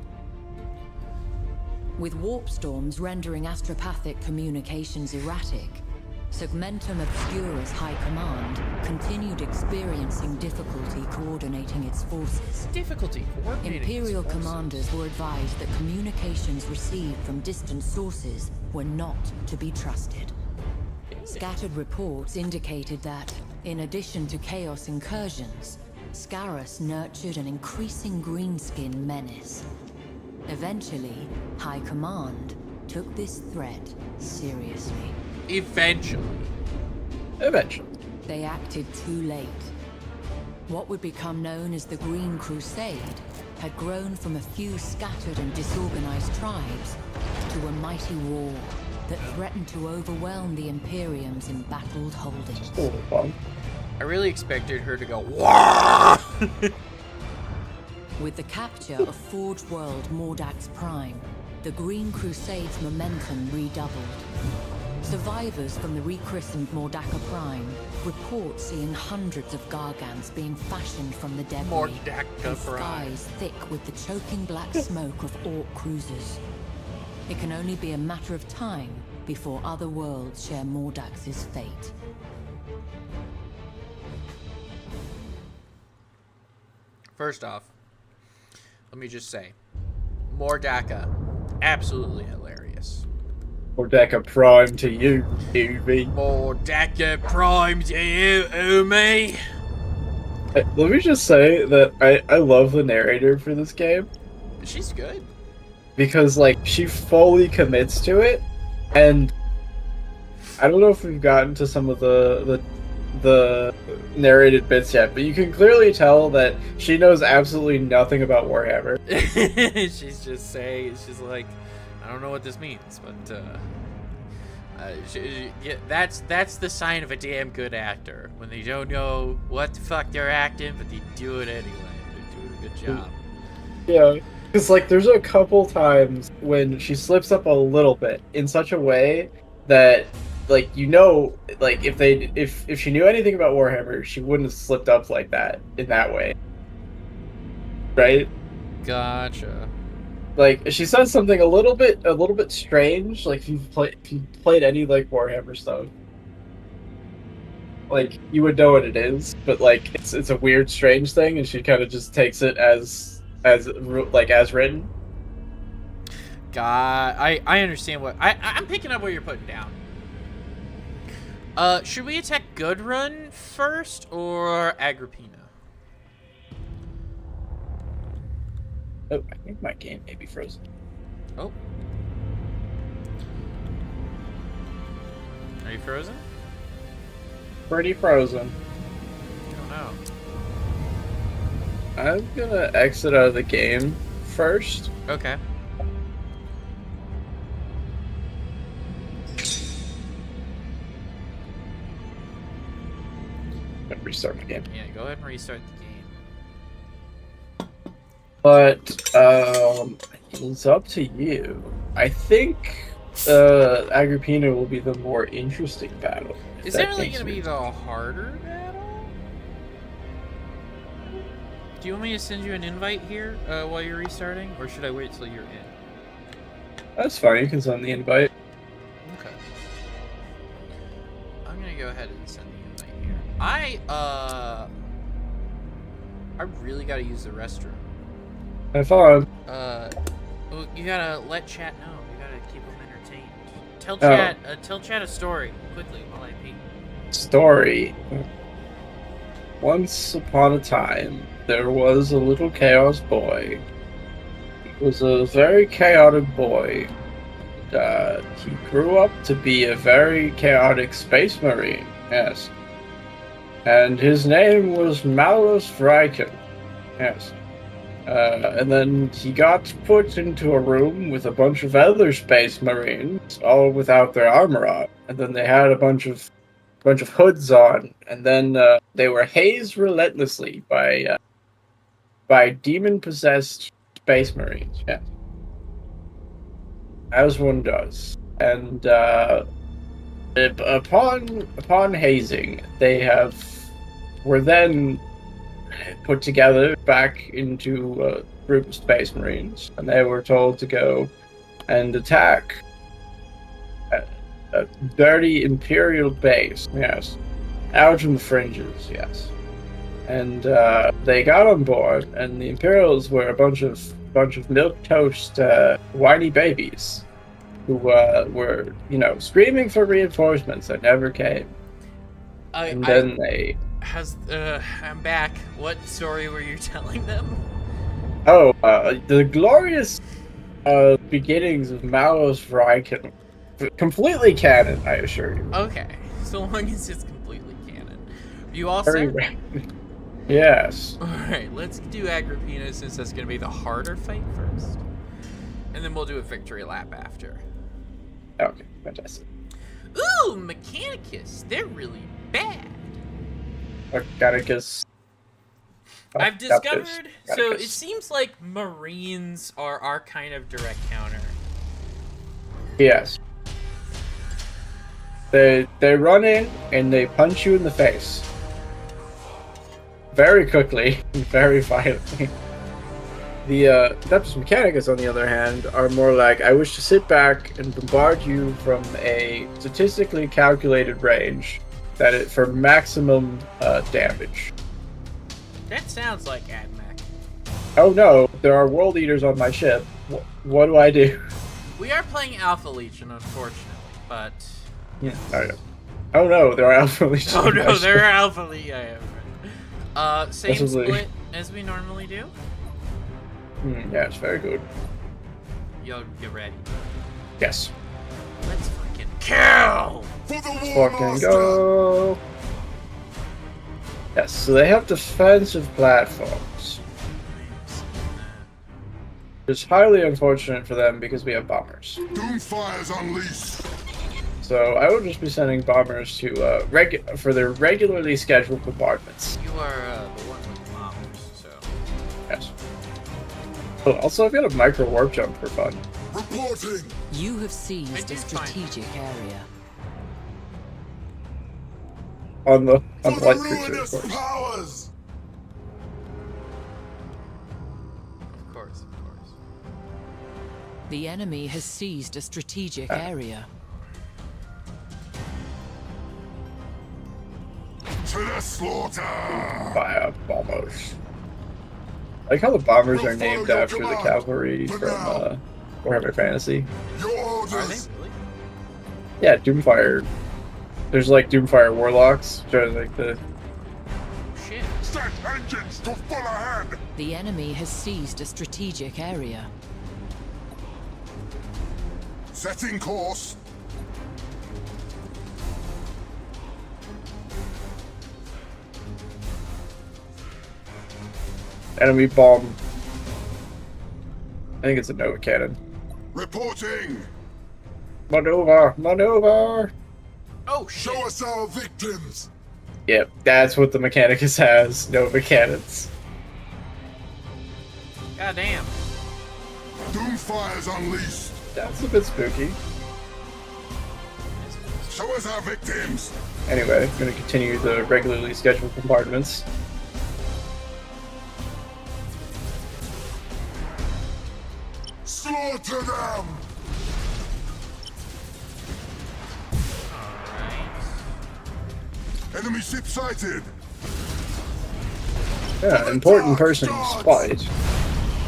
With warp storms rendering astropathic communications erratic, Segmentum Obscura's High Command continued experiencing difficulty coordinating its forces. Difficulty coordinating. Imperial these forces. commanders were advised that communications received from distant sources were not to be trusted. Scattered reports indicated that, in addition to chaos incursions, Scarus nurtured an increasing greenskin menace. Eventually, High Command took this threat seriously. Eventually. They acted too late. What would become known as the Green Crusade had grown from a few scattered and disorganized tribes to a mighty war that threatened to overwhelm the Imperium's embattled holdings. I really expected her to go, "Wah!" With the capture of Forge World Mordax Prime, the Green Crusade's momentum redoubled. Survivors from the rechristened Mordaka Prime report seeing hundreds of Gargants being fashioned from the debris, Mordaka and Prime. skies thick with the choking black smoke of Orc cruisers. It can only be a matter of time before other worlds share Mordax's fate. First off, let me just say, Mordaka, absolutely hilarious. Mordeka Prime to you, UV. Mordaka Prime to you, Umi. Let me just say that I love the narrator for this game. She's good. Because, like, she fully commits to it, and I don't know if we've gotten to some of the narrated bits yet, but you can clearly tell that she knows absolutely nothing about Warhammer. She's just saying, she's like, I don't know what this means, but yeah, that's the sign of a damn good actor, when they don't know what the fuck they're acting, but they do it anyway. They're doing a good job. Yeah, because, like, there's a couple times when she slips up a little bit in such a way that, like, you know, like, if she knew anything about Warhammer, she wouldn't have slipped up like that, in that way. Right? Gotcha. Like, she says something a little bit strange, like, if you've played any, like, Warhammer stuff. Like, you would know what it is, but, like, it's a weird, strange thing, and she kind of just takes it as written. God, I understand what I'm picking up what you're putting down. Should we attack Goodrun first or Agrippina? Oh, I think my game may be frozen. Oh. Are you frozen? Pretty frozen. I don't know. I'm gonna exit out of the game first. Okay. and restart the game. Yeah, go ahead and restart the game. But it's up to you. I think Agrippina will be the more interesting battle. Is it really going to be the harder battle? Do you want me to send you an invite here while you're restarting? Or should I wait till you're in? That's fine, you can send the invite. Okay. I'm going to go ahead and send the invite here. I really got to use the restroom. Have fun. Well, you gotta let chat know. You gotta keep them entertained. Tell chat a story quickly while I pee. Story. Once upon a time, there was a little chaos boy. He was a very chaotic boy. He grew up to be a very chaotic space marine. Yes. And his name was Malus Vriken. Yes. And then he got put into a room with a bunch of other space marines, all without their armor on. And then they had a bunch of hoods on, and then they were hazed relentlessly by demon-possessed space marines. Yeah, as one does. And upon hazing, they were then put together back into a group of space marines, and they were told to go and attack a dirty Imperial base, yes, out in the fringes, yes. And they got on board, and the Imperials were a bunch of milquetoast, whiny babies who were, screaming for reinforcements that never came. I'm back. What story were you telling them? Oh, the glorious beginnings of Malus Vriken. Completely canon, I assure you. Okay, so long as it's completely canon. You all set? Yes. Alright, let's do Agrippina since that's going to be the harder fight first. And then we'll do a victory lap after. Okay, fantastic. Ooh, Mechanicus. They're really bad. Mechanicus. I've discovered, so it seems like Marines are our kind of direct counter. Yes. They run in and they punch you in the face. Very quickly and very violently. The Adeptus Mechanicus, on the other hand, are more like, I wish to sit back and bombard you from a statistically calculated range for maximum damage. That sounds like AdMech. Oh no, there are World Eaters on my ship. What do I do? We are playing Alpha Legion, unfortunately, but... Yeah. Oh no, there are Alpha Legion. Oh no, there are Alpha Legion. Same split as we normally do. Yeah, it's very good. Yo, you ready? Yes. Let's fucking kill! For the Fucking go! Yes, so they have defensive platforms. It's highly unfortunate for them because we have bombers. Doomfire's unleashed. So I will just be sending bombers to for their regularly scheduled bombardments. You are the one with the bombers, so... Yes. Oh, also, I've got a micro warp jump for fun. Reporting. You have seized a strategic area. On the For light the creature, of ruinous course. powers. Of course. The enemy has seized a strategic area. To the slaughter. Fire bombers. I like how the bombers are named after the cavalry from Warhammer Fantasy. Your Are they orders. really? Yeah, Doomfire. There's like Doomfire Warlocks, which are like the... Shit. Set engines to full ahead. The enemy has seized a strategic area. Setting course. enemy bomb. I think it's a Nova cannon. Reporting. Maneuver! Maneuver! Oh shit! Show us our victims. Yep, that's what the Mechanicus has. Nova cannons. God damn. Doomfire's unleashed. That's a bit spooky. Show us our victims. Anyway, I'm going to continue the regularly scheduled bombardments. Slaughter them. Enemy ship sighted. Yeah, important person spotted.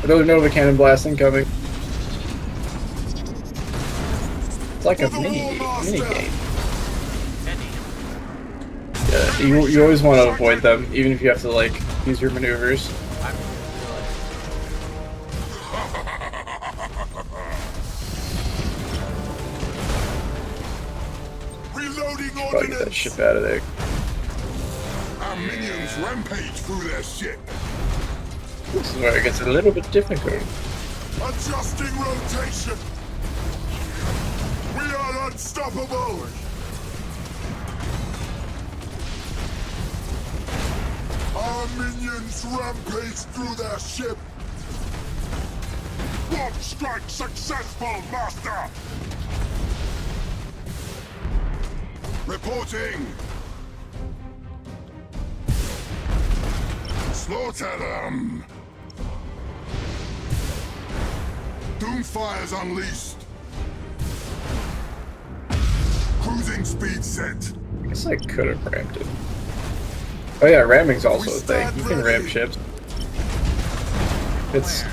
Another Nova Cannon blast incoming. It's like a mini game. Yeah, you always want to avoid them, even if you have to like use your maneuvers. Reloading Gotta get that ordnance. ship out of there. Our minions rampage through their ship. This is where it gets a little bit difficult. Adjusting rotation. We are unstoppable. Our minions rampage through their ship. Warp strike successful, Master. Reporting. Slaughter them. Doomfire's unleashed. Cruising speed set. I guess I could have rammed it. Oh yeah, ramming's also a thing. You can ram ships. It's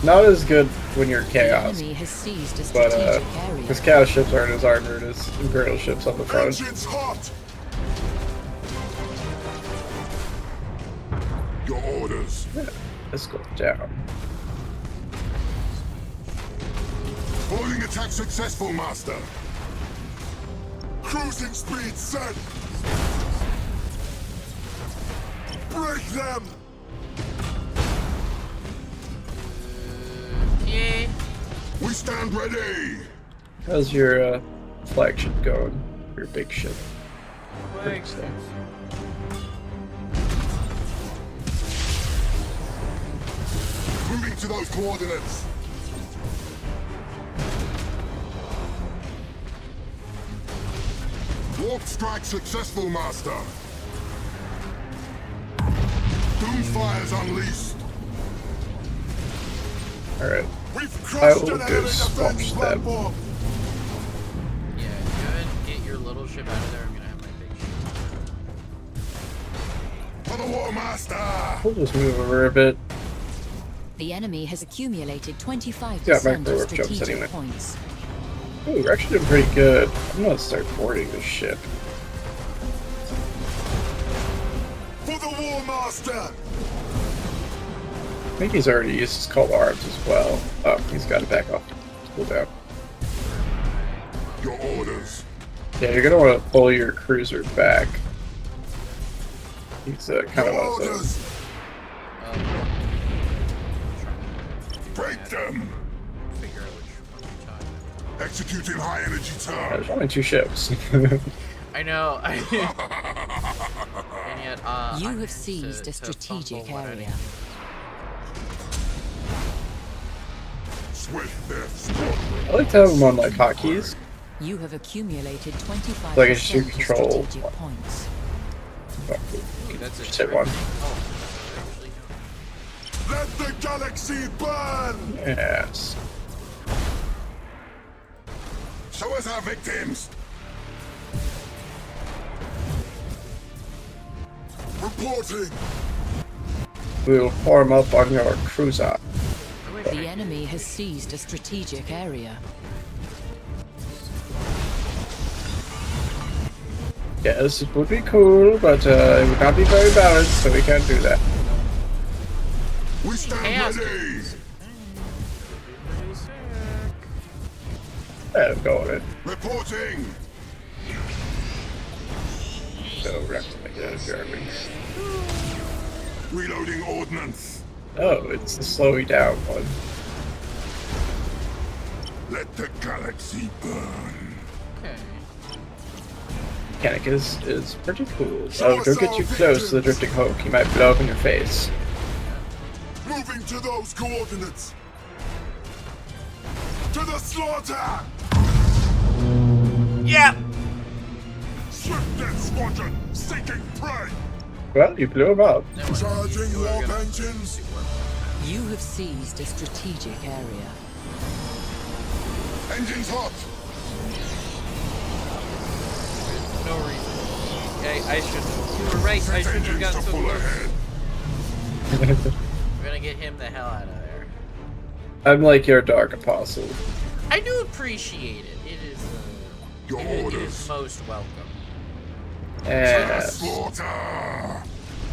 not as good when you're The chaos, enemy has seized a but strategic area. because chaos ships aren't as armored as Imperial ships on the front. Engines hot. Your orders. Yeah, let's go down. Boarding attack successful, Master. Cruising speed set. Break them. Yeah. We stand ready. How's your flagship going? Your big ship. Pretty safe. Moving to those coordinates. Warp strike successful, Master. Doomfire's unleashed. Alright. We've I crushed will an go enemy squash defense them. platform. Yeah, go ahead and get your little ship out of there. I'm gonna have my big ship. For the War Master. We'll just move over a bit. The enemy has accumulated 25% Yeah, of micro-warp jumps strategic anyway. points. Ooh, we're actually doing pretty good. I'm gonna start boarding this ship. For the War Master. I think he's already used his call arms as well. Oh, he's got to back off. Cool down. Your orders. Yeah, you're gonna want to pull your cruiser back. He's kind Your of on his orders. Break them. Figure out which one you're talking about. Executing high energy own. turn. There's only 2 ships. I know. And yet, You I'm have seized to a strategic fumble what I area. need. Swift their squad. I like to have them on like hotkeys. You have accumulated 25% Like it's your of control. strategic points. Ooh, that's a Just hit one. Oh, actually, no. Let the galaxy burn. Yes. Show us our victims. Reporting. We will form up on your cruiser. The enemy has seized a strategic area. Yes, it would be cool, but it would not be very balanced, so we can't do that. We stand Chaos. ready. I'm going. Reporting. So we're going to make it a Jeremy. Reloading ordnance. Oh, it's the slowy down one. Let the galaxy burn. Okay. mechanic is pretty cool. So don't get too close to the drifting Hulk. He might blow up in your face. Moving to those coordinates. To the slaughter! Yeah. Swift Death Squadron, seeking prey! Well, you blew him up. Charging warp engines! You have seized a strategic area. Engines hot! No reason. I should. You were right. I shouldn't have gotten so full close. ahead. We're gonna get him the hell out of there. I'm like your dark apostle. I do appreciate it. It is. Your It orders. is most welcome. And Slaughter!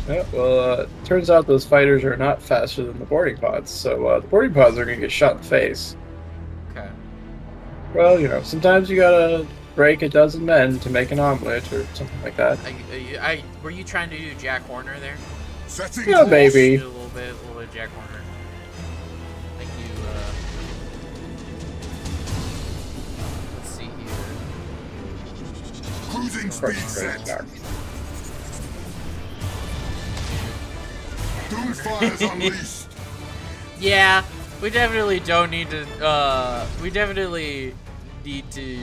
yeah, well, turns out those fighters are not faster than the boarding pods, so the boarding pods are gonna get shot in the face. Okay. Well, you know, sometimes you gotta break a dozen men to make an omelet or something like that. Were you trying to do Jack Horner there? Setting Yeah, course. baby. A little bit of Jack Horner. Thank you. Let's see here. Cruising speed set. Doomfire's unleashed. Yeah, we definitely don't need to. We definitely need to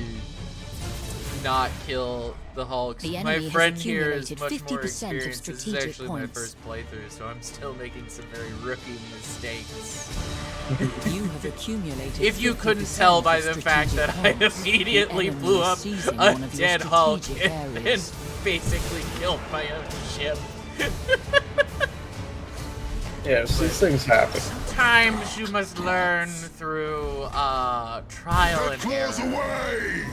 not kill the Hulks. The My enemy has friend here is accumulated much more 50% of experienced. This is strategic actually my points. first playthrough, so I'm still making some very rookie mistakes. You have accumulated. If you couldn't 50% tell by of the fact strategic that I points. immediately The blew enemy up is seizing a one of your dead Hulk strategic and then areas. basically killed my own ship. Yeah, so these things happen. Sometimes you must learn through trial Get and claws error. away!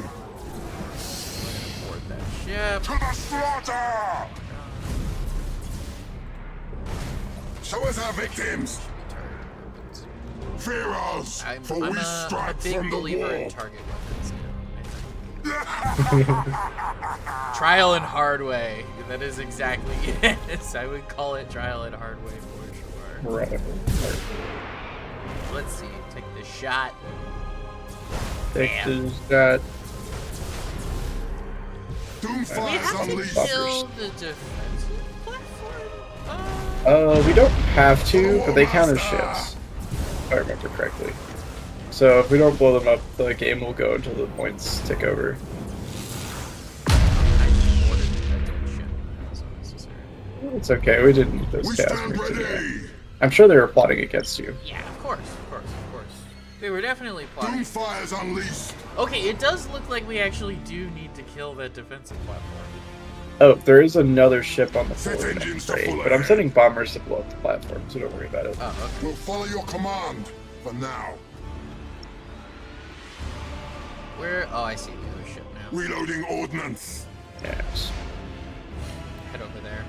Board that ship. To the slaughter! Show us our victims! Fear us, for I'm we a strike big from the believer wall. in target weapons now. Trial and hard way. That is exactly yes. I would call it trial and hard way for sure. Right. Let's see. Take the shot. Take Damn. this shot. We Doomfire's have to unleashed. kill the defensive platform. We don't have to, but they count as ships. If I remember correctly. So if we don't blow them up, the game will go until the points tick over. I boarded that damn ship. That was unnecessary. It's okay, we didn't need those We chaos stand moves anyway. ready! I'm sure they were plotting against you. Yeah, of course. They were definitely plotting. Doomfire's unleashed! Okay, it does look like we actually do need to kill that defensive platform. Oh, there is another ship on the Set floor engines next to to full but I'm ahead. sending bombers to blow up the platform, so don't worry about it. Oh, okay. We'll follow your command, for now. Where? Oh, I see the other ship now. Reloading ordnance. Yes. Head over there.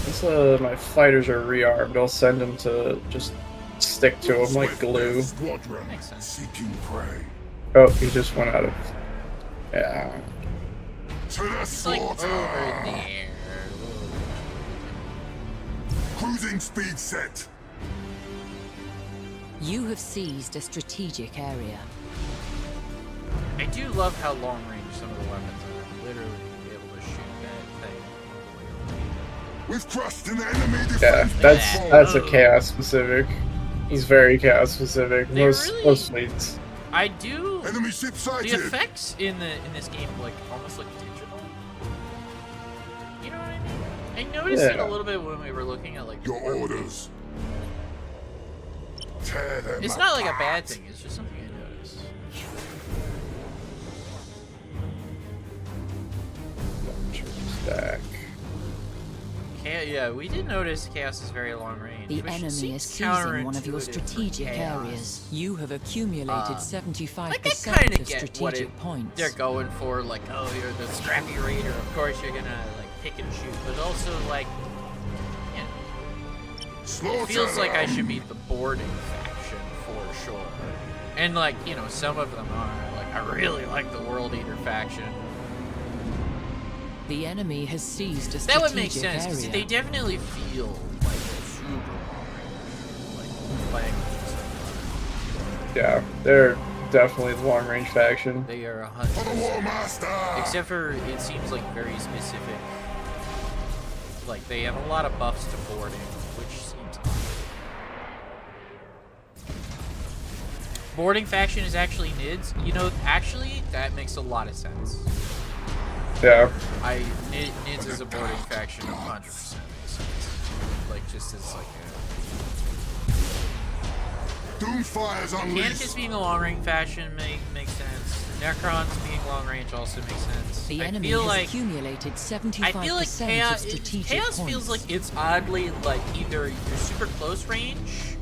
Since my fighters are rearmed, I'll send them to just stick to them like Swift glue. Death Squadron, Makes sense. seeking prey. Oh, he just went out of... Yeah. To the It's like slaughter! over there. Cruising speed set. You have seized a strategic area. I do love how long range some of the weapons are. Literally be able to shoot that thing all the way away. We've crushed an enemy Yeah, defense. that's a chaos specific. He's very chaos specific. They Most really- most fleets. I do. Enemy ship The sighted. effects in this game like almost look digital. You know what I mean? I noticed it a Yeah. little bit when we were looking at like. Your orders. Tear them It's not like a apart. bad thing. It's just something I noticed. Stack. Yeah, we did notice Chaos is very long range. The which enemy seems is seizing one of your counterintuitive for strategic Chaos. areas. You have accumulated 75% Like, I kind of of get what strategic points. they're going for. Like, oh, you're the scrappy raider. Of course, you're gonna like pick and shoot. But also, like, you know, Slaughter it feels like I them. should be the boarding faction for sure. And like, you know, some of them are. Like, I really like the World Eater faction. The enemy has seized a strategic That would make sense because area. they definitely feel like super long range, like playing with just Yeah, they're definitely the long range faction. They are For the 100%. War Master! Except for it seems like very specific. Like they have a lot of buffs to boarding, which seems odd. Boarding faction is actually Nids. You know, actually that makes a lot of sense. Yeah. Nids is a boarding faction 100% makes sense. Like just as like Doomfire's unleashed! Canticus being a long range faction makes sense. Necrons being long range also makes sense. The I enemy feel has like accumulated 75% I feel like of Chaos, strategic Chaos points. feels like it's oddly like either you're super close range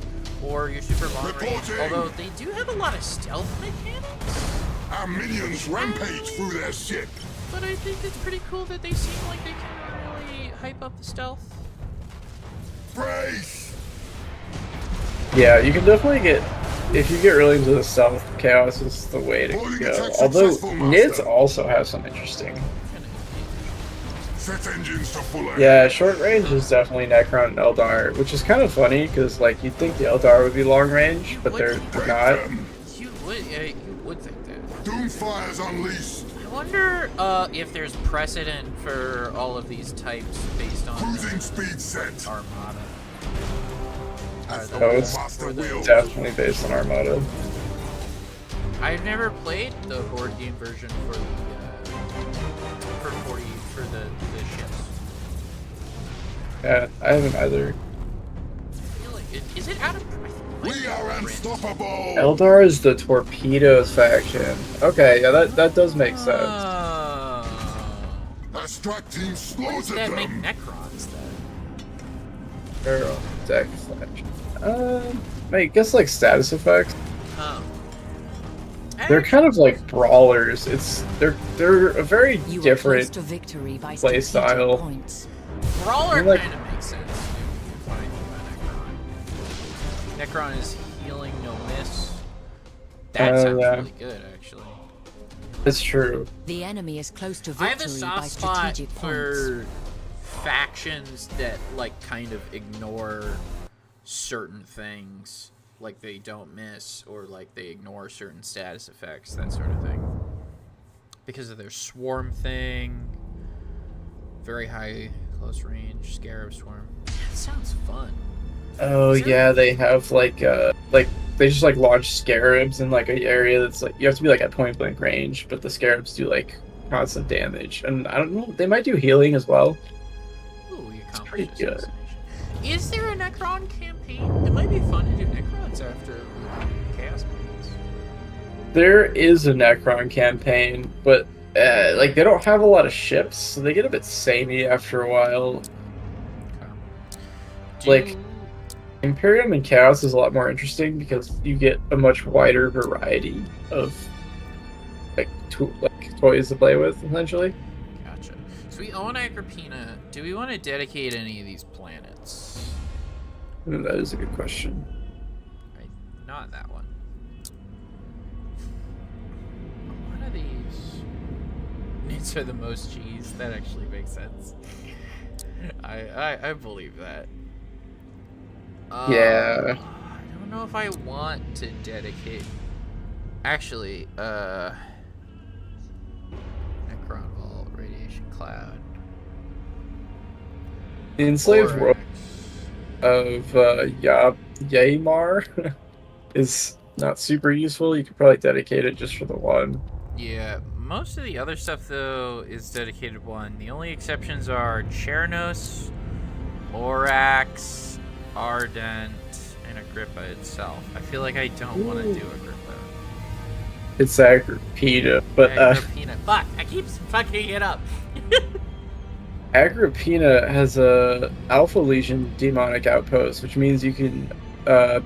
or you're super long range. Reporting. Although they do have a lot of stealth mechanics. Our minions rampage through their ship! But I think it's pretty cool that they seem like they can really hype up the stealth. Brace! Yeah, you can definitely get, if you get really into the stealth, Chaos is the way to Boarding go. attack Although successful, Nids Master. also have some interesting. Set engines to full ahead. Yeah, short range is definitely Necron and Eldar, which is kind of funny because like you'd think the Eldar would be long range, but they're Break not. them. You would think that. Doomfire's unleashed! I wonder if there's precedent for all of these types based on Cruising speed set! Armada. As the the Oh, War it's Master wills! Definitely based on Armada. I've never played the board game version for the for the ships. Yeah, I haven't either. I feel like is it out of? We are unstoppable! Eldar is the Torpedoes faction. Okay, yeah, that does make sense. Our strike team What does slaughtered that make them! Necrons then? They're on deck faction. I guess like status effects. Oh. They're kind of like brawlers. They're a very You are different. close to victory by play strategic style. points. Brawler like- kind of makes sense. If I think about Necron. Necron is healing, no miss. That sounds yeah. really good, actually. It's true. The enemy is close to I have a victory by soft spot strategic points. for factions that like kind of ignore certain things, like they don't miss or like they ignore certain status effects, that sort of thing, because of their swarm thing, very high close range scarab swarm. That sounds fun. Oh Is there- yeah, they have like they just like launch scarabs in like an area that's like you have to be like at point blank range, but the scarabs do like constant damage, and I don't know, they might do healing as well. Ooh, we accomplished pretty good. assassination. Is there a Necron campaign? It might be fun to do Necrons after Chaos Marines. There is a Necron campaign, but like they don't have a lot of ships, so they get a bit samey after a while. Like- Imperium and Chaos is a lot more interesting because you get a much wider variety of like toys to play with, essentially. Gotcha. So we own Agrippina. Do we want to dedicate any of these planets? That is a good question. Right, not that one. One of these. Nids are the most cheese. That actually makes sense. I believe that. Yeah. I don't know if I want to dedicate. Actually, Necron Vault, Radiation Cloud. The enslaved world Borax. of Yaimar is not super useful. You could probably dedicate it just for the one. Yeah, most of the other stuff though is dedicated one. The only exceptions are Chernos, Borax, Ardent, and Agrippa itself. I feel like I don't want to do Agrippa. It's Agrippina, but Agrippina. Fuck, I keep fucking it up. Agrippina has a Alpha Legion demonic outpost, which means you can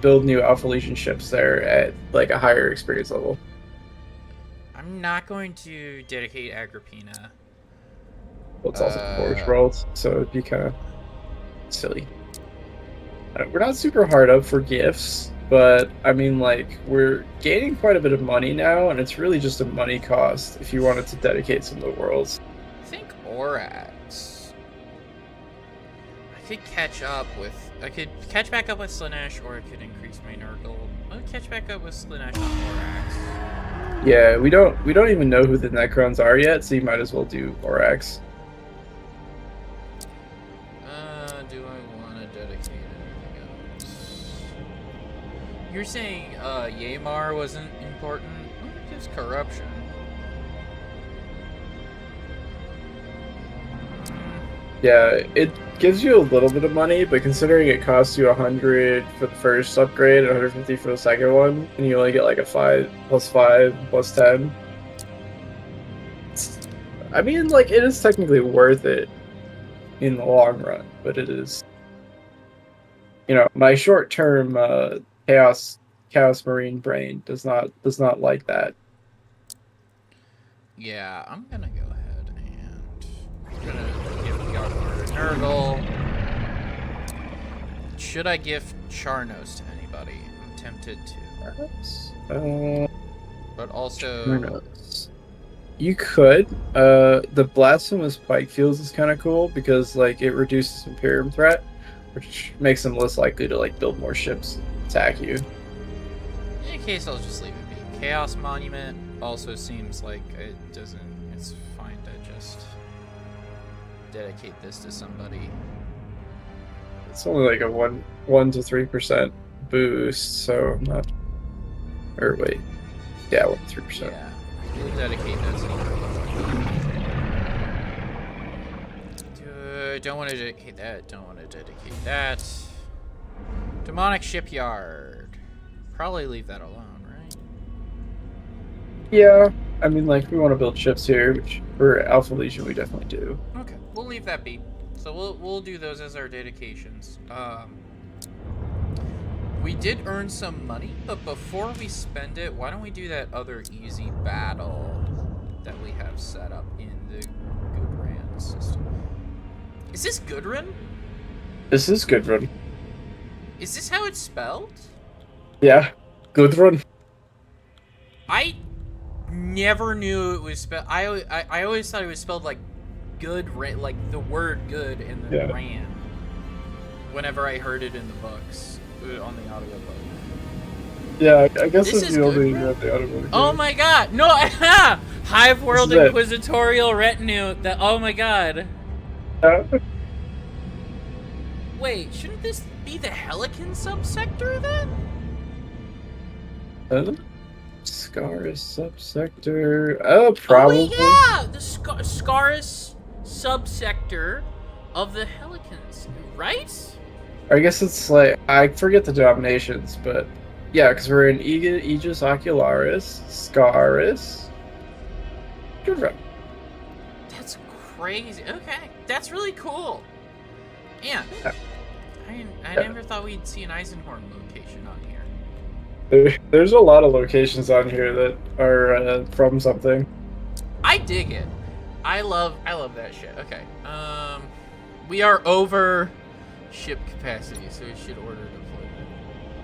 build new Alpha Legion ships there at like a higher experience level. I'm not going to dedicate Agrippina. Well, it's also Forge World, so it'd be kind of silly. We're not super hard up for gifts, but I mean, like, we're gaining quite a bit of money now, and it's really just a money cost if you wanted to dedicate some of the worlds. I think Orax. I I could catch up with... I could catch back up with Slanesh, or I could increase my Nurgle. I would catch back up with Slanesh on Borax. Yeah, we don't even know who the Necrons are yet, so you might as well do Borax. Do I want to dedicate anything else? You're saying, Ymar wasn't important? Well, it gives corruption. Yeah, it gives you a little bit of money, but considering it costs you 100 for the first upgrade and 150 for the second one, and you only get like a 5 plus 5 plus 10. I mean, like, it is technically worth it in the long run, but it is, you know, my short-term chaos marine brain does not like that. Yeah, I'm gonna go ahead and I'm gonna give Yarmar to Nurgle. Should I give Charnos to anybody? I'm tempted to. But also... You could. The Blasphemous Pike Fields is kind of cool because, like, it reduces Imperium threat, which makes them less likely to, like, build more ships and attack you. In case, I'll just leave it be. Chaos Monument also seems like it doesn't... It's fine to just dedicate this to somebody. It's only like a 1 to 3% boost, so I'm not... Or wait. Yeah, 1 to 3%. Yeah. We'll dedicate that to don't want to dedicate that. Don't want to dedicate that. Demonic Shipyard. Probably leave that alone, right? Yeah. I mean, like, we want to build ships here, which for Alpha Legion we definitely do. Okay, we'll leave that be. So we'll do those as our dedications. We did earn some money, but before we spend it, why don't we do that other easy battle that we have set up in the Gudrun system? Is this Gudrun? This is Gudrun. Is this how it's spelled? Yeah, Gudrun. I never knew it was spelled. I always thought it was spelled like good, like the word good and then ran. Whenever I heard it in the books. On the audiobook. Yeah, I guess this it's the only read the audiobook. Oh my god! No! Hive World Inquisitorial Retinue! Oh my god. Wait, shouldn't this be the Helican subsector then? Scarus subsector. Oh, probably. Oh yeah! The Scarus subsector of the Helicans, right? I guess it's like, I forget the denominations, but yeah, because we're in Aegis Ocularis, Scarus, Gudrun. That's crazy. Okay, that's really cool. And I never thought we'd see an Eisenhorn location on here. There's a lot of locations on here that are from something. I dig it. I love that shit. Okay. We are over ship capacity, so we should order deployment.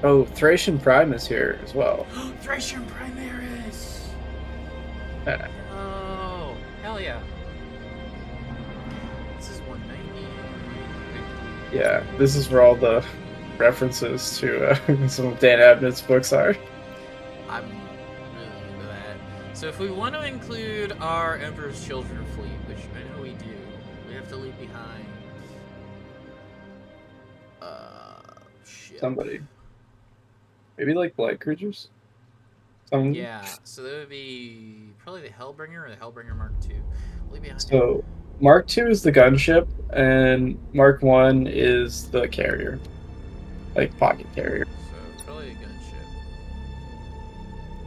Oh, Thracian Prime is here as well. Thracian Primaris! Yeah. Oh, hell yeah. This is 190. Yeah, this is where all the references to some of Dan Abnett's books are. I'm really into that. So if we want to include our Emperor's Children fleet, which I know we do, we have to leave behind shit. Somebody. Maybe like Blight Creatures? Yeah, so that would be probably the Hellbringer or the Hellbringer Mark II. Leave behind. So Mark II is the gunship, and Mark I is the carrier. Like pocket carrier. So probably a gunship.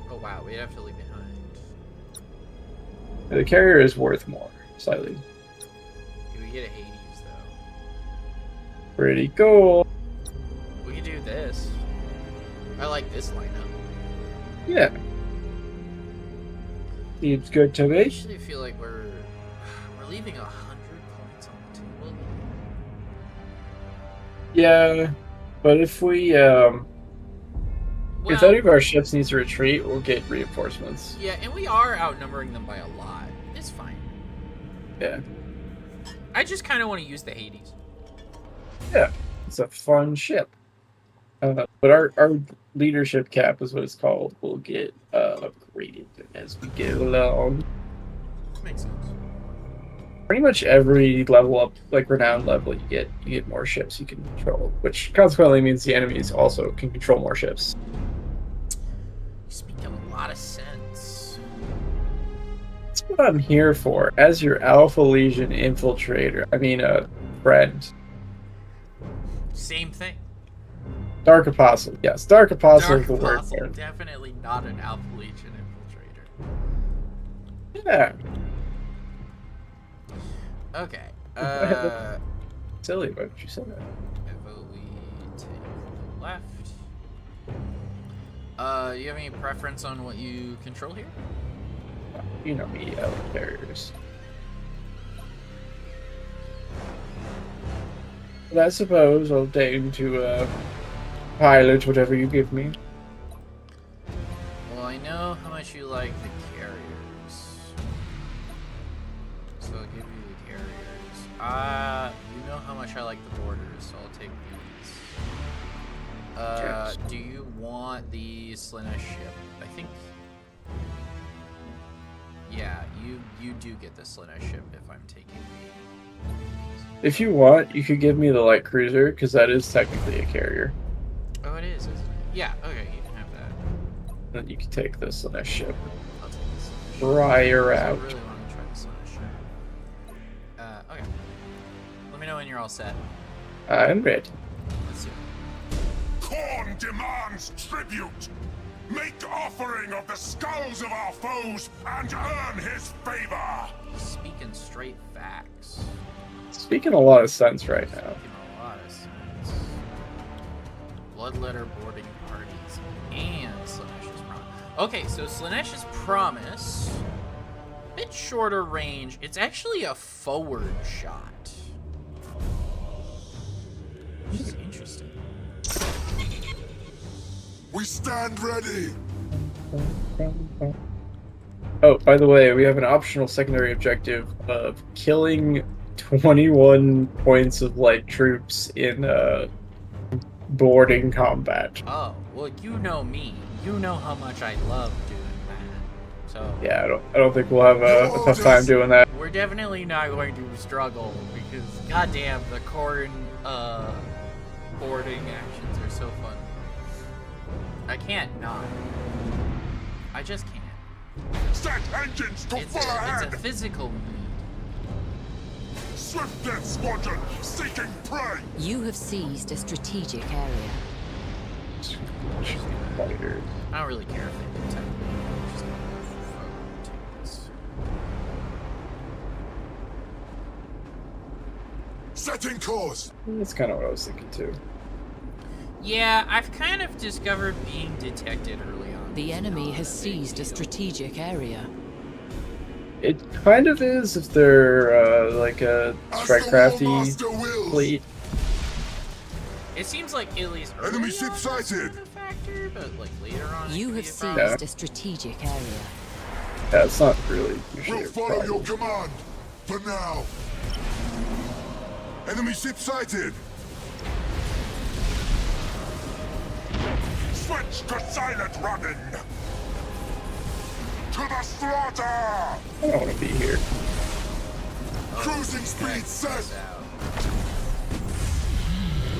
Oh wow, we have to leave behind. The carrier is worth more, slightly. Do we get a Hades though? Pretty cool. We could do this. I like this lineup. Yeah. Seems good to I me. actually feel like we're leaving 100 points on the table. Yeah, but if we if any of our ships needs to retreat, we'll get reinforcements. Yeah, and we are outnumbering them by a lot. It's fine. Yeah. I just kind of want to use the Hades. Yeah, it's a fun ship. But our leadership cap is what it's called. Will get upgraded as we go along. Makes sense. Pretty much every level up, like renowned level, you get more ships you can control, which consequently means the enemies also can control more ships. You speak a lot of sense. That's what I'm here for, as your Alpha Legion infiltrator. I mean, friend. Same thing. Dark Apostle. Yes, Dark Apostle Dark is the word Apostle, for it. definitely not an Alpha Legion infiltrator. Yeah. Okay. Silly, why would you say that? If we take the left. You have any preference on what you control here? You know me, carriers. But I suppose I'll deign to pilot whatever you give me. Well, I know how much you like the carriers. So I'll give you the carriers. You know how much I like the borders, so I'll take these. Yes. Do you want the Slaanesh ship? I think... Yeah, you do get the Slaanesh ship if I'm taking the... If you want, you could give me the light cruiser, because that is technically a carrier. Oh, it is, isn't it? Yeah, okay, you can have that. Then you can take this Slaanesh ship. I'll take this. Try her I out. really want to try the Slaanesh ship. Okay. Let me know when you're all set. I'm ready. Let's see. Khorne demands tribute! Make offering of the skulls of our foes and earn his favor! Speaking straight facts. Speaking a lot of sense right now. Speaking a lot of sense. Bloodletter boarding parties and Slaanesh's Promise. Okay, so Slaanesh's Promise, bit shorter range. It's actually a forward shot. Which is interesting. We stand ready. Oh, by the way, we have an optional secondary objective of killing 21 points of light troops in boarding combat. Oh, well, you know me. You know how much I love doing that. So Yeah, I don't think we'll have a tough time doing that. we're definitely not going to struggle because, goddamn, the Khorne boarding actions are so fun. I can't not. I just can't. Set engines to It's full ahead. a physical need. Swift Death Squadron seeking prey. You have seized a strategic area. Fighter. I don't really care if they detect me. I'm just gonna take this. Setting course. That's kind of what I was thinking too. Yeah, I've kind of discovered being detected early on. The enemy has seized a strategic area. It kind of is if they're like a As strike the crafty Warmaster wills. fleet. It seems like at least early Enemy on ship it's sighted. not a factor, but like later on, it You could have be a seized problem. a strategic area. Yeah, it's not really usually We'll a follow your problem. command. For now. Enemy ship sighted. Switch to silent running. To the slaughter. I don't want to be here. Cruising speed set.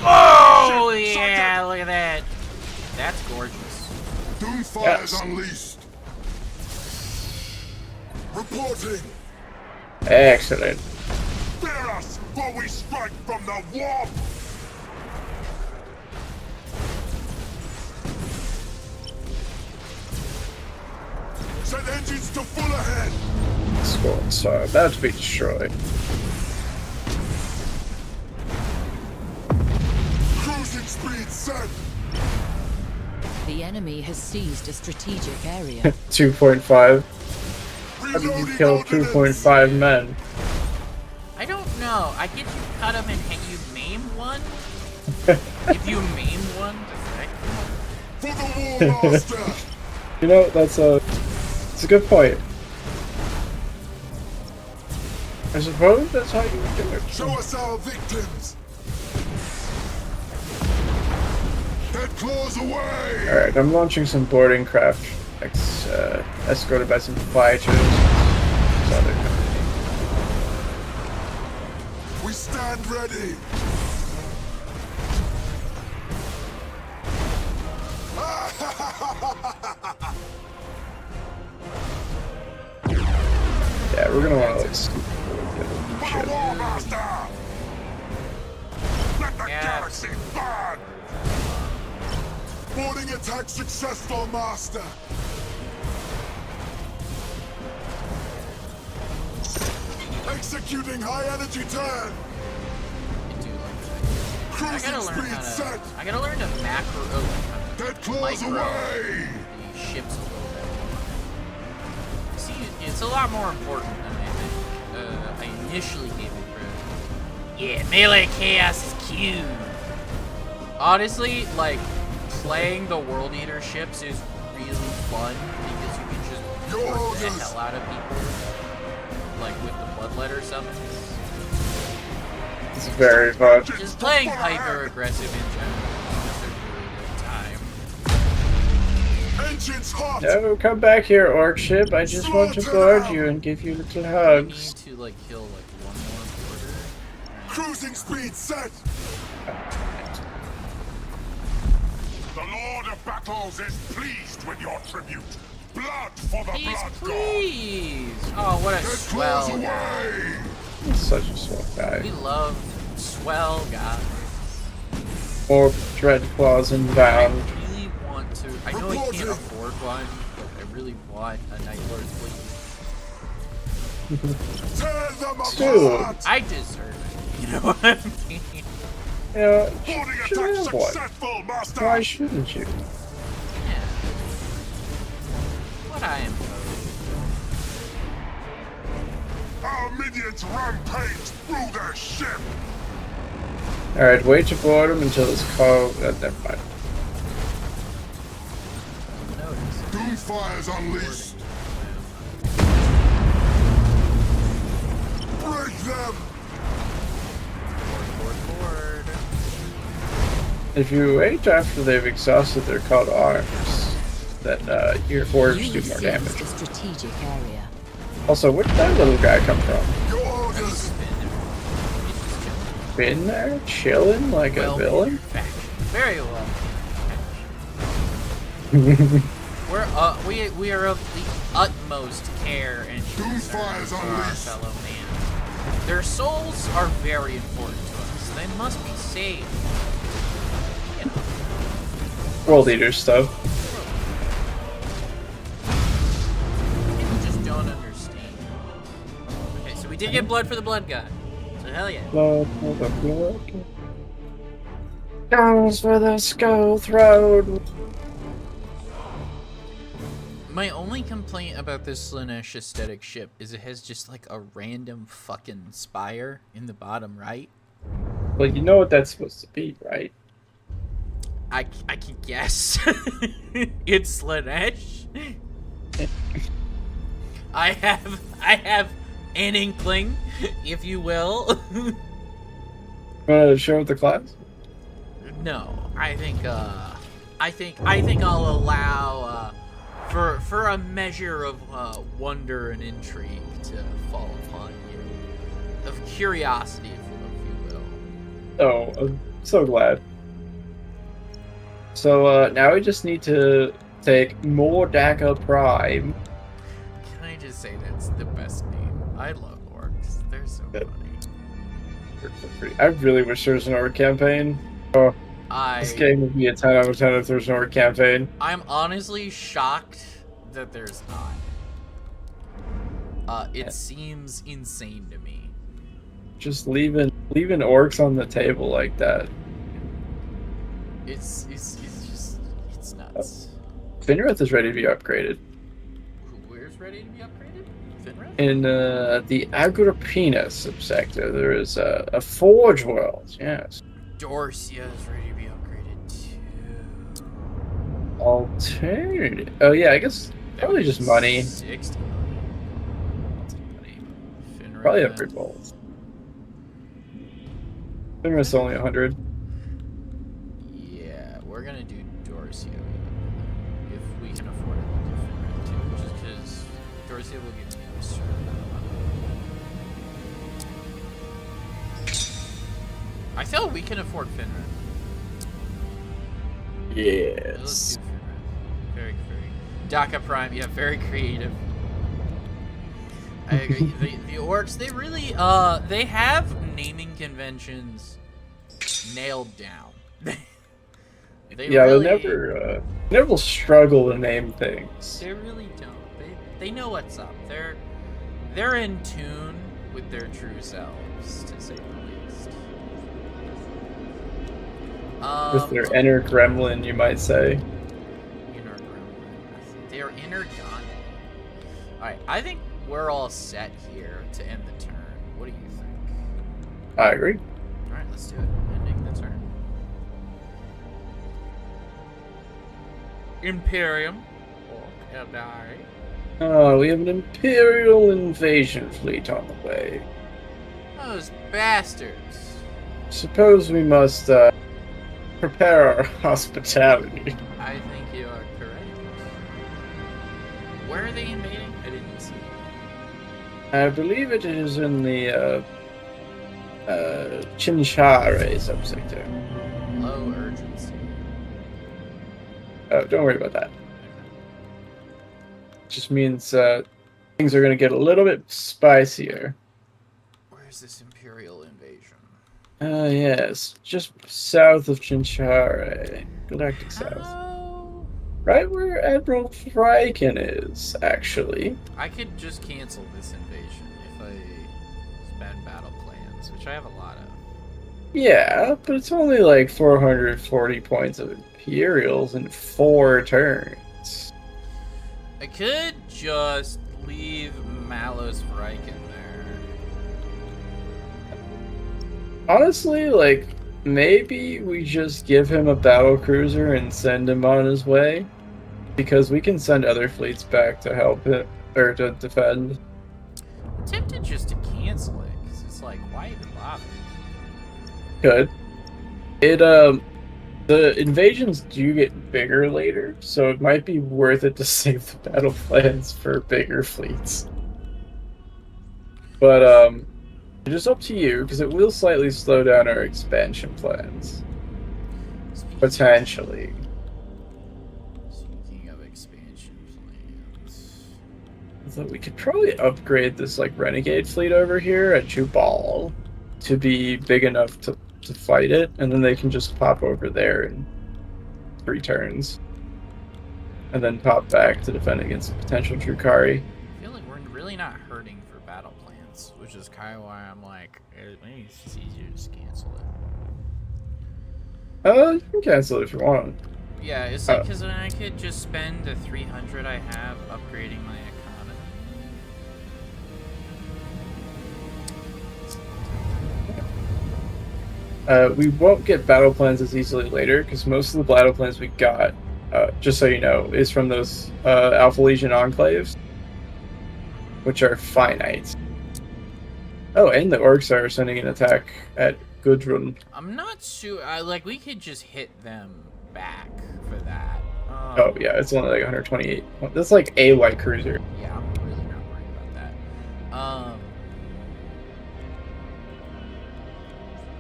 Oh yeah, look at that. That's gorgeous. Doomfire Yes. is unleashed. Reporting. Excellent. Fear us, for we strike from the warp. Set engines to full ahead. Squad's about to be destroyed. Cruising speed set. The enemy has seized a strategic area. 2.5. How did you Reloading kill ordnance. 2.5 men? I don't know. I get you cut him and you maim one. If you maim one, For the Warmaster. You know, it's a good point. I suppose that's how you would do it. Show us our victims. Dead claws away! Alright, I'm launching some boarding craft, escorted by some fighters. This other company. We stand ready! Yeah, we're gonna want to like scoop For the War Master! Let the Yeah. galaxy burn! Boarding attack successful, Master! Executing high energy turn! Dude, I Cruising gotta learn speed how set! to. I gotta learn to macro. Oh, Dead claws micro away! the ships a little bit. See, it's a lot more important than I think. I initially gave it credit. Yeah, melee chaos is cute. Honestly, like playing the World Eater ships is really fun because you can just work the hell out of people, like with the bloodletter summons. It's very fun. Just playing hyper aggressive in general is just a really good time. Engines hot! No, come back here, orc ship. I just want to board you and give you little We hugs. need to like kill like one more border. Cruising speed set! The Lord of Battles is pleased with your tribute. Blood for the Please, Blood God! please! Oh, what a Dead swell claws guy. away! He's such a swell We guy. love swell guys. Or dread claws I inbound. really want to. I know I can't afford one, but I really want a Night Lord's fleet. Tear them Dude. apart! I deserve it. You know what I mean? You know, Boarding should attack have one. successful, Master! Why shouldn't you? Yeah. What I am. Our minions rampage through their ship! Alright, wait to board him until it's called. Never mind. Notice. Doomfire's unleashed! Break them! Board. If you wait after they've exhausted their called arms, then your orbs You do have more seized damage. a strategic area. Also, where did that little guy come from? Your orders! Been there, chilling like a villain? Very well. We are of the utmost care and concern Doomfire's for our unleashed. fellow man. Their souls are very important to us. They must be saved. You know, World Eater stuff. people just don't understand. Okay, so we did get blood for the blood god. So hell yeah. Blood for the blood. Goes for the skull throat. My only complaint about this Slanesh aesthetic ship is it has just like a random fucking spire in the bottom right. Well, you know what that's supposed to be, right? I can guess. It's Slanesh. I have an inkling, if you will. Wanna show the class? No, I think I'll allow for a measure of wonder and intrigue to fall upon you, of curiosity, if you will. Oh, I'm so glad. So now we just need to take more Daka Prime. Can I just say that's the best name? I love orcs. They're so Good. funny. I really wish there was an Orc campaign. Oh, this game would be a 10 out of 10 if there's an Orc campaign. I'm honestly shocked that there's not. It seems insane to me. Just leaving orcs on the table like that. It's just it's nuts. Finrith is ready to be upgraded. Where's ready to be upgraded? Finrith? In the Agrippina subsector, there is a Forge World. Yes. Dorcia is ready to be upgraded too. Alternative. Oh yeah, I guess probably just money. 60 money. Finrith. Probably upgrade bolts. Finrith's only 100. Yeah, we're gonna do course, it will give me a certain amount. I feel we can afford Finra. Let's Yes. do Finra. Very, very. Daka Prime, yeah, very creative. I agree. The orcs, they really, they have naming conventions nailed down. They really, never will struggle to name things. They really don't. They know what's up. They're in tune with their true selves, to say the least. With their inner gremlin, you might say. Inner gremlin. Their inner gun. Alright, I think we're all set here to end the turn. What do you think? I agree. Alright, let's do it. Ending the turn. Imperium. Or die. We have an Imperial invasion fleet on the way. Those bastards. Suppose we must prepare our hospitality. I think you are correct. Where are they invading? I didn't see. I believe it is in the Chinchare subsector. Low urgency. Oh, don't worry about that. Just means things are going to get a little bit spicier. Where's this Imperial invasion? Yes, just south of Chinchare, Galactic South. Oh. Right where Admiral Fryken is, actually. I could just cancel this invasion if I spend battle plans, which I have a lot of. Yeah, but it's only like 440 points of Imperials in 4 turns. I could just leave Malos Riken there. Honestly, like, maybe we just give him a battle cruiser and send him on his way. Because we can send other fleets back to help it, or to defend. I'm tempted just to cancel it, because it's like, why even bother? Good. The invasions do get bigger later, so it might be worth it to save the battle plans for bigger fleets. But, it is up to you, because it will slightly slow down our expansion plans. Potentially. Speaking of expansion plans. So we could probably upgrade this, like, Renegade fleet over here at Jubal to be big enough to fight it, and then they can just pop over there in 3 turns. And then pop back to defend against potential Drukari. I feel like we're really not hurting for battle plans, which is kind of why I'm like, maybe it's just easier to just cancel it. You can cancel it if you want. Yeah, it's like, because then I could just spend the 300 I have upgrading my economy. We won't get battle plans as easily later, because most of the battle plans we got, just so you know, is from those Alpha Legion enclaves, which are finite. Oh, and the orcs are sending an attack at Gudrun. I'm not sure. Like, we could just hit them back for that. Oh, yeah, it's only like 128. That's like a light cruiser. Yeah, I'm really not worried about that.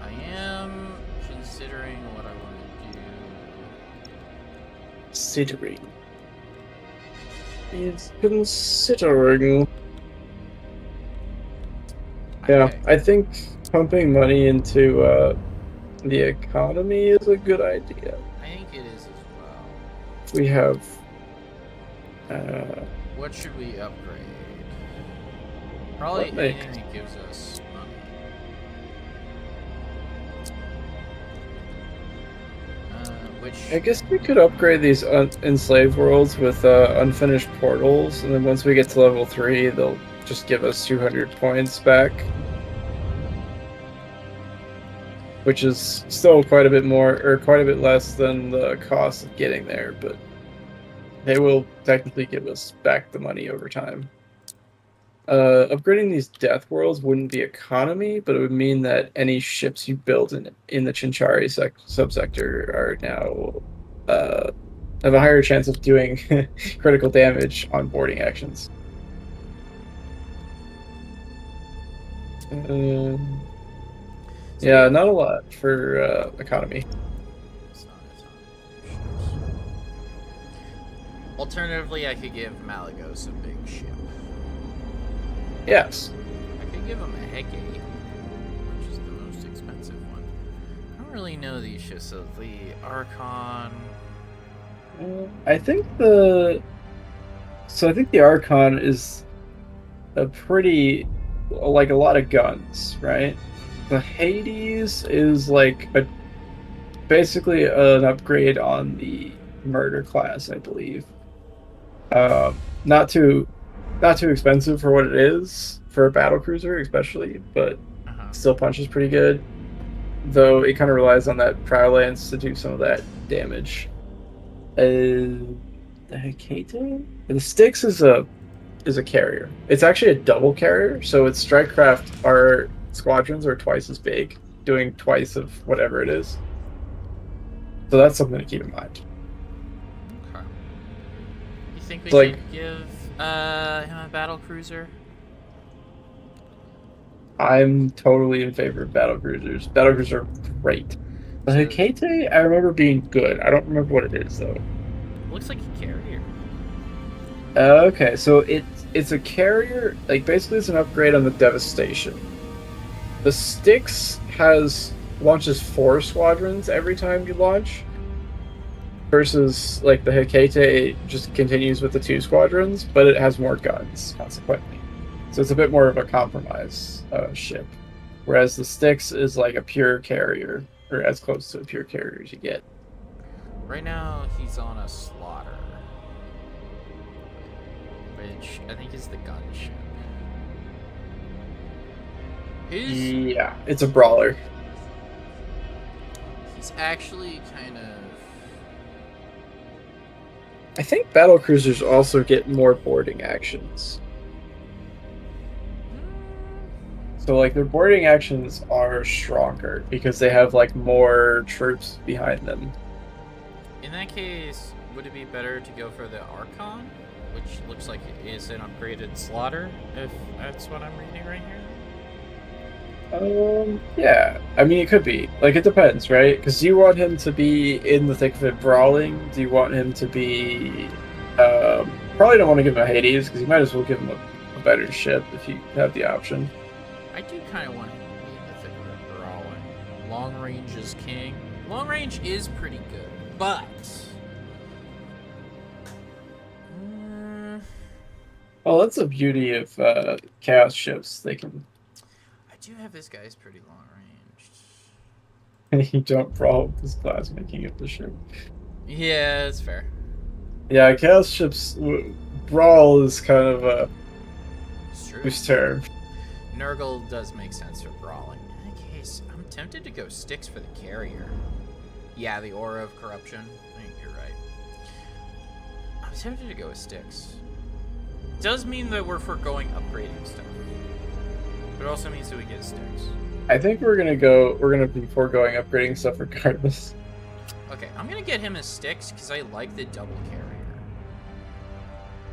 I am considering what I want to do. Considering. He's considering. Yeah, Okay. I think pumping money into the economy is a good idea. I think it is as well. We have What should we upgrade? Probably What make- anything that gives us money. Which I guess we could upgrade these enslaved worlds with unfinished portals, and then once we get to level 3, they'll just give us 200 points back. Which is still quite a bit more, or quite a bit less than the cost of getting there, but they will technically give us back the money over time. Upgrading these death worlds wouldn't be economy, but it would mean that any ships you build in the Chinchari subsector are now have a higher chance of doing critical damage on boarding actions. Yeah, not a lot for economy. It's not a ton of ships. Alternatively, I could give Malagos a big ship. Yes. I could give him a Hecate, which is the most expensive one. I don't really know these ships. So the Archon. I think the Archon is a pretty, like, a lot of guns, right? The Hades is like basically an upgrade on the murder class, I believe. Not too expensive for what it is for a battle cruiser, especially, but still punches pretty good. Though it kind of relies on that prow lance to do some of that damage. The Hecate? The Styx is a carrier. It's actually a double carrier, so its strike craft are squadrons are twice as big, doing twice of whatever it is. So that's something to keep in mind. Okay. You think we Like- should give him a battle cruiser? I'm totally in favor of battle cruisers. Battle cruisers are great. The Hecate, I remember being good. I don't remember what it is though. Looks like a carrier. Okay, so it's a carrier. Like basically, it's an upgrade on the Devastation. The Styx launches 4 squadrons every time you launch, versus like the Hecate just continues with the 2 squadrons, but it has more guns consequently. So it's a bit more of a compromise ship, whereas the Styx is like a pure carrier, or as close to a pure carrier as you get. Right now, he's on a slaughter, which I think is the gunship. Yeah, it's a brawler. He's actually kind of... I think battle cruisers also get more boarding actions. So like their boarding actions are stronger because they have like more troops behind them. In that case, would it be better to go for the Archon, which looks like it is an upgraded slaughter, if that's what I'm reading right here? Yeah. I mean, it could be. Like, it depends, right? Because do you want him to be in the thick of it brawling? Do you want him to be... probably don't want to give him a Hades, because you might as well give him a better ship if you have the option. I do kind of want him to be in the thick of it brawling. Long range is king. Long range is pretty good, but... Well, that's the beauty of Chaos ships. They can... I do have this guy's pretty long range. you don't brawl with this class making it the ship. Yeah, that's fair. Yeah, Chaos ships... Brawl is kind of a It's true. loose term. Nurgle does make sense for brawling. In that case, I'm tempted to go Styx for the carrier. Yeah, the Aura of Corruption. I think you're right. I'm tempted to go with Styx. Does mean that we're foregoing upgrading stuff. But it also means that we get Styx. I think we're gonna be foregoing upgrading stuff regardless. Okay, I'm gonna get him a Styx because I like the double carrier.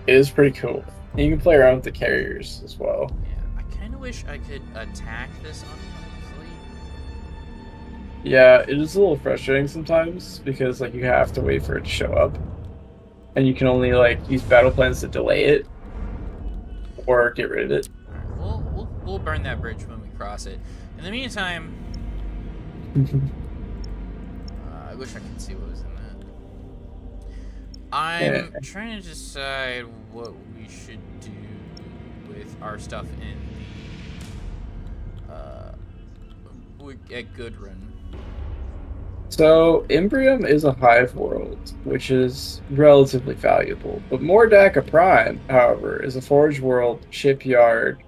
It is pretty cool. And you can play around with the carriers as well. Yeah, I kind of wish I could attack this unflanked fleet. Yeah, it is a little frustrating sometimes because like you have to wait for it to show up, and you can only like use battle plans to delay it or get rid of it. Alright, we'll burn that bridge when we cross it. In the meantime, I wish I could see what was in that. I'm trying to decide what we should do with our stuff in the at Goodrun. So Imbrium is a hive world, which is relatively valuable. But Mordaka Prime, however, is a forge world, shipyard,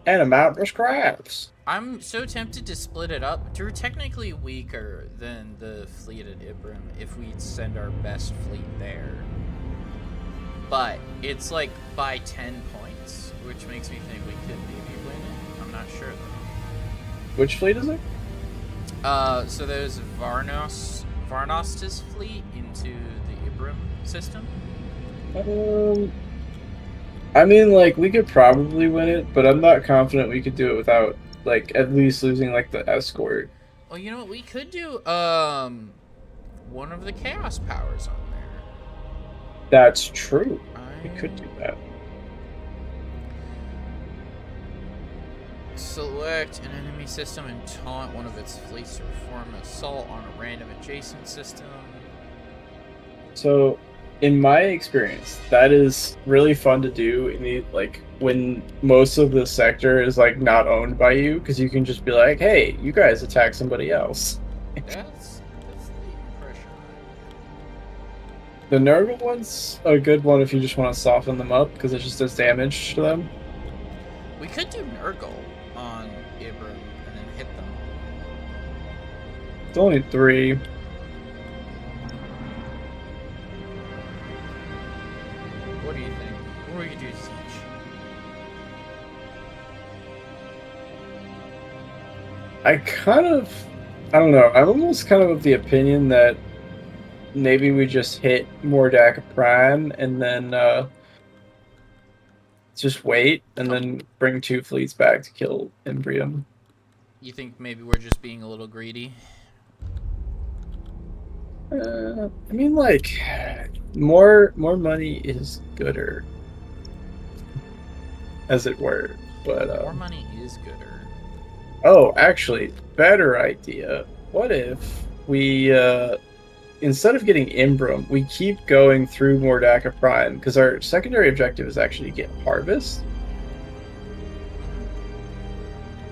and a mountainous crafts. I'm so tempted to split it up. We're technically weaker than the fleet at Ibram if we send our best fleet there. But it's like by 10 points, which makes me think we could maybe win it. I'm not sure though. Which fleet is it? So there's Varnos's fleet into the Ibram system. I mean, like, we could probably win it, but I'm not confident we could do it without like at least losing like the escort. Well, you know what? We could do one of the chaos powers on there. That's true. We could do that. Select an enemy system and taunt one of its fleets to perform an assault on a random adjacent system. So, in my experience, that is really fun to do in the like when most of the sector is like not owned by you, because you can just be like, "Hey, you guys attack somebody else." That's the impression. The Nurgle one's a good one if you just want to soften them up, because it just does damage to them. We could do Nurgle on Ibram and then hit them. It's only 3. What do you think? What do you do, Siege? I don't know. I'm almost kind of the opinion that maybe we just hit Mordaka Prime and then just wait and then bring 2 fleets back to kill Imbrium. You think maybe we're just being a little greedy? I mean, like, more money is gooder, as it were. But More money is gooder. oh, actually, better idea. What if we instead of getting Imbram, we keep going through Mordaka Prime, because our secondary objective is actually to get Harvest.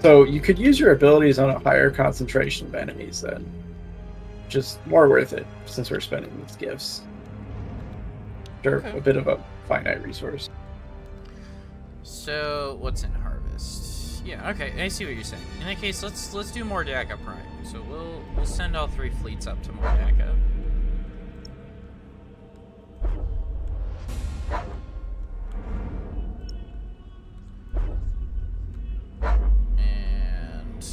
So you could use your abilities on a higher concentration of enemies then. Just more worth it, since we're spending these gifts. Sure, Okay. a bit of a finite resource. So what's in Harvest? Yeah, okay, I see what you're saying. In that case, let's do Mordaka Prime. So we'll send all 3 fleets up to Mordaka. And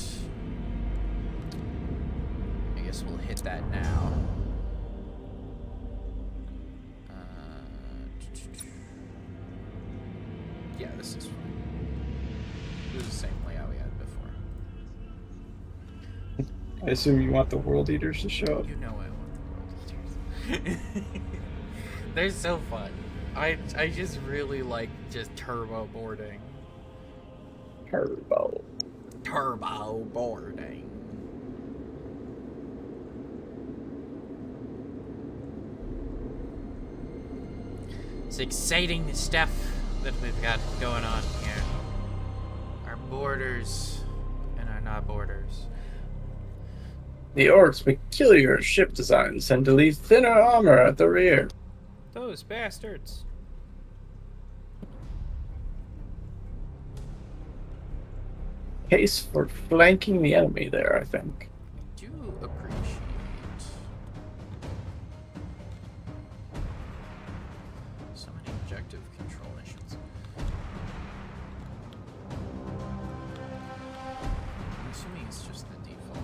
I guess we'll hit that now. Yeah, this is fine. This is the same layout we had before. I assume you want the World Eaters to show up. You know I want the World Eaters. They're so fun. I just really like just turbo boarding. Turbo. Turbo boarding. It's exciting stuff that we've got going on here. Our borders and our not borders. The Orcs' peculiar ship designs tend to leave thinner armor at the rear. Those bastards. Case for flanking the enemy there, I think. I do appreciate so many objective control missions. I'm assuming it's just the default.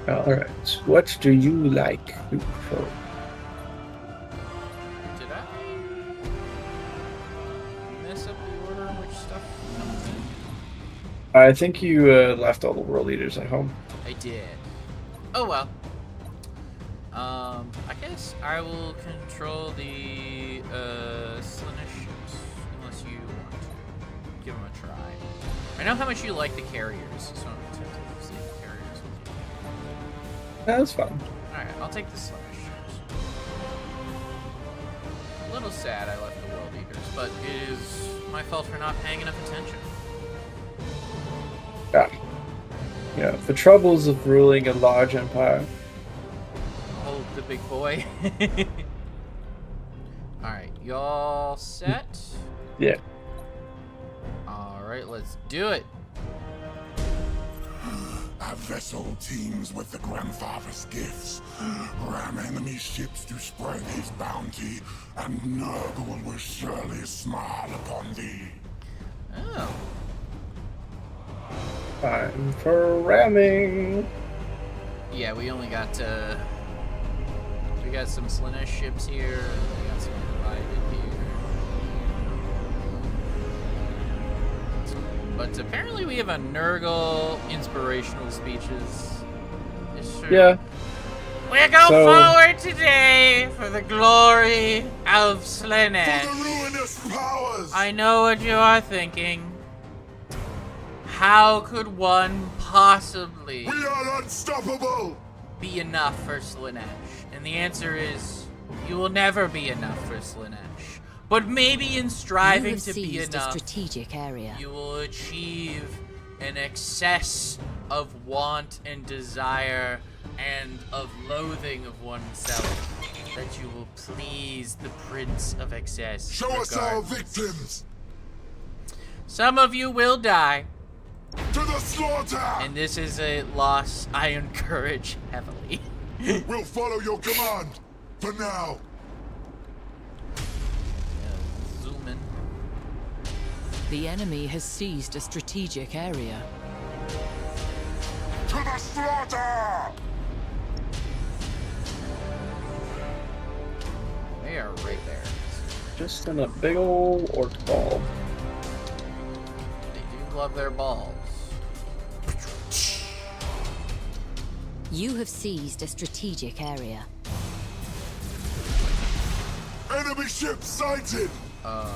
Alright, what do you like to control? Did I mess up the order in which stuff comes in? I think you left all the World Eaters at home. I did. Oh well. I guess I will control the Slaanesh ships, unless you want to give them a try. I know how much you like the carriers, so I'm tempted to just leave the carriers with you. That's fine. Alright, I'll take the Slaanesh ships. A little sad I left the World Eaters, but it is my fault for not paying enough attention. Yeah. You know, the troubles of ruling a large empire. Oh, the big boy. Alright, y'all set? Yeah. Alright, let's do it. A vessel teems with the grandfather's gifts. Ram enemy ships to spread his bounty, and Nurgle will surely smile upon thee. Oh. Time for ramming. Yeah, we only got we got some Slaanesh ships here, we got some divided But apparently we have a Nurgle inspirational speeches. Yeah. We go forward today for the glory of Slaanesh. For the ruinous powers! I know what you are thinking. How could one possibly We are unstoppable! be enough for Slaanesh? And the answer is, you will never be enough for Slaanesh. But maybe in striving to be seized enough, a strategic area. you will achieve an excess of want and desire and of loathing of oneself, that you will please the Prince of Excess. Show us our regardless. victims! Some of you will die, To the slaughter! and this is a loss I encourage heavily. We'll follow your command! For now! Zoom in. The enemy has seized a strategic area. To the slaughter! They are right there. Just in a big old orc ball. They do love their balls. You have seized a strategic area. Enemy ship sighted! Oh,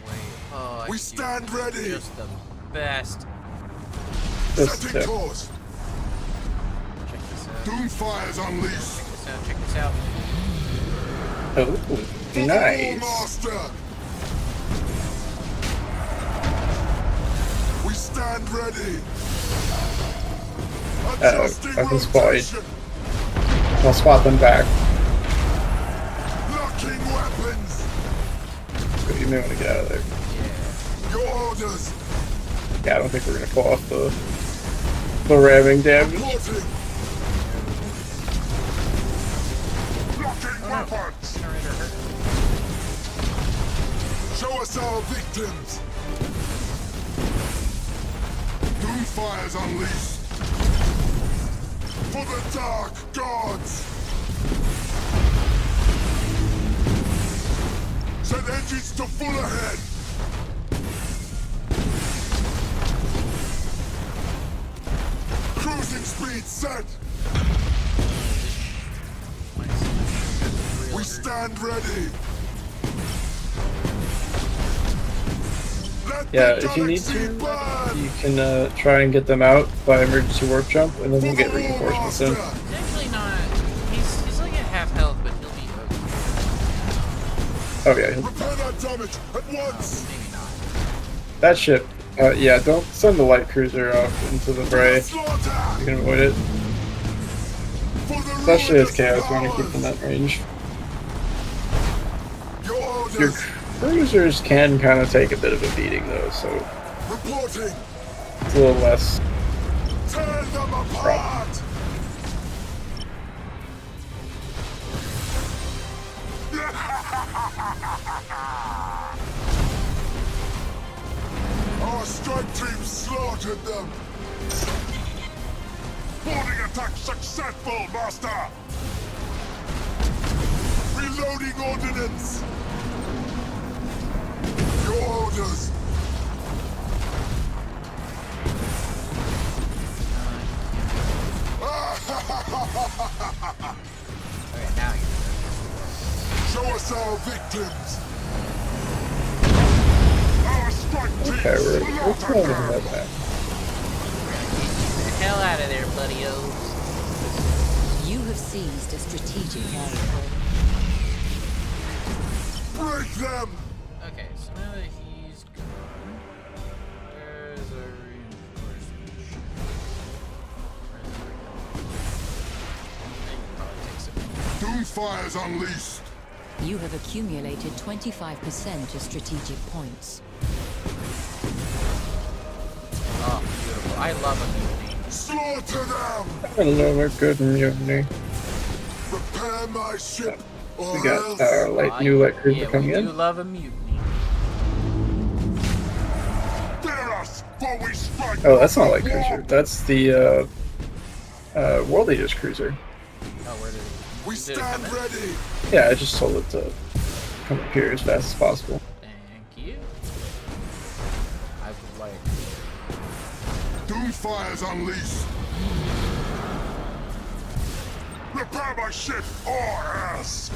wait. Oh, I We see. stand ready! Just the best. This Setting tip. course! Check this out. Doomfire's unleashed! Check this out. Oh, For the nice. Master! We stand ready! Adjusting I can spot it. rotation! I'll spot them back. Locking weapons! So you may want to get out of there. Your orders! Yeah, I don't think we're gonna pull off the ramming damage. Reporting! Locking weapons! Generator hurt. Show us our victims! Doomfire's unleashed! For the Dark Gods! Set engines to full ahead! Cruising speed set! We stand ready! Let Yeah, the if you need galaxy to, burn! you can try and get them out by emergency warp jump, and then we'll get reinforcements soon. He's actually not. He's like at half health, but he'll be okay. Oh yeah, Repair that damage at once! Maybe not. that ship. Yeah, don't send the light cruiser off into the fray. Slaughter! You can avoid it. For the Especially as ruinous chaos, we want to keep them powers! in that range. Your orders! Your cruisers can kind of take a bit of a beating though, so Reporting! it's a little less. Tear them apart! Our strike team slaughtered them! Boarding attack successful, Master! Reloading ordnance! Your orders! Okay, now you. Show us our victims! Our strike team Okay, we're pulling slaughtered them them! back. Get the hell out of there, buddy-o. You have seized a strategic area. Break them! Okay, so now that he's gone, there's a reinforcement ship. Where's the reinforcement? Probably takes a Doomfire's unleashed! You have accumulated 25% of strategic points. Oh, beautiful. I love a mutiny. Slaughter them! Hello, a good mutiny. Repair my ship, or We got else... our new light cruiser yeah, coming we in. do love a mutiny. Dare us, for we strike! Oh, that's not light with cruiser. war. That's the World Aegis cruiser. Oh, where did We did it stand come in? ready! Yeah, I just told it to come up here as fast as possible. Thank you. I would like Doomfire's unleashed. Repair my ship or else.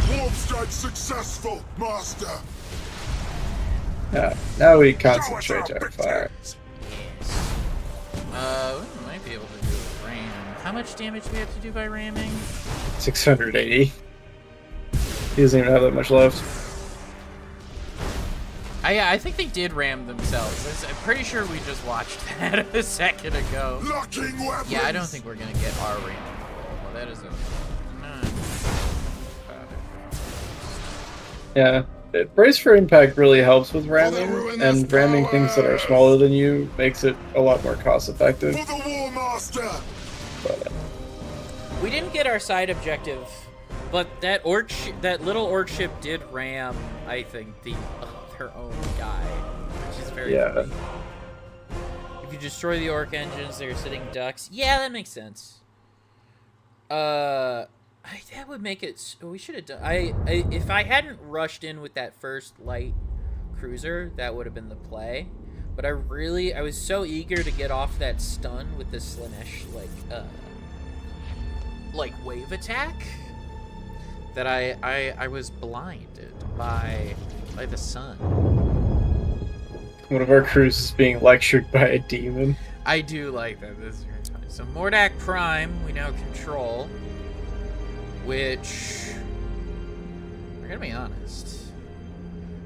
Warp strike successful, Master. Yeah, now we concentrate our fire. Yes. We might be able to do a ram. How much damage do we have to do by ramming? 680. He doesn't even have that much left. I think they did ram themselves. I'm pretty sure we just watched that a second ago. Locking weapons. Yeah, I don't think we're gonna get our ram. Well, that is a. Yeah. Brace for impact really helps with ramming, and ramming things that are smaller than you makes it a lot more cost effective. For the War Master. But, We didn't get our side objective, but that that little orc ship did ram, I think, her own guy, which is very funny. If you destroy the orc engines, they're sitting ducks. Yeah, that makes sense. That would make it. We should have done. If I hadn't rushed in with that first light cruiser, that would have been the play. But I was so eager to get off that stun with the Slaanesh like wave attack that I was blinded by the sun. one of our crews is being lectured by a demon. I do like that. This is very funny. So Mordak Prime we now control, which we're gonna be honest,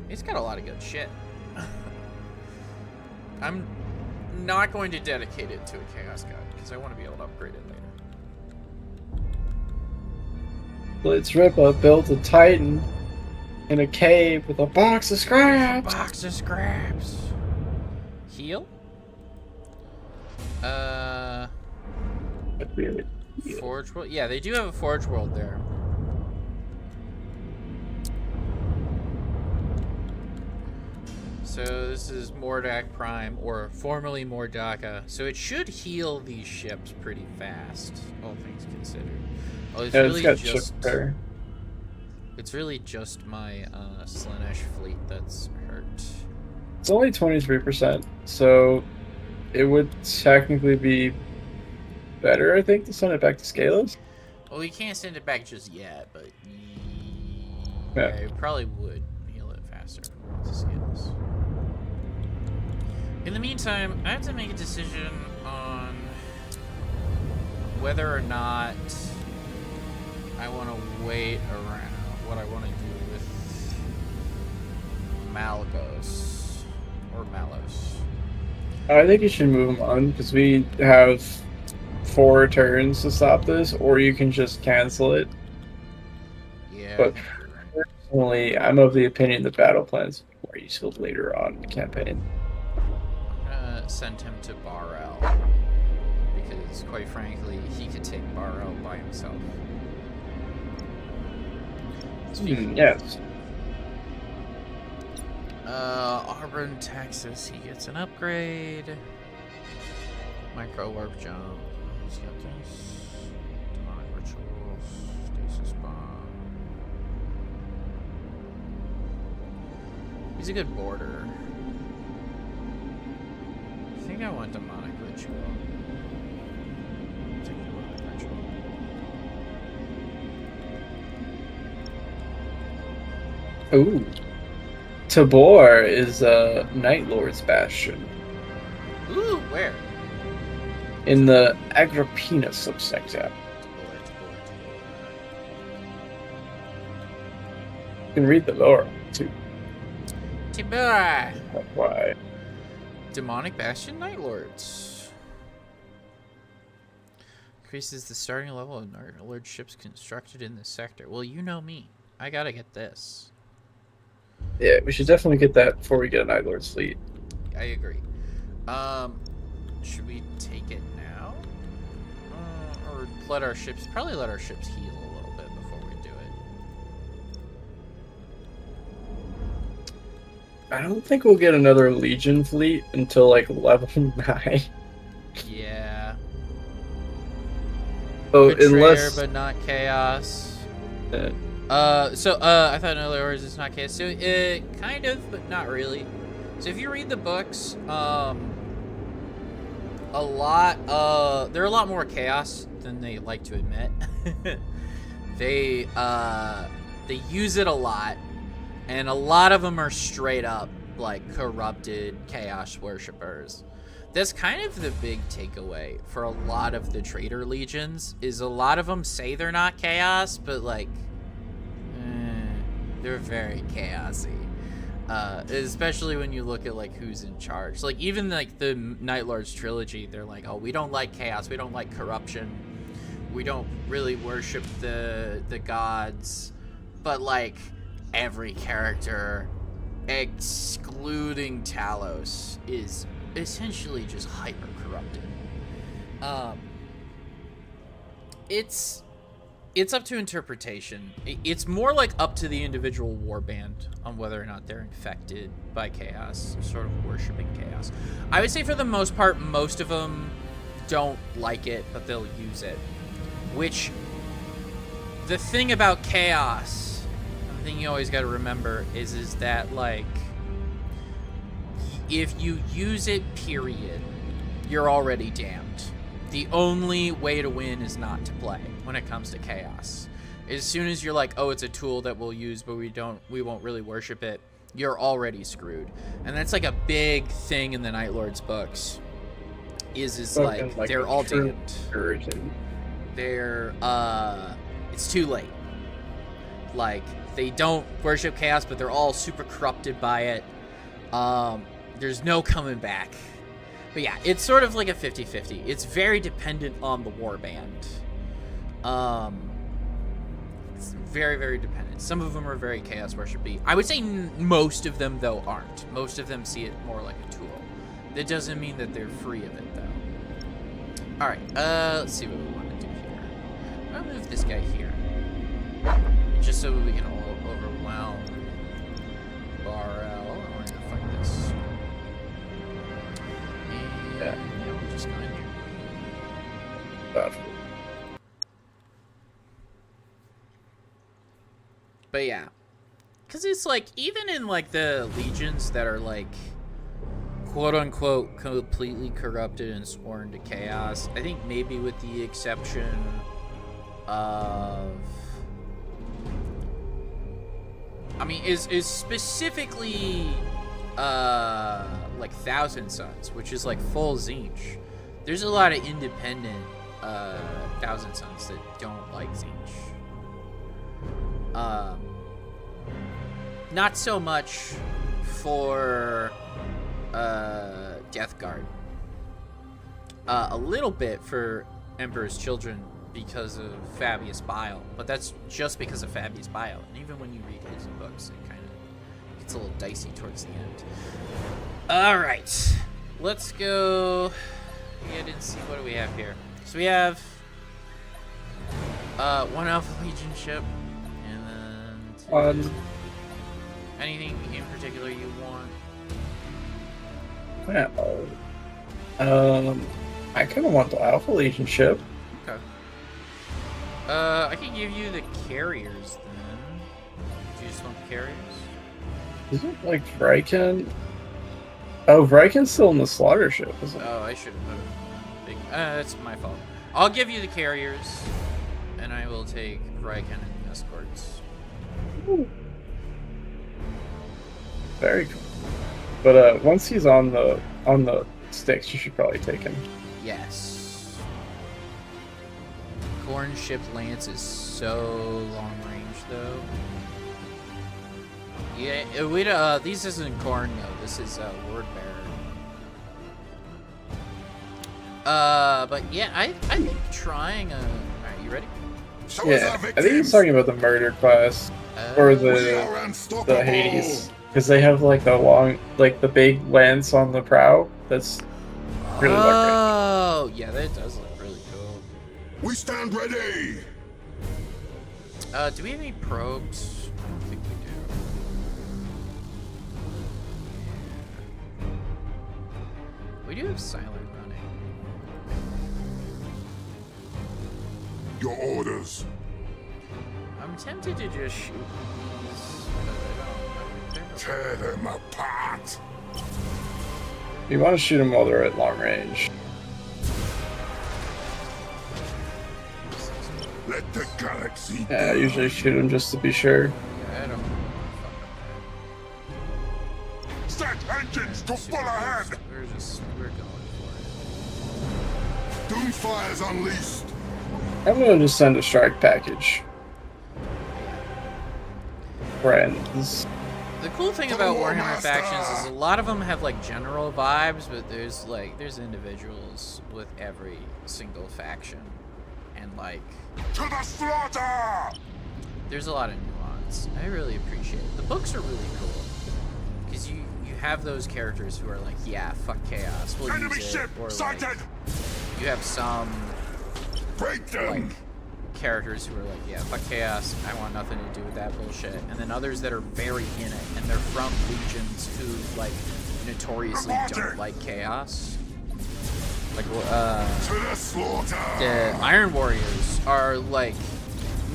it's got a lot of good shit. I'm not going to dedicate it to a Chaos God because I want to be able to upgrade it later. Blitz Ripa built a Titan in a cave with a box of scraps. Box of scraps. Heal? Forge World? Yeah, they do have a Forge World there. So this is Mordak Prime, or formerly Mordaka. So it should heal these ships pretty fast, all things considered. Oh, it's really it's really just my Slaanesh fleet that's hurt. It's only 23%, so it would technically be better, I think, to send it back to Scaleless. Well, we can't send it back just yet, but Yeah. it probably would heal it faster to Scaleless. In the meantime, I have to make a decision on whether or not I want to wait around, what I want to do with Malgos or Malos. I think you should move them on, because we have 4 turns to stop this, or you can just cancel it. Yeah. But personally, I'm of the opinion that battle plans are more useful later on in the campaign. I'm gonna send him to Barel, because quite frankly, he could take Barel by himself. Yes. Auburn, Texas, he gets an upgrade. Micro warp jump. He's got this. Demonic rituals. Stasis bomb. He's a good border. I think I want demonic ritual. Take demonic ritual. Ooh. Tabor is Night Lord's Bastion Ooh, where? in the Agrippina subsector. You can read the lore too. Tibura! That's why. Demonic Bastion Night Lords. Increases the starting level of Night Lord ships constructed in this sector. Well, you know me. I gotta get this. Yeah, we should definitely get that before we get a Night Lord's fleet. I agree. Should we take it now? Or let our ships... Probably let our ships heal a little bit before we do it. I don't think we'll get another Legion fleet until like level 9. Yeah. Oh, Betrayer, unless but not Chaos. I thought in other words it's not chaos. So kind of, but not really. So if you read the books, there are a lot more chaos than they like to admit. They use it a lot, and a lot of them are straight up like corrupted chaos worshippers. That's kind of the big takeaway for a lot of the traitor legions, is a lot of them say they're not chaos, but like they're very chaosy. Especially when you look at like who's in charge. Like even like the Night Lords trilogy, they're like, oh, we don't like chaos, we don't like corruption, we don't really worship the gods, but like every character excluding Talos is essentially just hyper corrupted. It's up to interpretation. It's more like up to the individual warband on whether or not they're infected by chaos, sort of worshiping chaos. I would say for the most part, most of them don't like it, but they'll use it. Which, the thing about chaos, the thing you always got to remember is that, like, if you use it, period, you're already damned. The only way to win is not to play when it comes to chaos. As soon as you're like, oh, it's a tool that we'll use, but we won't really worship it, you're already screwed. And that's like a big thing in the Night Lords books. Is like they're all damned. They're it's too late. Like, they don't worship chaos, but they're all super corrupted by it. There's no coming back. But yeah, it's sort of like a 50-50. It's very dependent on the warband. It's very, very dependent. Some of them are very chaos worshipy. I would say most of them, though, aren't. Most of them see it more like a tool. That doesn't mean that they're free of it, though. Alright, let's see what we want to do here. I'll move this guy here. Just so we can overwhelm Barrel. I want to fight this. Yeah. We'll just go in here. But yeah. Because it's like, even in like the legions that are like quote-unquote completely corrupted and sworn to chaos, I think maybe with the exception of... I mean, is specifically like Thousand Sons, which is like full Tzeentch. There's a lot of independent Thousand Sons that don't like Tzeentch. Not so much for Death Guard. A little bit for Emperor's Children because of Fabius Bile, but that's just because of Fabius Bile. And even when you read his books, it kind of gets a little dicey towards the end. All right, let's go. I didn't see, what do we have here? So we have one Alpha Legion ship, and then anything in particular you want? Well, I kind of want the Alpha Legion ship. Okay. I can give you the carriers then. Do you just want the carriers? Isn't like Vrykyn? Oh, Vrykyn's still in the slaughter ship, isn't it? Oh, I should have put it. That's my fault. I'll give you the carriers, and I will take Vrykyn and the escorts. Ooh. Very cool. But once he's on the sticks, you should probably take him. Yes. Corn ship Lance is so long range though. Yeah, this isn't Corn though. This is Word Bearer. But yeah, I think trying a. Alright, you ready? Yeah, I think he's talking about the murder class or the Hades, because they have like the long, like the big lance on the prow. That's really oh, yeah, that does look really cool. We stand ready. Do we have any probes? I don't think we do. We do have silent running. Your orders. I'm tempted to just shoot these, but I don't. They're Tear them apart. You want to shoot them while they're at long range. Let the galaxy Yeah, I burn. usually shoot them just to be sure. Yeah, I don't. Set engines to full ahead. We're going for Doomfire's unleashed. I'm gonna just send a strike package. Friends. it. The cool thing about Warhammer factions is a lot of them have like general vibes, but there's individuals with every single faction, and like To the slaughter! there's a lot of nuance. I really appreciate it. The books are really cool because you have those characters who are like, yeah, fuck chaos, we'll Enemy use it, ship or like sighted! you have some Break them! like characters who are like, yeah, fuck chaos, I want nothing to do with that bullshit, and then others that are very in it, and they're from legions who like notoriously don't like chaos. Like, To the slaughter! the Iron Warriors are like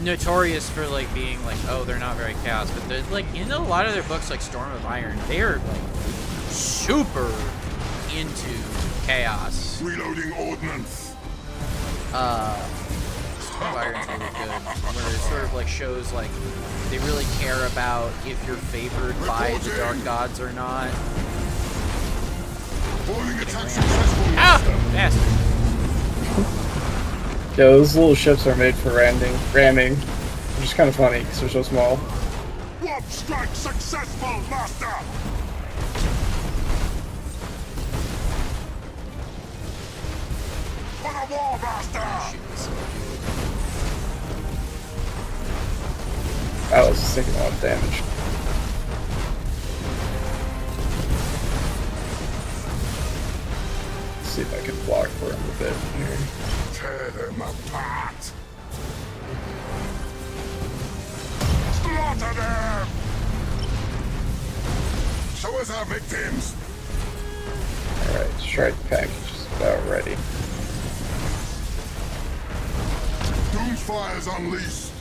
notorious for like being like, oh, they're not very chaos, but they're like in a lot of their books, like Storm of Iron, they're like super into chaos. Reloading ordnance. Storm of Iron's really good, where it sort of like shows like they really care about if you're favored by the Dark Gods or not. Boarding attack successful. Ah, bastard! Yeah, those little ships are made for ramming, which is kind of funny because they're so small. Warp strike successful, master! For the war, master! That was taking a lot of damage. Let's see if I can block for him a bit here. Tear them apart! Slaughter them! Show us our victims! Alright, strike package is about ready. Doomfire's unleashed!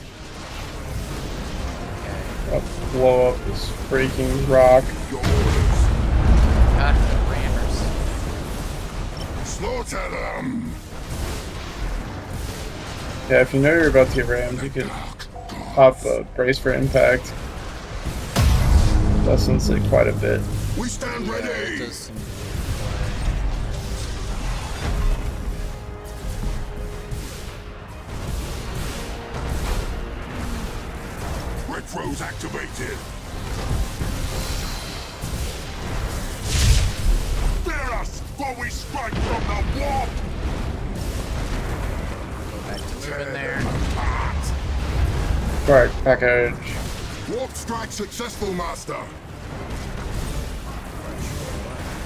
I'll blow up this freaking rock. Your orders! God, the rammers. Slaughter them! Yeah, if you know you're about to get rammed, you can pop a brace for impact. Lessens it quite a bit. We stand It ready! does seem Retros activated! Fear us, for we strike from the warp! go back to moving there. Apart! Strike package. Warp strike successful, master!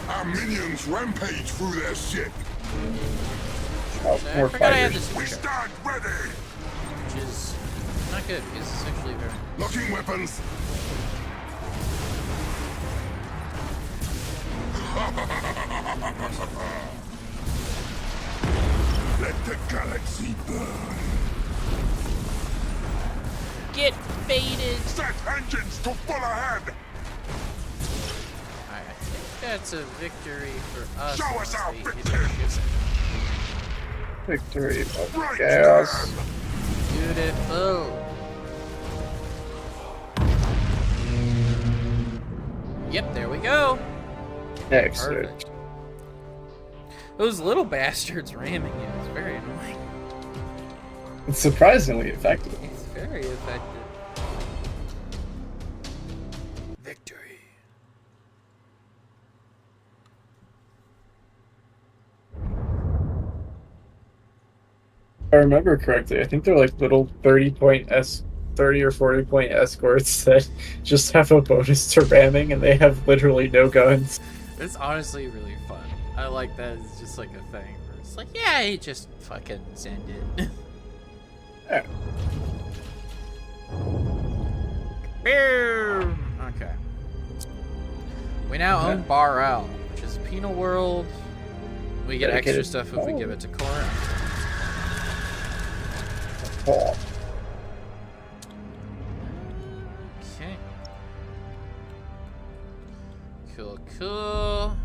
Our minions rampage through their ship! Oh, I more forgot I had fighters. this We feature, stand ready! which is not good because it's actually very. Locking weapons! Let the galaxy burn! Get baited! Set engines to full ahead! I think that's a victory for us. Show us our unless we hit victims! Victory of Right chaos. them! Beautiful. Yep, there we go. Excellent. Perfect. Those little bastards ramming you is very annoying. It's surprisingly effective. It's very effective. Victory. If I remember correctly, I think they're like little 30 or 40 point escorts that just have a bonus to ramming and they have literally no guns. It's honestly really fun. I like that it's just like a thing where it's like, yeah, you just fucking send it. Yeah. Boom! Okay. We now own Bar-El, which is a penal world. We get extra Dedicated. stuff if we give it to Corinth. Oh. Okay. Cool, cool.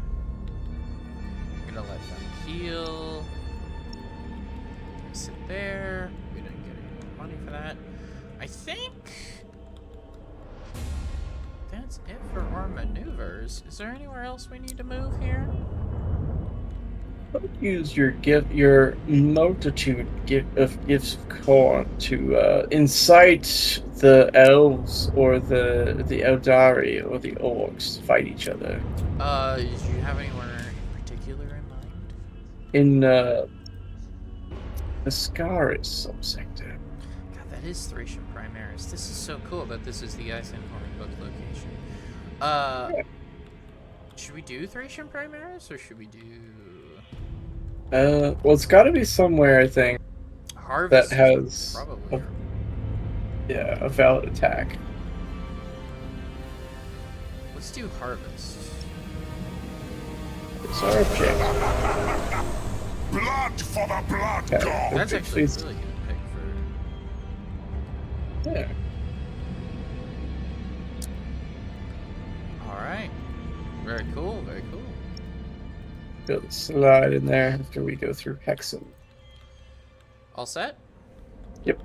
I'm gonna let them heal. Sit there. We didn't get any more money for that. I think that's it for our maneuvers. Is there anywhere else we need to move here? Use your multitude of gifts of corn to incite the elves or the Eldari or the orcs to fight each other. Do you have anywhere in particular in mind? In Ascaris subsector. God, that is Thracian Primaris. This is so cool that this is the Ice Informing Book location. Should we do Thracian Primaris or should we do Well, it's got to be somewhere, I think, Harvest? that has Probably. a valid attack. Let's do Harvest. It's our objective. Blood for the blood Okay. god! That's actually a Please. really good pick for. Yeah. Alright. Very cool, very cool. Build a slide in there after we go through Hexen. All set? Yep.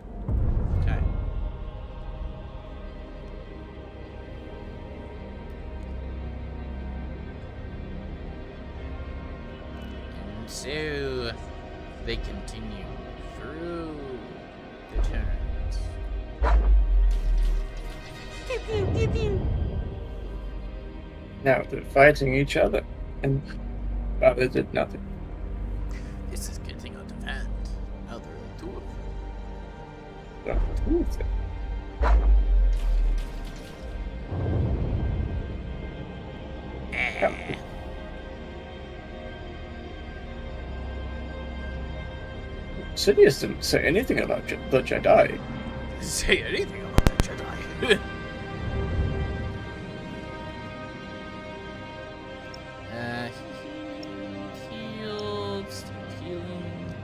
Okay. And so they continue through the turns. Pew, pew, pew, pew. Now they're fighting each other, and they did nothing. This is getting out of hand. Now there are two of them. Don't do it. Eh. Sidious didn't say anything about the Jedi. Say anything about the Jedi. Healed, still healing.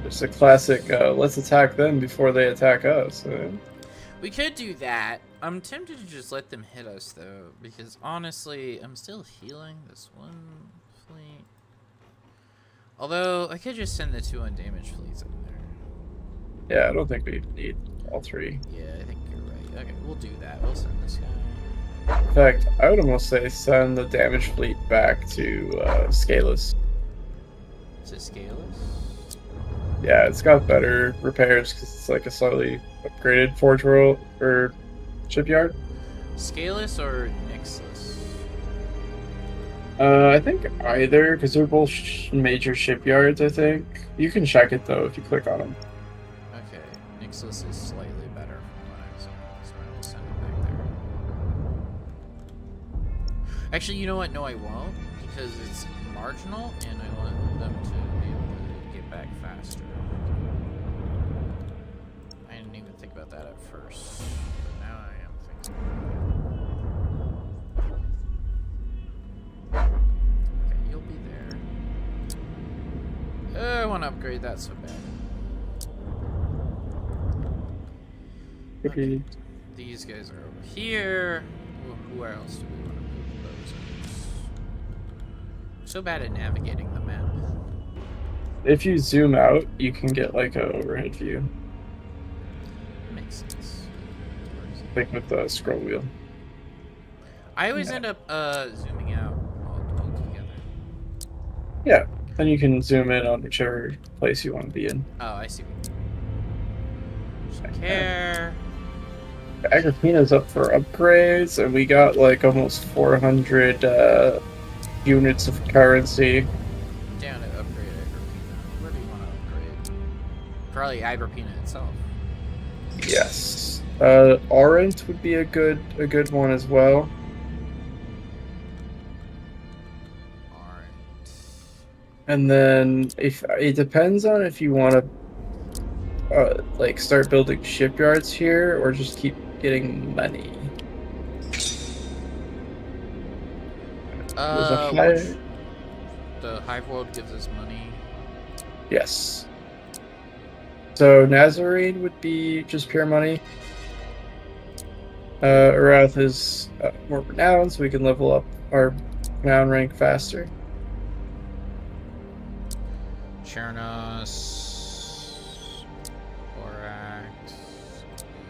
It's a classic, let's attack them before they attack us. We could do that. I'm tempted to just let them hit us though, because honestly, I'm still healing this one fleet. Although I could just send the 2 undamaged fleets in there. Yeah, I don't think we need all 3. Yeah, I think you're right. Okay, we'll do that. We'll send this guy. In fact, I would almost say send the damaged fleet back to Scalus. Is it Scalus? Yeah, it's got better repairs because it's like a slightly upgraded forge world or shipyard. Scalus or Nixus? I think either, because they're both major shipyards, I think. You can check it, though, if you click on them. Okay, Nixus is slightly better from what I've seen, so I will send it back there. Actually, you know what? No, I won't, because it's marginal, and I want them to be able to get back faster. I didn't even think about that at first, but now I am thinking about it. Okay, you'll be there. I want to upgrade that so bad. Okay. These guys are over here. Where else do we want to move those? I'm so bad at navigating the map. If you zoom out, you can get like an overhead view, Makes sense. like with the scroll wheel. I always end up zooming out altogether. Yeah, then you can zoom in on whichever place you want to be in. Oh, I see. Care. Agrippina's up for upgrades, and we got like almost 400 units of currency. Down to upgrade Agrippina. Where do you want to upgrade? Probably Agrippina itself. Yes. Orient would be a good one as well. Alright. And then if it depends on if you want to like start building shipyards here or just keep getting money. The Hive World gives us money. Yes. So Nazarene would be just pure money. Arath is more renowned, so we can level up our renown rank faster. Chernos. Borax.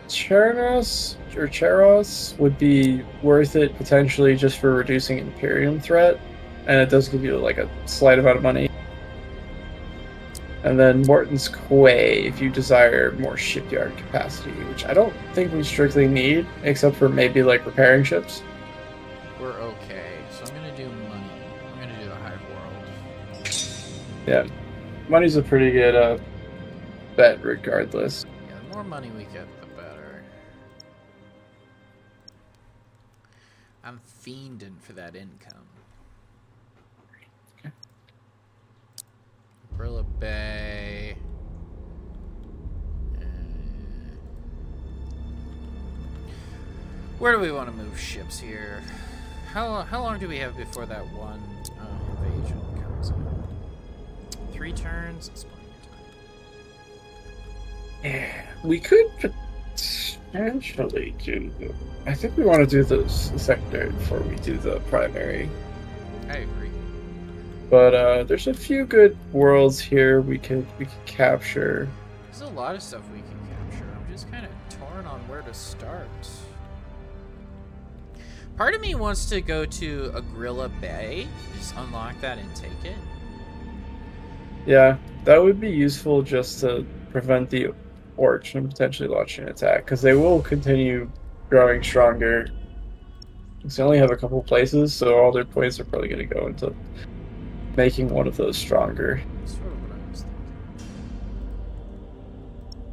Chernos or Cheros would be worth it potentially just for reducing Imperium threat, and it does give you like a slight amount of money. And then Morton's Quay if you desire more shipyard capacity, which I don't think we strictly need, except for maybe like repairing ships. We're okay, so I'm gonna do money. I'm gonna do the Hive World. Yeah, money's a pretty good bet regardless. Yeah, the more money we get, the better. I'm fiending for that income. Gorilla Bay. Where do we want to move ships here? How long do we have before that one invasion comes in? 3 turns? That's plenty of time. Yeah, we could potentially do. I think we want to do the secondary before we do the primary. I agree. But there's a few good worlds here we could capture. There's a lot of stuff we can capture. I'm just kind of torn on where to start. Part of me wants to go to Agrilla Bay, just unlock that and take it. Yeah, that would be useful just to prevent the orcs from potentially launching an attack, because they will continue growing stronger. Because they only have a couple places, so all their points are probably going to go into making one of those stronger. Sort of what I was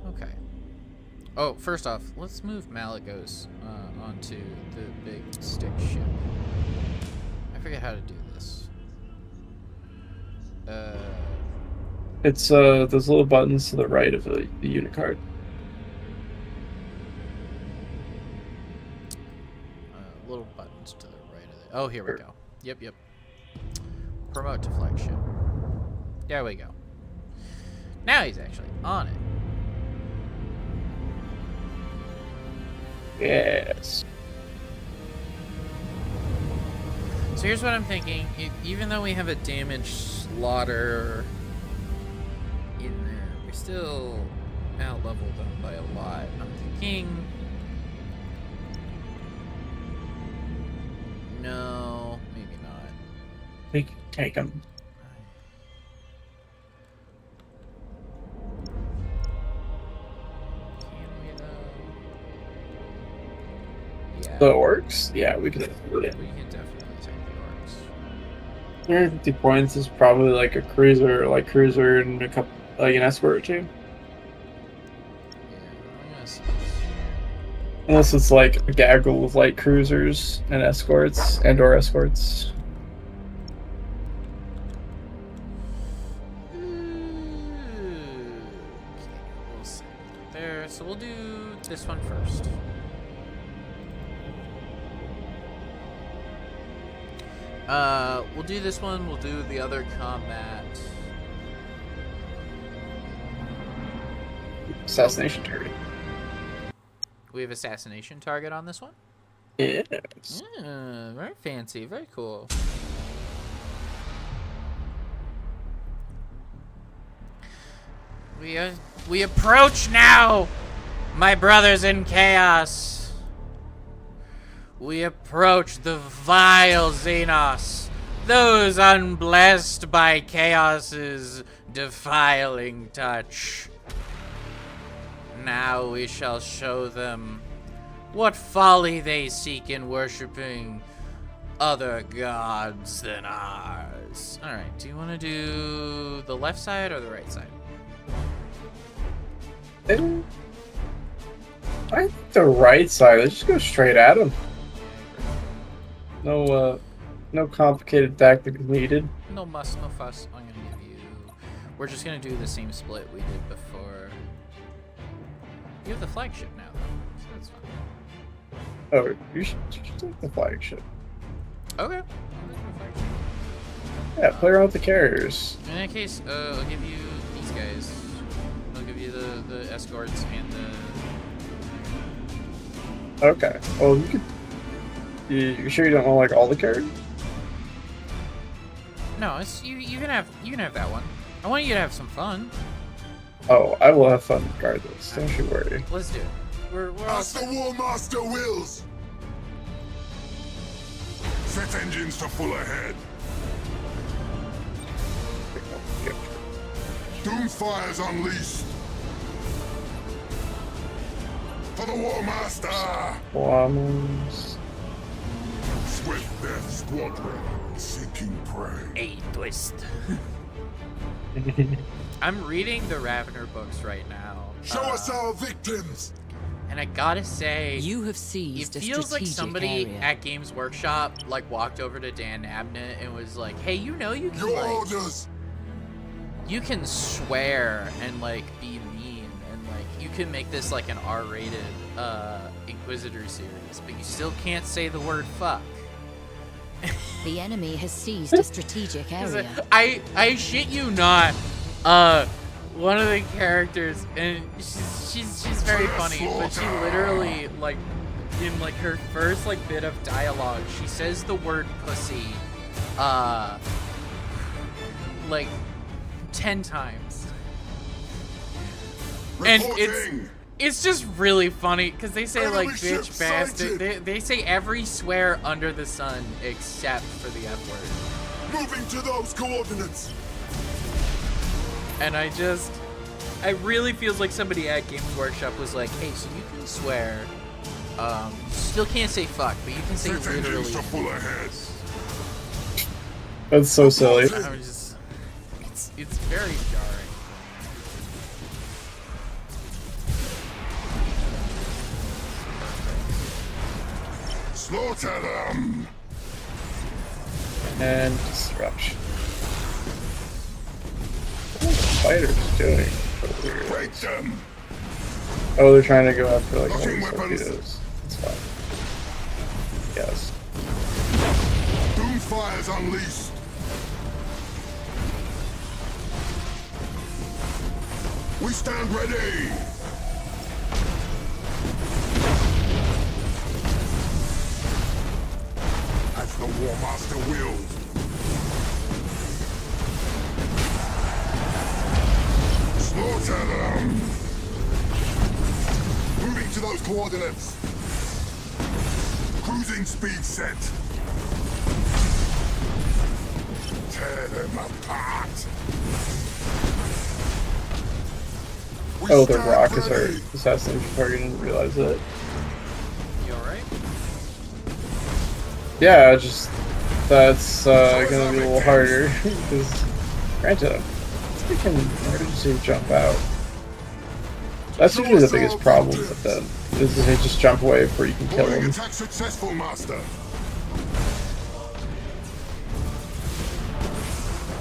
thinking. Okay. Oh, first off, let's move Malagos onto the big stick ship. I forget how to do this. It's those little buttons to the right of the unit card. Little buttons to the right of it. Oh, here we go. Yep. Promote to flagship. There we go. Now he's actually on it. Yes. So here's what I'm thinking. Even though we have a damaged slaughter in there, we're still out-leveled them by a lot. I'm thinking... No, maybe not. We can take them. The orcs? Yeah, we can. We can definitely take the orcs. 150 points is probably like a cruiser, and a couple, like an escort or two. Yeah, I'm gonna see. Unless it's like a gaggle of light cruisers and escorts and/or escorts. We'll see. There, so we'll do this one first. We'll do this one, we'll do the other combat. Assassination target. We have assassination target on this one? Yes. Yeah, very fancy, very cool. We approach now, my brothers in chaos. We approach the vile Xenos, those unblessed by chaos's defiling touch. Now we shall show them what folly they seek in worshipping other gods than ours. Alright, do you want to do the left side or the right side? I think the right side. Let's just go straight at them. No complicated tactics needed. No muss, no fuss. I'm gonna give you... We're just gonna do the same split we did before. You have the flagship now, though, so that's fine. Oh, you should take the flagship. Okay. I'll do the flagship. Yeah, play around with the carriers. In that case, I'll give you these guys. I'll give you the escorts and the Okay. Well, you could. You sure you don't want like all the characters? No, it's you can have that one. I want you to have some fun. Oh, I will have fun regardless. Don't you worry. Let's do it. We're all As the War Master wills. Set engines to full ahead. Doomfire's unleashed. For the War Master. Bombs. Swift Death Squadron, seeking prey. a twist. I'm reading the Ravener books right now. Show us our victims. And I gotta say, You have it seized a feels like strategic somebody area. at Games Workshop like walked over to Dan Abnett and was like, "Hey, you know you can Your like orders. you can swear and like be mean and like you can make this like an R-rated Inquisitor series, but you still can't say the word fuck." The enemy has seized a strategic area. I shit you not. One of the characters, and she's very funny, but she literally like in like her first like bit of dialogue, she says the word pussy, like 10 times, and it's just really funny because they say like bitch, bastard. They say every swear under the sun except for the F word. Moving to those coordinates. And I really feels like somebody at Games Workshop was like, "Hey, so you can swear, you still can't say fuck, but you can say Set engines literally." to full ahead. That's so silly. I was just, it's very jarring. Slaughter them. And disruption. What are the fighters doing? So weird. Break them. Oh, they're trying to go after like all Launching these weapons. torpedoes. It's fine. Yes. Doomfire's unleashed. We stand ready. As the War Master wills. Slaughter them. Moving to those coordinates. Cruising speed set. Tear them apart. We Oh, the stand rock is our ready. assassination target. Didn't realize that. You alright? Yeah, just that's gonna be a little harder because granted, they can emergency jump out. That's usually the biggest problem with them is that they just jump away before you can kill Boarding them. attack successful, Master.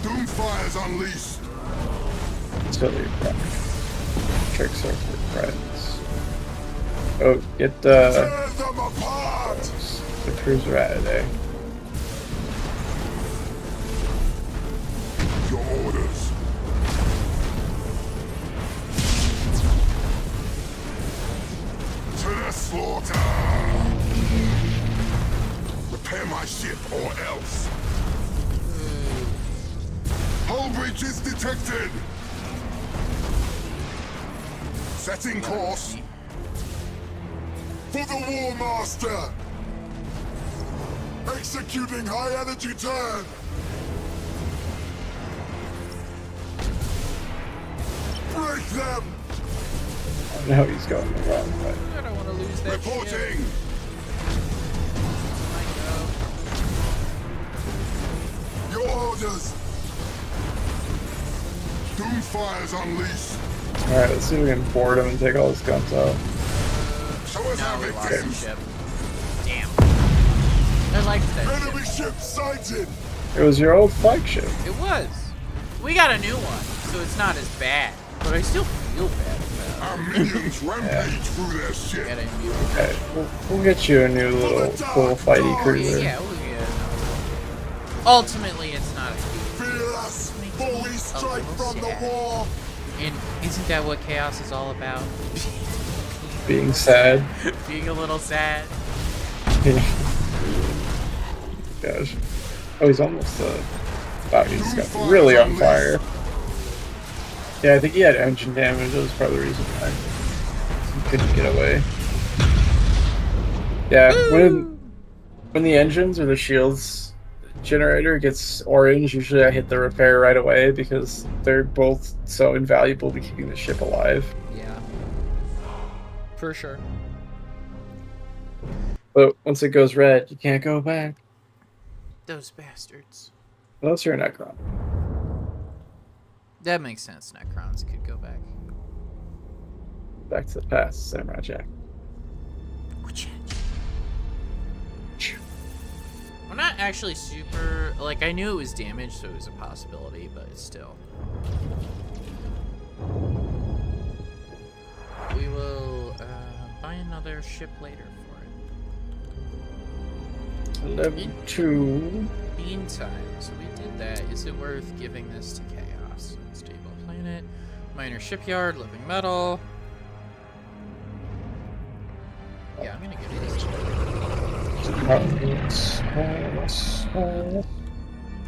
Doomfire's unleashed. So they tricks are for friends. Oh, get the Tear them apart. cruiser out of there. Your orders. To the slaughter. Repair my ship or else. Hull breach is detected. Setting course. For the War Master. Executing high energy turn. Break them. I know he's going the wrong way. I don't want to lose that shit. Reporting. Your orders. Doomfire's unleashed. Alright, let's see if we can board him and take all his guns out. Show us our No, we lost the victims. ship. Damn. I liked that Enemy ship. ship sighted. It was your old flagship. It was. We got a new one, so it's not as bad. But I still feel bad about Our minions rampage through their it. ship. Getting new. Okay, we'll get you a new little fighty cruiser. Yeah, we'll get ultimately, it's not a huge. Fear us, for we strike from the war. And isn't that what chaos is all about? being sad. Being a little sad. Gosh. Oh, he's almost wow, he's got really on fire. Yeah, I think he had engine damage. That was probably the reason why he couldn't get away. Yeah, when the engines or the shields generator gets orange, usually I hit the repair right away because they're both so invaluable to keeping the ship alive. Yeah. For sure. But once it goes red, you can't go back. Those bastards. Unless you're a Necron. That makes sense. Necrons could go back. Back to the past, Samurai Jack. I'm not actually super... Like, I knew it was damaged, so it was a possibility, but still. We will buy another ship later for it. Level 2. Meantime, so we did that. Is it worth giving this to Chaos? Unstable planet, minor shipyard, living metal. Yeah, I'm gonna give these to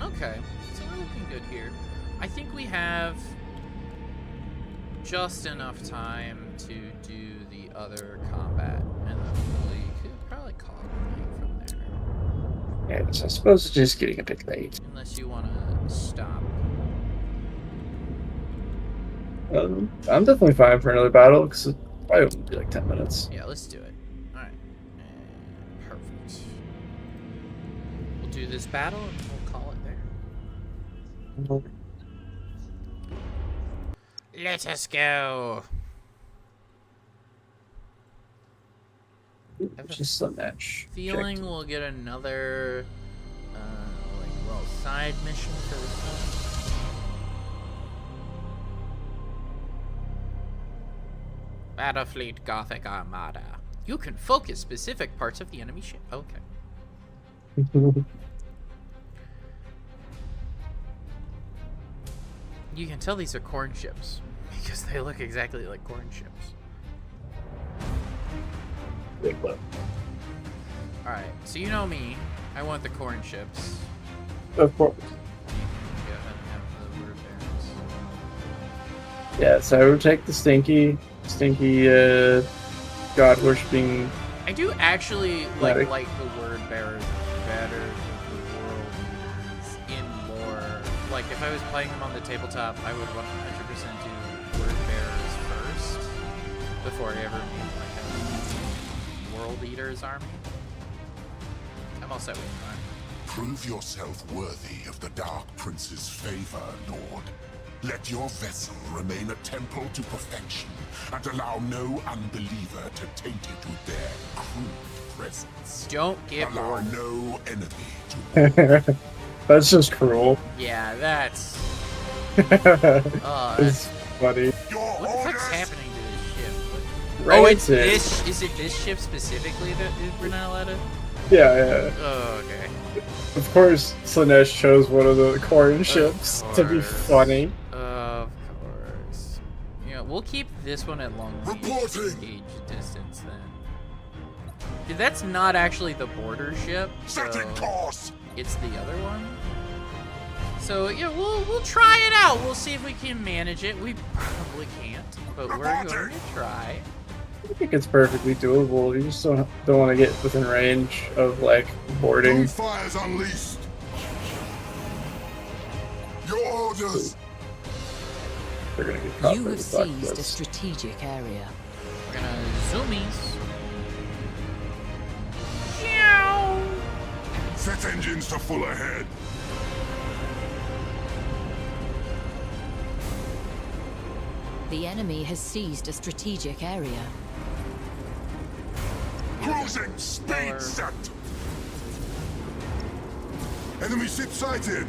Okay, so we're looking good here. I think we have just enough time to do the other combat, and then we could probably call it from there. Yeah, so I suppose it's just getting a bit late. Unless you want to stop. I'm definitely fine for another battle, because it probably won't be like 10 minutes. Yeah, let's do it. Alright. Perfect. We'll do this battle and we'll call it there. Let us go. Just a match. Feeling we'll get another side mission for this one. BattleFleet Gothic Armada. You can focus specific parts of the enemy ship. Okay. You can tell these are corn ships because they look exactly like corn ships. Alright, so you know me. I want the corn ships. Of course. Go ahead and have the word bearers. Yeah, so I would take the stinky god worshipping. I do actually like the word bearers better than the world in lore. Like if I was playing them on the tabletop, I would 100% do word bearers first before I ever made like a world eater's army. I'm all set with that. Prove yourself worthy of the Dark Prince's favor, Lord. Let your vessel remain a temple to perfection, and allow no unbeliever to taint it with their crude presence. Don't get allow bored. no enemy to That's just cruel. Yeah, that's... It's funny. What the fuck's happening to this ship? Right Oh, it's into it. this... Is it this ship specifically that we're not allowed to... Yeah. Oh, okay. Of course, Slanesh chose one of the corn ships to be funny. Of course. Yeah, we'll keep this one at long range engage distance then. Dude, that's not actually the border ship. setting course. It's the other one. So yeah, we'll try it out. We'll see if we can manage it. We probably can't, but we're going to try. I think it's perfectly doable. You just don't want to get within range of like boarding. Fires unleashed. Your orders. They're gonna get caught You by have the seized a Buckless. strategic area. We're gonna zoomies. Set engines to full ahead. The enemy has seized a strategic area. Cruising speed set. Enemy ship sighted.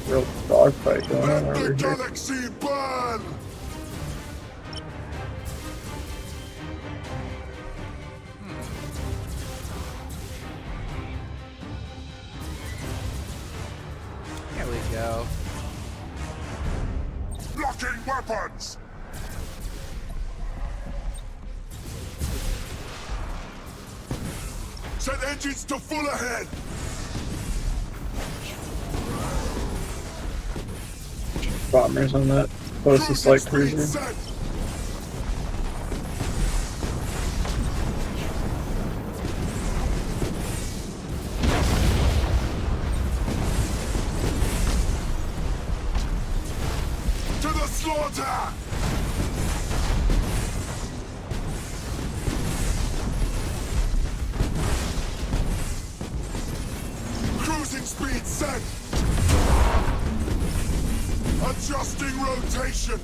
Real dogfight going on Let over the here. galaxy burn. There we go. Blocking weapons. Set engines to full ahead! Bombers on that closest light cruiser. Set. To the slaughter! Cruising speed set! Adjusting rotation!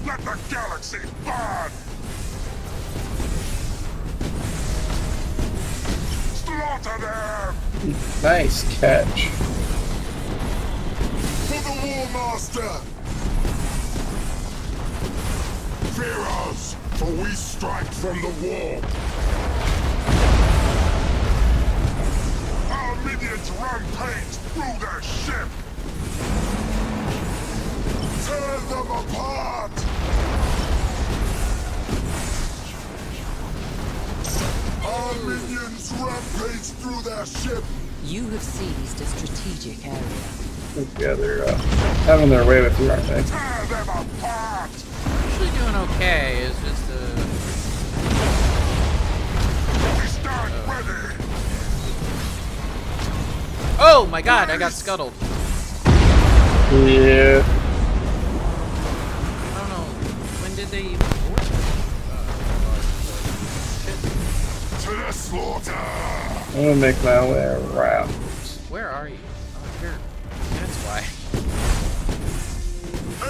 Let the galaxy burn! Slaughter them! Nice catch. For the War Master! Fear us, for we strike from the warp! Our minions rampage through their ship! Tear them apart! Our minions rampage through their ship! You have seized a strategic area. Yeah, they're having their way with you, aren't they? Tear them apart! Actually doing okay. It's just We stand ready! Oh my god, I got scuttled. Yeah. I don't know. When did they board? To the slaughter! I'm gonna make my way around. Where are you? Oh, here. That's why.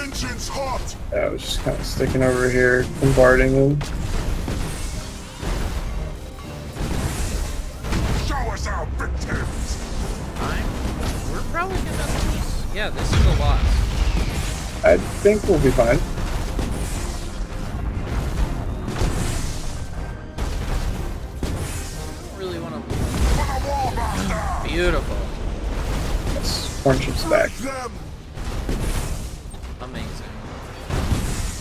Engines hot! Yeah, I was just kind of sticking over here, bombarding them. Show us our victims! We're probably gonna lose. Yeah, this is a loss. I think we'll be fine. I don't really want to. For the War Master! Beautiful. Yes, Hornship's back. Them! Amazing.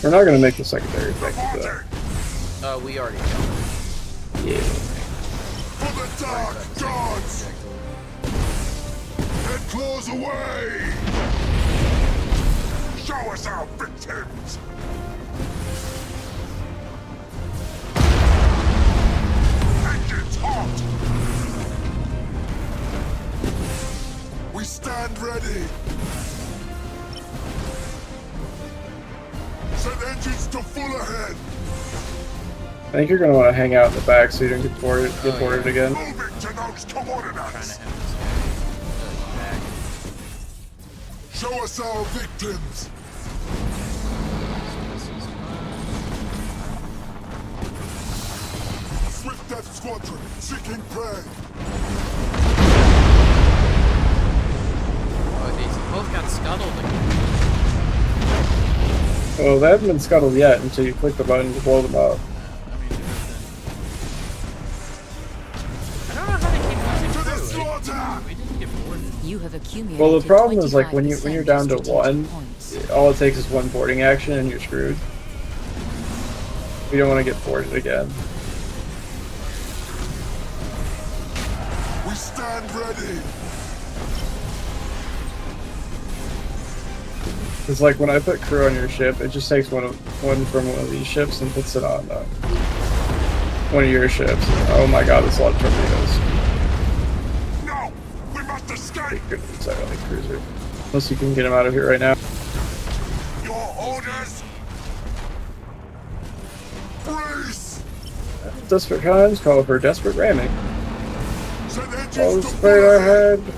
We're not gonna make the secondary effective Reporting! We already killed it. though. Yeah. For the Dark Gods! Head claws away! Show us our victims! Engines hot! We stand ready! Set engines to full ahead! I think you're gonna want to hang out in the back so you don't get boarded, yeah. again. Moving to those Trying to coordinates! have this guy back. Show us our victims! This is Swift Death Squadron, seeking prey! Oh, they both got scuttled again. Well, they haven't been scuttled yet until you click the button to blow them up. I don't know how they keep losing To the crew. slaughter! We didn't get boarded. You have accumulated. Well, the problem is like when you're 25% down to strategic one, points. all it takes is one boarding action and you're screwed. We don't want to get boarded again. We stand ready! It's like when I put crew on your ship, it just takes one from one of these ships and puts it on one of your ships. Oh my god, that's a lot of torpedoes. No! We must escape! Good inside on the cruiser. Unless you can get him out of here right now. Your orders! Freeze! Desperate times call for desperate ramming. Send Oh, engines to straight full ahead! ahead.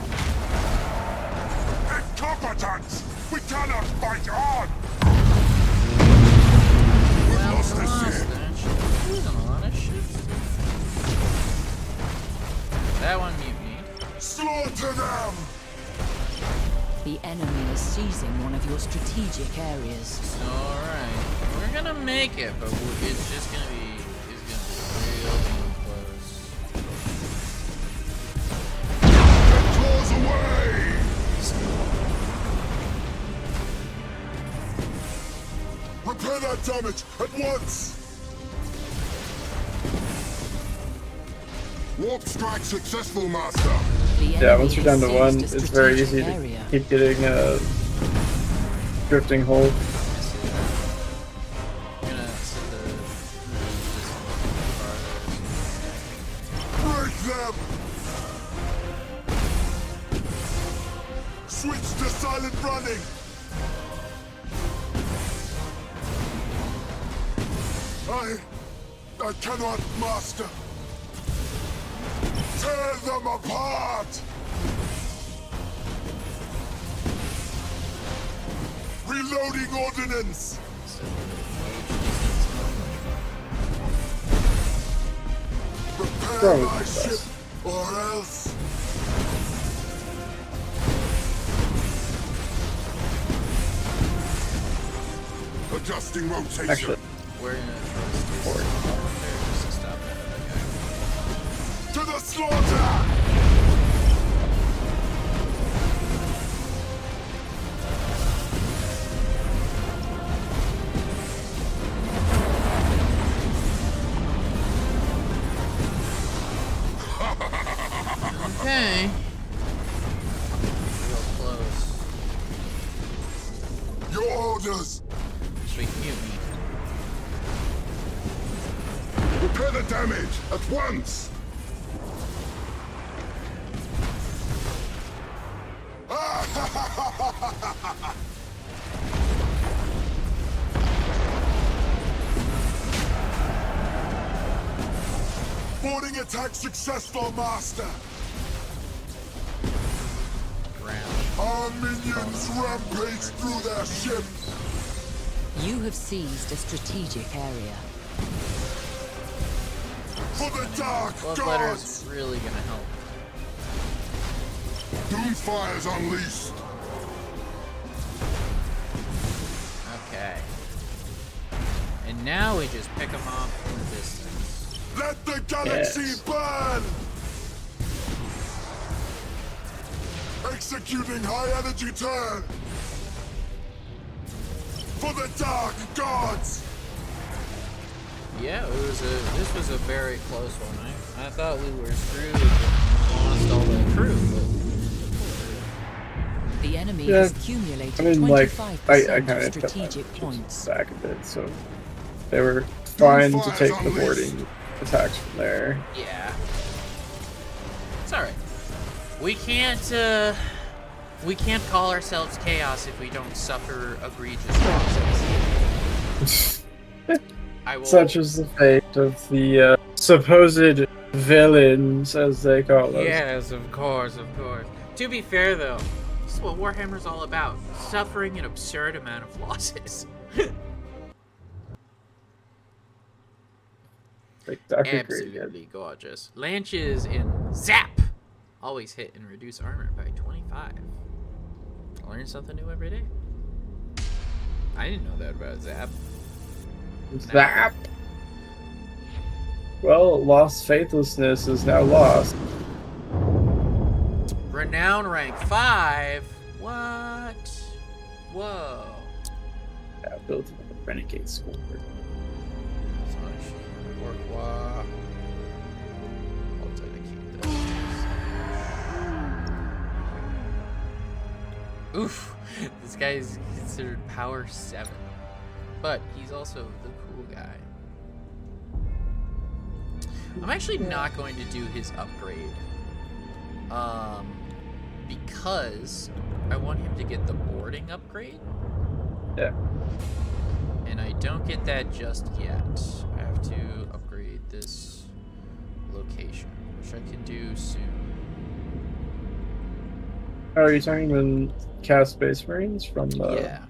Incompetence! We cannot fight on! Well, lost we the lost ship. that ship. We're losing a lot of ships. That one mutinied. Slaughter them! The enemy is seizing one of your strategic areas. Alright. We're gonna make it, but it's just gonna be... It's gonna be real damn close. Get claws away! Repair that damage at once! Warp strike successful, Master. The Yeah, enemy once you're down has to one, seized a it's very strategic easy to area. keep getting drifting hold. I'm gonna set the Break them! Switch to silent running! I cannot, Master. Tear them apart! Reloading ordnance! Prepare Probably my the ship, best. or else... Adjusting rotation. Actually, we're gonna throw this there just to stop that other guy. To the slaughter! Okay. Real close. Your orders! Sweet mutiny. Repair the damage at once! Boarding attack successful, Master! Our minions rampage through their ship! You have seized a strategic area. For the dark Bloodletter's gods! really gonna help. Doomfire's unleashed! Okay. And now we just pick them off from the distance. Let the galaxy Yes. burn! Executing high energy turn! For the dark gods! Yeah, this was a very close one. I thought we were screwed and lost all the crew, The enemy Yeah, has accumulated I mean, like, 25% I kind of of kept my strategic points. back a bit, so they were fine to Doomfire's take the unleashed. boarding attacks from there. but yeah. It's alright. We can't call ourselves chaos if we don't suffer egregious losses. I will Such is the fate of the supposed villains, as they call us. Yes, of course, of course. To be fair, though, this is what Warhammer's all about. Suffering an absurd amount of losses. Like Dr. Great. Absolutely gorgeous. Lanches in Zap! Always hit and reduce armor by 25. Learn something new every day. I didn't know that about Zap. Zap! Well, lost faithlessness is now lost. Renown rank 5? What? Whoa. Yeah, built a renegade school. So much work. Wow. I'll try to keep that. Oof. This guy is considered power 7. But he's also the cool guy. I'm actually not going to do his upgrade. Because I want him to get the boarding upgrade. Yeah. And I don't get that just yet. I have to upgrade this location, which I can do soon. Oh, are you talking about Chaos Space Marines from the... Yeah.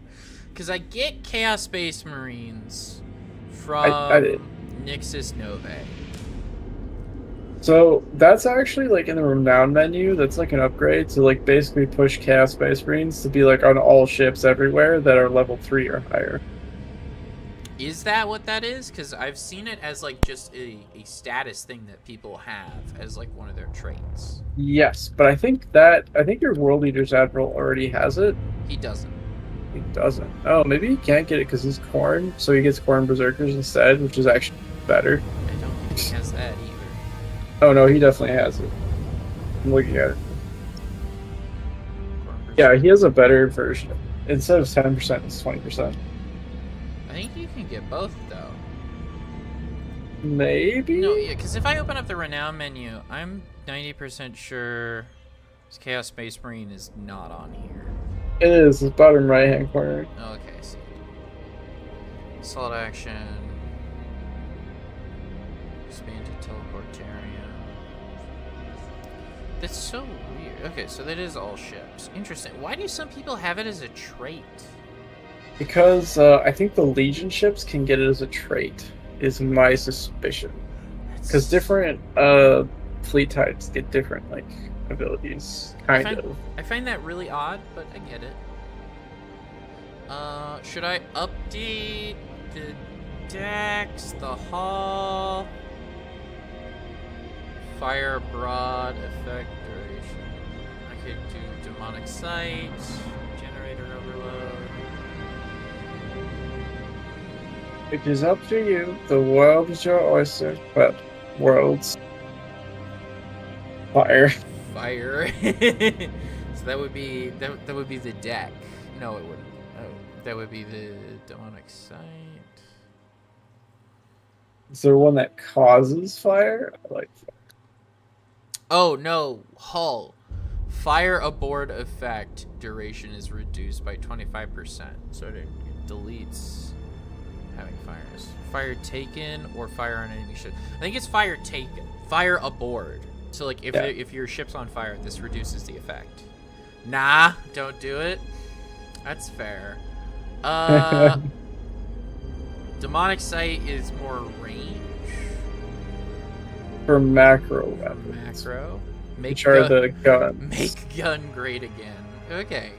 Because I get Chaos Space Marines from I did. Nixus Novae. So that's actually like in the renown menu. That's like an upgrade to like basically push Chaos Space Marines to be like on all ships everywhere that are level 3 or higher. Is that what that is? Because I've seen it as like just a status thing that people have as like one of their traits. Yes, but I think your World Leaders Admiral already has it. He doesn't. He doesn't. Oh, maybe he can't get it because he's Khorne, so he gets Khorne Berserkers instead, which is actually better. I don't think he has that either. Oh no, he definitely has it. I'm looking at it. Yeah, he has a better version. Instead of 10%, it's 20%. I think you can get both though. Maybe? No, yeah, because if I open up the renown menu, I'm 90% sure Chaos Space Marine is not on here. It is. It's bottom right hand corner. Okay, see. Assault action. Expand to Teleportarium. That's so weird. Okay, so that is all ships. Interesting. Why do some people have it as a trait? Because I think the Legion ships can get it as a trait, is my suspicion. Because different fleet types get different like abilities, kind of. I find that really odd, but I get it. Should I update the decks, the hull, fire broad effect duration? I could do demonic sight, generator overload. It is up to you. The world is your oyster. Well, worlds. Fire. Fire. So that would be that would be the deck. No, it wouldn't. Oh, that would be the demonic sight. Is there one that causes fire? I like fire. Oh no, hull. Fire aboard effect duration is reduced by 25%. So it deletes having fires. Fire taken or fire on enemy ship. I think it's fire taken. Fire aboard. So like if your ship's on fire, this reduces the effect. Nah, don't do it. That's fair. Demonic sight is more range. For macro weapons. Macro. Which are the guns. Make gun great again. Okay.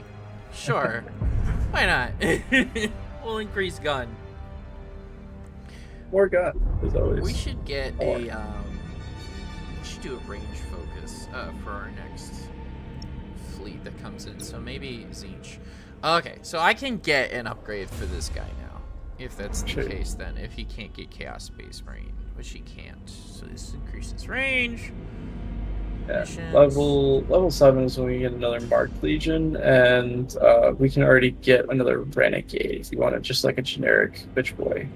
Sure. Why not? We'll increase gun. More gun, as always. We should get a we should do a range focus for our next fleet that comes in. So maybe Zinch. Okay, so I can get an upgrade for this guy now. If that's the case, then if he can't get Chaos Space Marine, which he can't. So this increases range. Yeah. Level 7 is when we get another Marked Legion, and we can already get another Renegade if you want it, just like a generic bitch boy.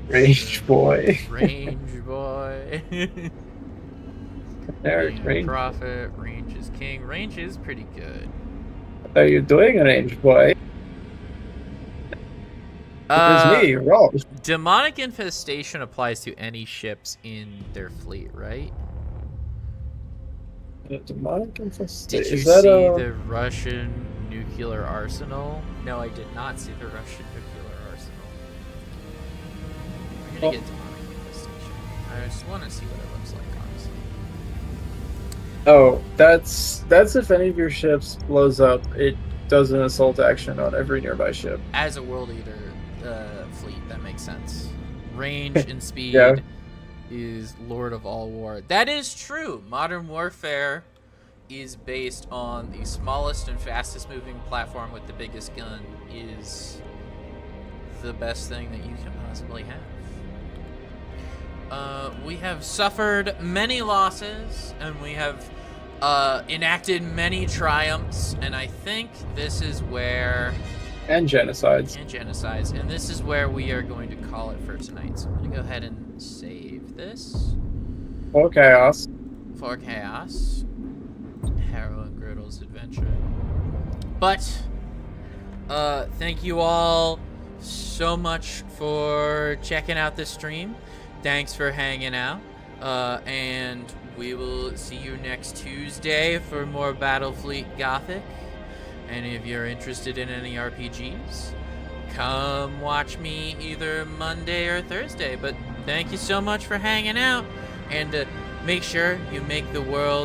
Range boy. Range boy. Generic range. Prophet, range is king. Range is pretty good. How are you doing, range boy? It's me, Rob. Demonic Infestation applies to any ships in their fleet, right? Demonic Infestation. Did you Is that see the Russian nuclear arsenal? No, I did not see the Russian nuclear arsenal. I'm gonna get Demonic Infestation. I just want to see what it looks like, honestly. Oh, that's if any of your ships blows up, it does an assault action on every nearby ship. As a World Eater fleet, that makes sense. Range and speed is Lord of all war. That is true. Modern Warfare is based on the smallest and fastest moving platform with the biggest gun is the best thing that you can possibly have. We have suffered many losses, and we have enacted many triumphs, and I think this is where... And genocides. And this is where we are going to call it for tonight. So I'm going to go ahead and save this. For Chaos. For Chaos. Harrow and Girdle's adventure. But, thank you all so much for checking out this stream. Thanks for hanging out. And we will see you next Tuesday for more BattleFleet Gothic. And if you're interested in any RPGs, come watch me either Monday or Thursday. But thank you so much for hanging out. And make sure you make the world